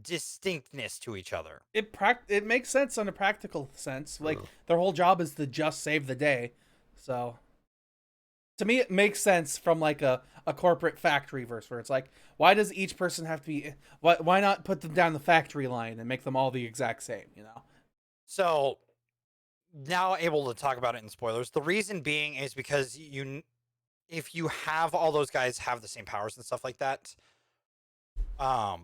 distinctness to each other. It makes sense on a practical sense. Like their whole job is to just save the day. So to me, it makes sense from like a corporate factory verse where it's like, why does each person have to be? Why not put them down the factory line and make them all the exact same? So now able to talk about it in spoilers. The reason being is because if you have all those guys have the same powers and stuff like that, I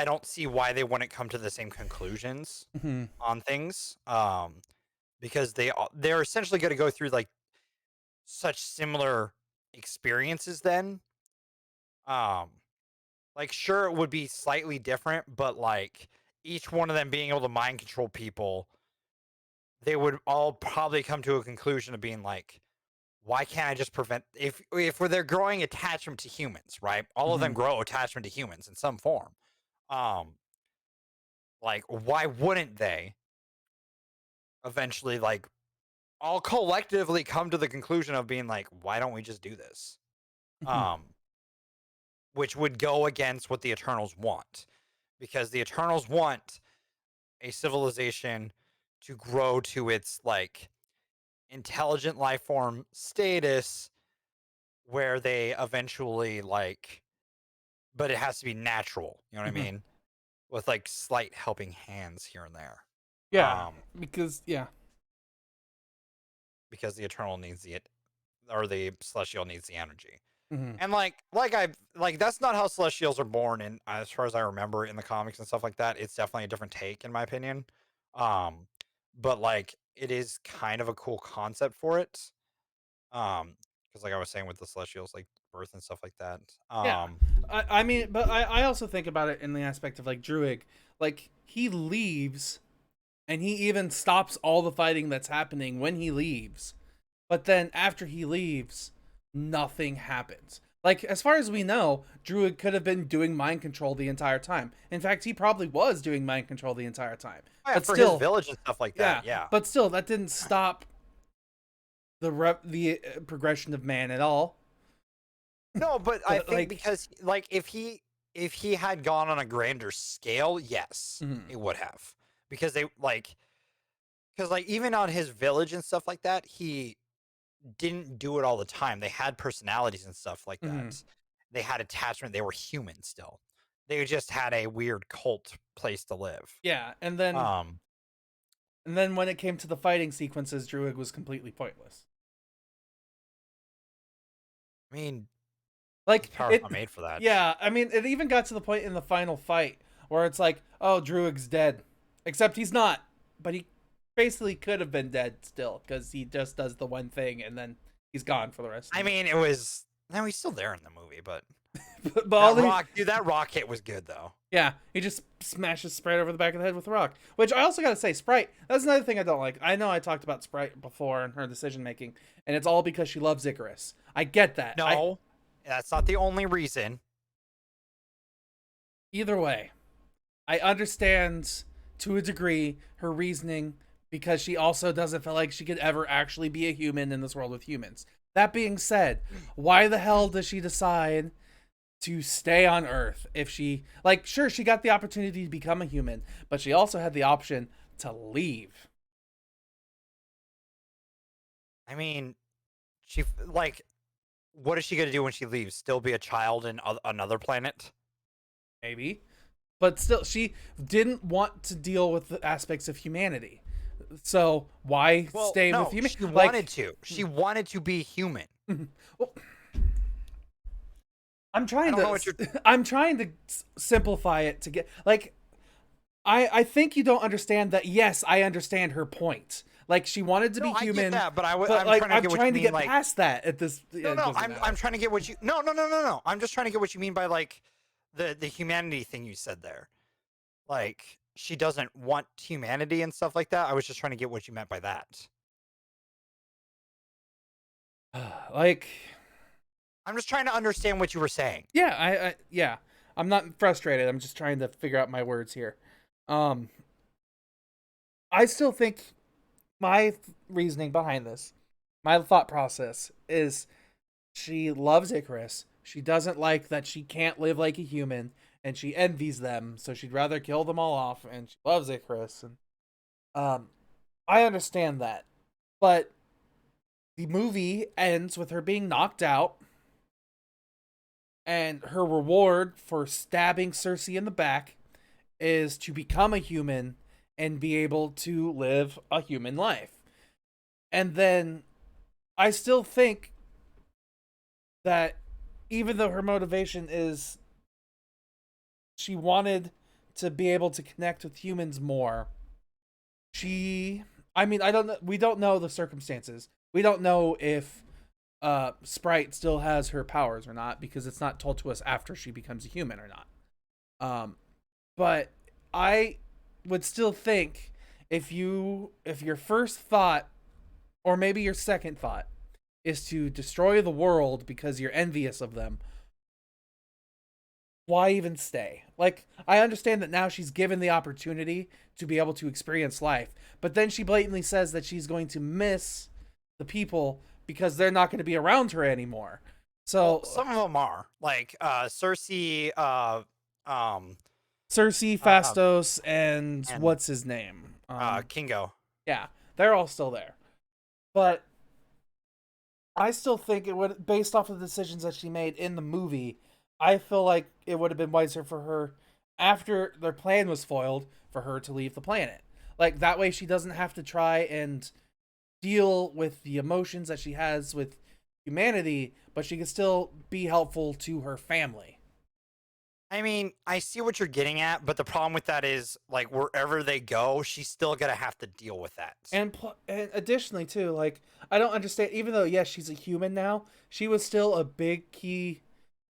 don't see why they wouldn't come to the same conclusions on things. Because they're essentially going to go through like such similar experiences then. Like sure it would be slightly different, but like each one of them being able to mind control people, they would all probably come to a conclusion of being like, why can't I just prevent if they're growing attachment to humans, right? All of them grow attachment to humans in some form. Like why wouldn't they eventually like all collectively come to the conclusion of being like, why don't we just do this? Which would go against what the Eternals want, because the Eternals want a civilization to grow to its like intelligent life form status where they eventually like, but it has to be natural. You know what I mean? With like slight helping hands here and there. Yeah, because because the Eternal needs or the Celestial needs the energy. Mhm. And that's not how Celestials are born. And as far as I remember in the comics and stuff like that, it's definitely a different take in my opinion. Um, but like it is kind of a cool concept for it. Because like I was saying with the Celestials, like birth and stuff like that. Yeah. I mean, but I also think about it in the aspect of like Druig. Like, he leaves and he even stops all the fighting that's happening when he leaves. But then after he leaves, nothing happens. Like, as far as we know, Druid could have been doing mind control the entire time. In fact, he probably was doing mind control the entire time. Yeah, But for still, his village and stuff like that. Yeah. but still, that didn't stop the progression of man at all. No, but I think Like, because like if he had gone on a grander scale, yes, Mhm. it would have. Because because like even on his village and stuff like that, he didn't do it all the time. They had personalities and stuff like that. Mhm. They had attachment. They were human still. They just had a weird cult place to live. yeah, Um, and then when it came to the fighting sequences, Druid was completely pointless. I mean, Like, his power's it, not made for that. yeah, I mean, it even got to the point in the final fight where it's like, oh, Druig's dead. Except he's not. But he basically could have been dead still, because he just does the one thing and then he's gone for the rest of I mean, it was no, he's still there in the movie, but but all that rock hit was good though. yeah, he just smashes Sprite over the back of the head with a rock. Which I also gotta say, Sprite, that's another thing I don't like. I know I talked about Sprite before and her decision making, and it's all because she loves Icarus. I get that. No, that's not the only reason. Either way, I understand to a degree her reasoning, because she also doesn't feel like she could ever actually be a human in this world with humans. That being said, why the hell does she decide to stay on Earth if she, like, sure, she got the opportunity to become a human, but she also had the option to leave. I mean, she like, what is she gonna do when she leaves? Still be a child in another planet? Maybe. But still, she didn't want to deal with the aspects of humanity. So why stay with human? She wanted to. She wanted to be human. Well, I'm trying I don't know what to I'm trying to simplify it to get like I think you don't understand that. Yes, I understand her point. Like, she wanted to be human. I get that, but I'm like, trying to get what you mean, past that at this. No, I'm trying to get what you. No. I'm just trying to get what you mean by like the humanity thing you said there. Like, she doesn't want humanity and stuff like that. I was just trying to get what you meant by that. Like, I'm just trying to understand what you were saying. yeah, yeah. I'm not frustrated. I'm just trying to figure out my words here. I still think my reasoning behind this, my thought process is, she loves Icarus. She doesn't like that she can't live like a human, and she envies them, so she'd rather kill them all off, and she loves Icarus. And I understand that. But the movie ends with her being knocked out, and her reward for stabbing Cersei in the back is to become a human and be able to live a human life. And then I still think that even though her motivation is she wanted to be able to connect with humans more, I mean, we don't know the circumstances. We don't know if Sprite still has her powers or not, because it's not told to us after she becomes a human or not. But I would still think, if your first thought, or maybe your second thought, is to destroy the world because you're envious of them, why even stay? Like, I understand that now she's given the opportunity to be able to experience life, but then she blatantly says that she's going to miss the people because they're not going to be around her anymore. So well, some of them are like Cersei, Cersei, Fastos, and what's his name? Kingo. Yeah, they're all still there. But I still think it would, based off of the decisions that she made in the movie, I feel like it would have been wiser for her, after their plan was foiled, for her to leave the planet. Like, that way she doesn't have to try and deal with the emotions that she has with humanity, but she can still be helpful to her family. I mean, I see what you're getting at, but the problem with that is, like, wherever they go, she's still gonna have to deal with that. And additionally, too, like, I don't understand, even though, yes, she's a human now, she was still a big key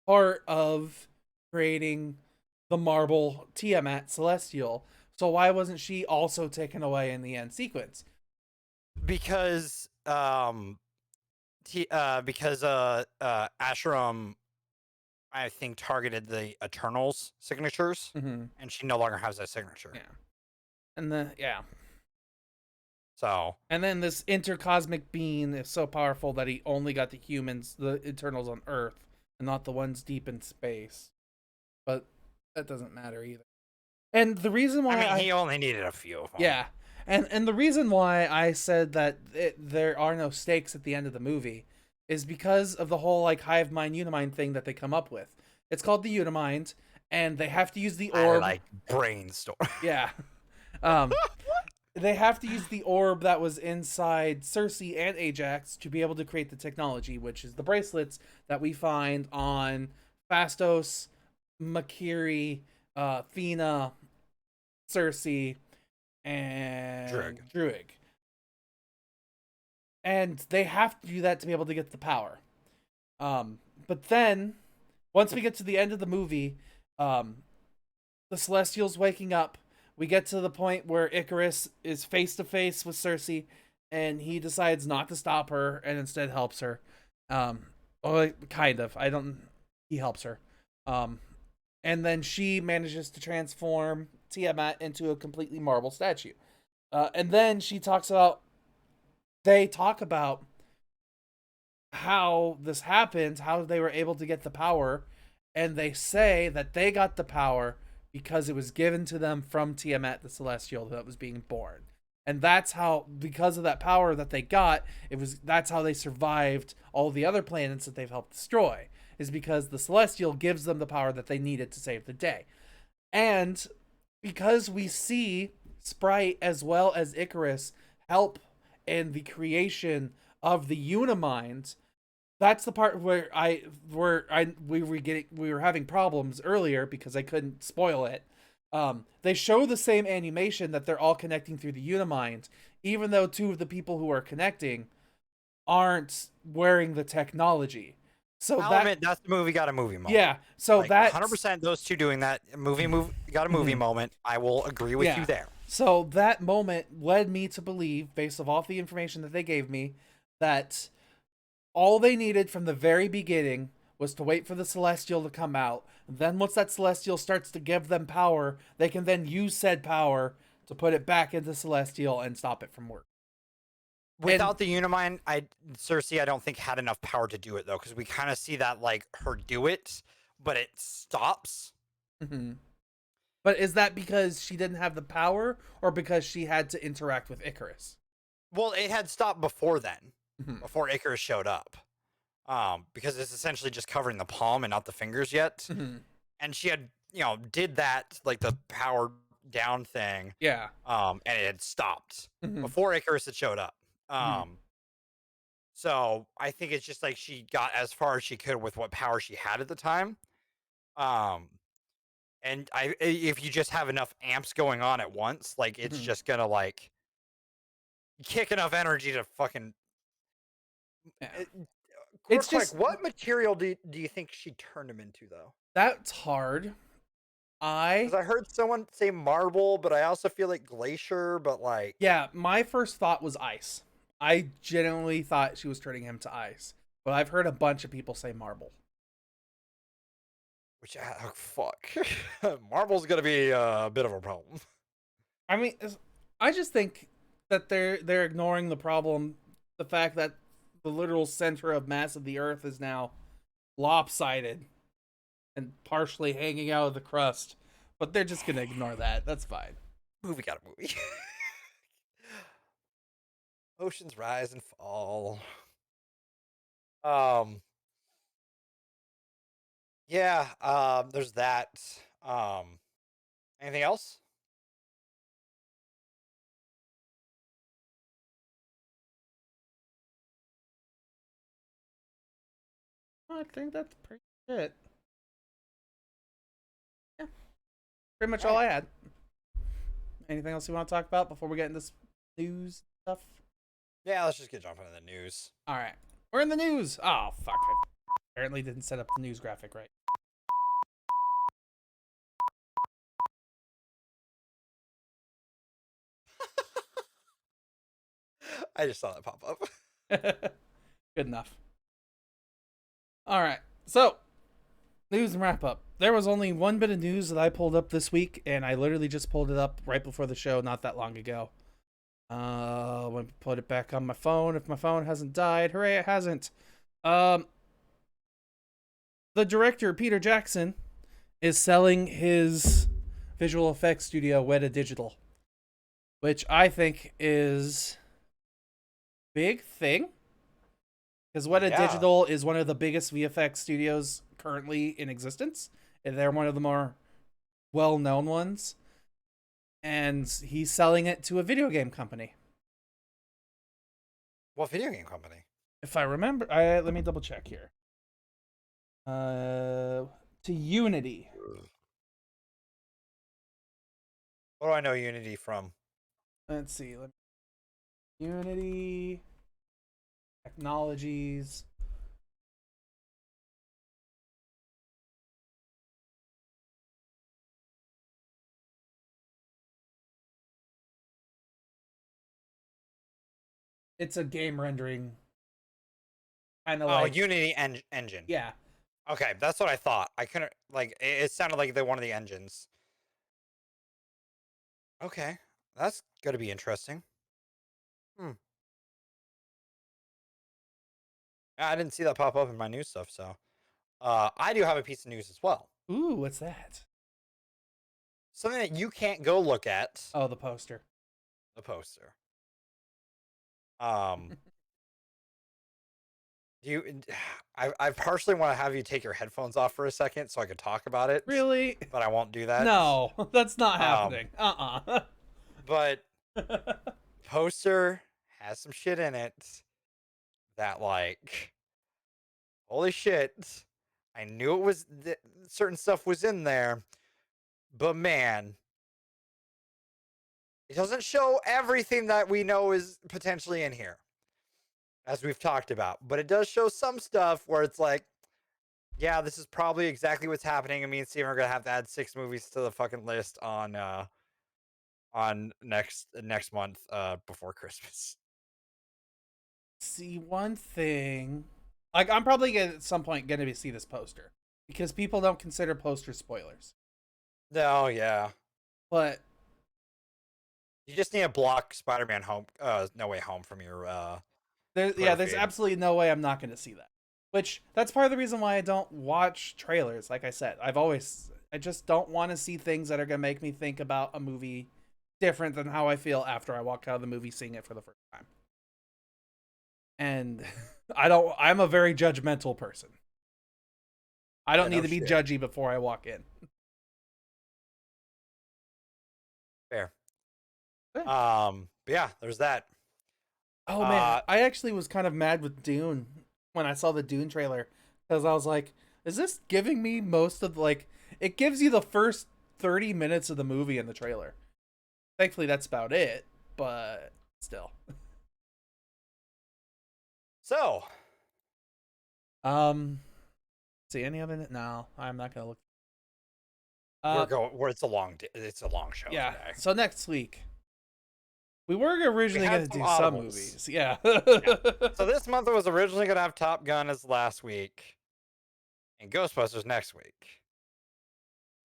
part of creating the Marvel Tiamat Celestial. So why wasn't she also taken away in the end sequence? Because Ashram, I think, targeted the Eternals signatures, Mm-hmm. and she no longer has that signature. Yeah. Yeah. So, And then this intercosmic being is so powerful that he only got the humans, the Eternals on Earth, and not the ones deep in space. But that doesn't matter either. And the reason why I mean, he only needed a few of them. yeah, and the reason why I said that there are no stakes at the end of the movie is because of the whole like hive mind unimind thing that they come up with. It's called the unimind, and they have to use the orb. I like brainstorm. Yeah. They have to use the orb that was inside Cersei and Ajax to be able to create the technology, which is the bracelets that we find on Phastos, Makiri, Fina, Cersei, and Druig. And they have to do that to be able to get the power. But then, once we get to the end of the movie, the Celestials waking up. We get to the point where Icarus is face to face with Cersei, and he decides not to stop her and instead helps her. Well, kind of. He helps her. And then she manages to transform Tiamat into a completely marble statue. And then they talk about how this happened, how they were able to get the power, and they say that they got the power because it was given to them from Tiamat the Celestial that was being born. And that's how, because of that power that they got, that's how they survived all the other planets that they've helped destroy, is because the Celestial gives them the power that they needed to save the day. And because we see Sprite as well as Icarus help in the creation of the Unimind, that's the part where we were having problems earlier because I couldn't spoil it. They show the same animation that they're all connecting through the Unimind, even though two of the people who are connecting aren't wearing the technology. So that's the movie got a movie moment. Yeah. So like, that 100% those two doing that movie got a movie moment. I will agree with you there. So that moment led me to believe, based off the information that they gave me, that all they needed from the very beginning was to wait for the Celestial to come out. Then once that Celestial starts to give them power, they can then use said power to put it back into Celestial and stop it from working. Without the Unimind, Cersei, I don't think had enough power to do it though, because we kind of see that like her do it, but it stops. Mm-hmm. But is that because she didn't have the power, or because she had to interact with Icarus? Well, it had stopped before then, before Icarus showed up, because it's essentially just covering the palm and not the fingers yet. And she had, did that like the power down thing. Yeah. And it had stopped before Icarus had showed up. So I think it's just like she got as far as she could with what power she had at the time. And if you just have enough amps going on at once, like it's just gonna like kick enough energy to fucking. Yeah. It's just like, what material do you think she turned him into though? That's hard. Because I heard someone say marble, but I also feel like glacier. But like, yeah, my first thought was ice. I genuinely thought she was turning him to ice, but I've heard a bunch of people say marble. Which, fuck, marble's gonna be a bit of a problem. I mean, I just think that they're ignoring the problem, the fact that the literal center of mass of the Earth is now lopsided and partially hanging out of the crust, but they're just gonna ignore that. That's fine. Movie got a movie. Oceans rise and fall. Yeah, there's that. Anything else? I think that's pretty it. Yeah, pretty much all I had. Anything else you want to talk about before we get into this news stuff? Yeah, let's just get jumping into the news. All right, we're in the news. Oh fuck! I apparently didn't set up the news graphic right. I just saw that pop up. Good enough. All right, so news and wrap up. There was only one bit of news that I pulled up this week, and I literally just pulled it up right before the show, not that long ago. I'm gonna put it back on my phone. If my phone hasn't died, hooray! It hasn't. The director Peter Jackson is selling his visual effects studio Weta Digital, which I think is big thing, because Weta Digital is one of the biggest VFX studios currently in existence, and they're one of the more well-known ones, and he's selling it to a video game company. What video game company? If I remember, let me double check here. To Unity. What do I know Unity from? Let's see. Unity Technologies. It's a game rendering kind of like Unity engine. Yeah. Okay, that's what I thought. I couldn't it sounded like they're one of the engines. Okay, that's gonna be interesting. I didn't see that pop up in my news stuff, so I do have a piece of news as well. Ooh, what's that? Something that you can't go look at. Oh, the poster. The poster. I partially want to have you take your headphones off for a second so I could talk about it. Really? But I won't do that. No, that's not happening. But poster has some shit in it that, like, holy shit. I knew it was certain stuff was in there, but man, it doesn't show everything that we know is potentially in here, as we've talked about. But it does show some stuff where it's like, yeah, this is probably exactly what's happening, and me and Steven are gonna have to add 6 movies to the fucking list on next month before Christmas. See, one thing, like, I'm probably gonna, at some point going to see this poster because people don't consider posters spoilers. No, yeah, but you just need to block Spider-Man No Way Home from your there's absolutely no way I'm not going to see that. Which, that's part of the reason why I don't watch trailers. Like I said, I just don't want to see things that are going to make me think about a movie different than how I feel after I walk out of the movie seeing it for the first time. And I'm a very judgmental person. I don't need to be judgy before I walk in. Fair. But yeah, there's that. Oh man, I actually was kind of mad with Dune when I saw the Dune trailer, because I was like, is this giving me most of it gives you the first 30 minutes of the movie in the trailer. Thankfully that's about it, but still. So, see any of it? No, I'm not gonna look. it's a long show. Yeah. Today. So next week, we were originally going to do some movies. Yeah. So this month was originally going to have Top Gun as last week, and Ghostbusters next week.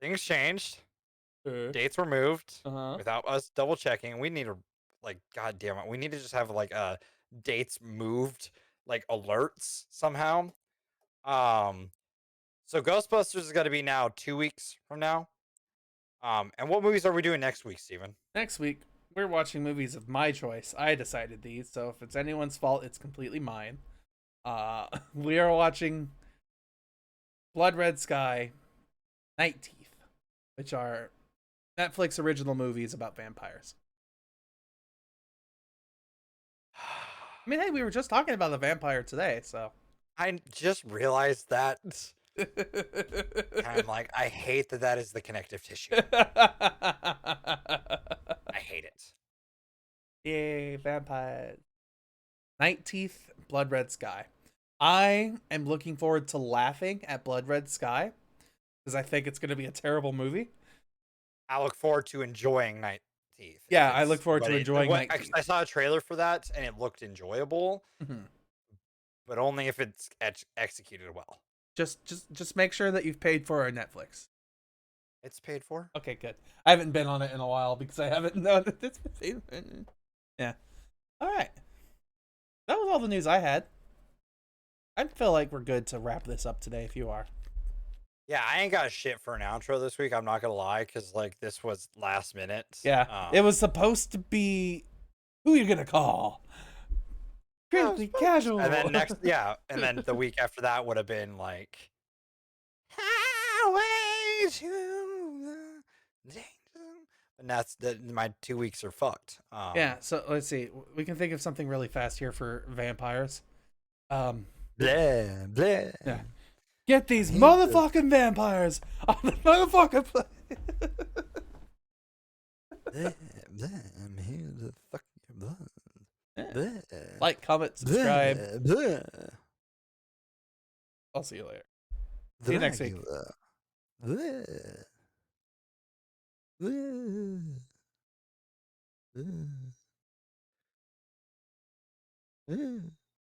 Things changed. Dates were moved without us double checking. We need to, god damn it, we need to just have dates moved, alerts somehow. So Ghostbusters is going to be now 2 weeks from now. And what movies are we doing next week, Steven? Next week, we're watching movies of my choice. I decided these, so if it's anyone's fault, it's completely mine. We are watching Blood Red Sky, Night Teeth, which are Netflix original movies about vampires. I mean, hey, we were just talking about the vampire today, so. I just realized that. And I'm like, I hate that is the connective tissue. I hate it. Yay, vampires. Night Teeth, Blood Red Sky. I am looking forward to laughing at Blood Red Sky because I think it's going to be a terrible movie. I look forward to enjoying Night Teeth. Yeah, I look forward to enjoying Night Teeth. I saw a trailer for that and it looked enjoyable, Mhm. but only if it's executed well. Just make sure that you've paid for our Netflix. It's paid for. Okay, good. I haven't been on it in a while because I haven't known that it's been paid. Yeah. All right. That was all the news I had. I feel like we're good to wrap this up today if you are. Yeah, I ain't got shit for an outro this week. I'm not gonna lie, because like this was last minute. Yeah, it was supposed to be. Who are you gonna call? Critically casual. And then and then the week after that would have been like Highway to the danger. And that's my 2 weeks are fucked. Yeah, so let's see. We can think of something really fast here for vampires. Blah blah. Yeah. Get these motherfucking vampires on the motherfucking plane. Blah, blah, I'm here to fuck your blood. Blah, Like, comment, subscribe. blah, blah. I'll see you later. See you next week. Blah, blah, blah, blah.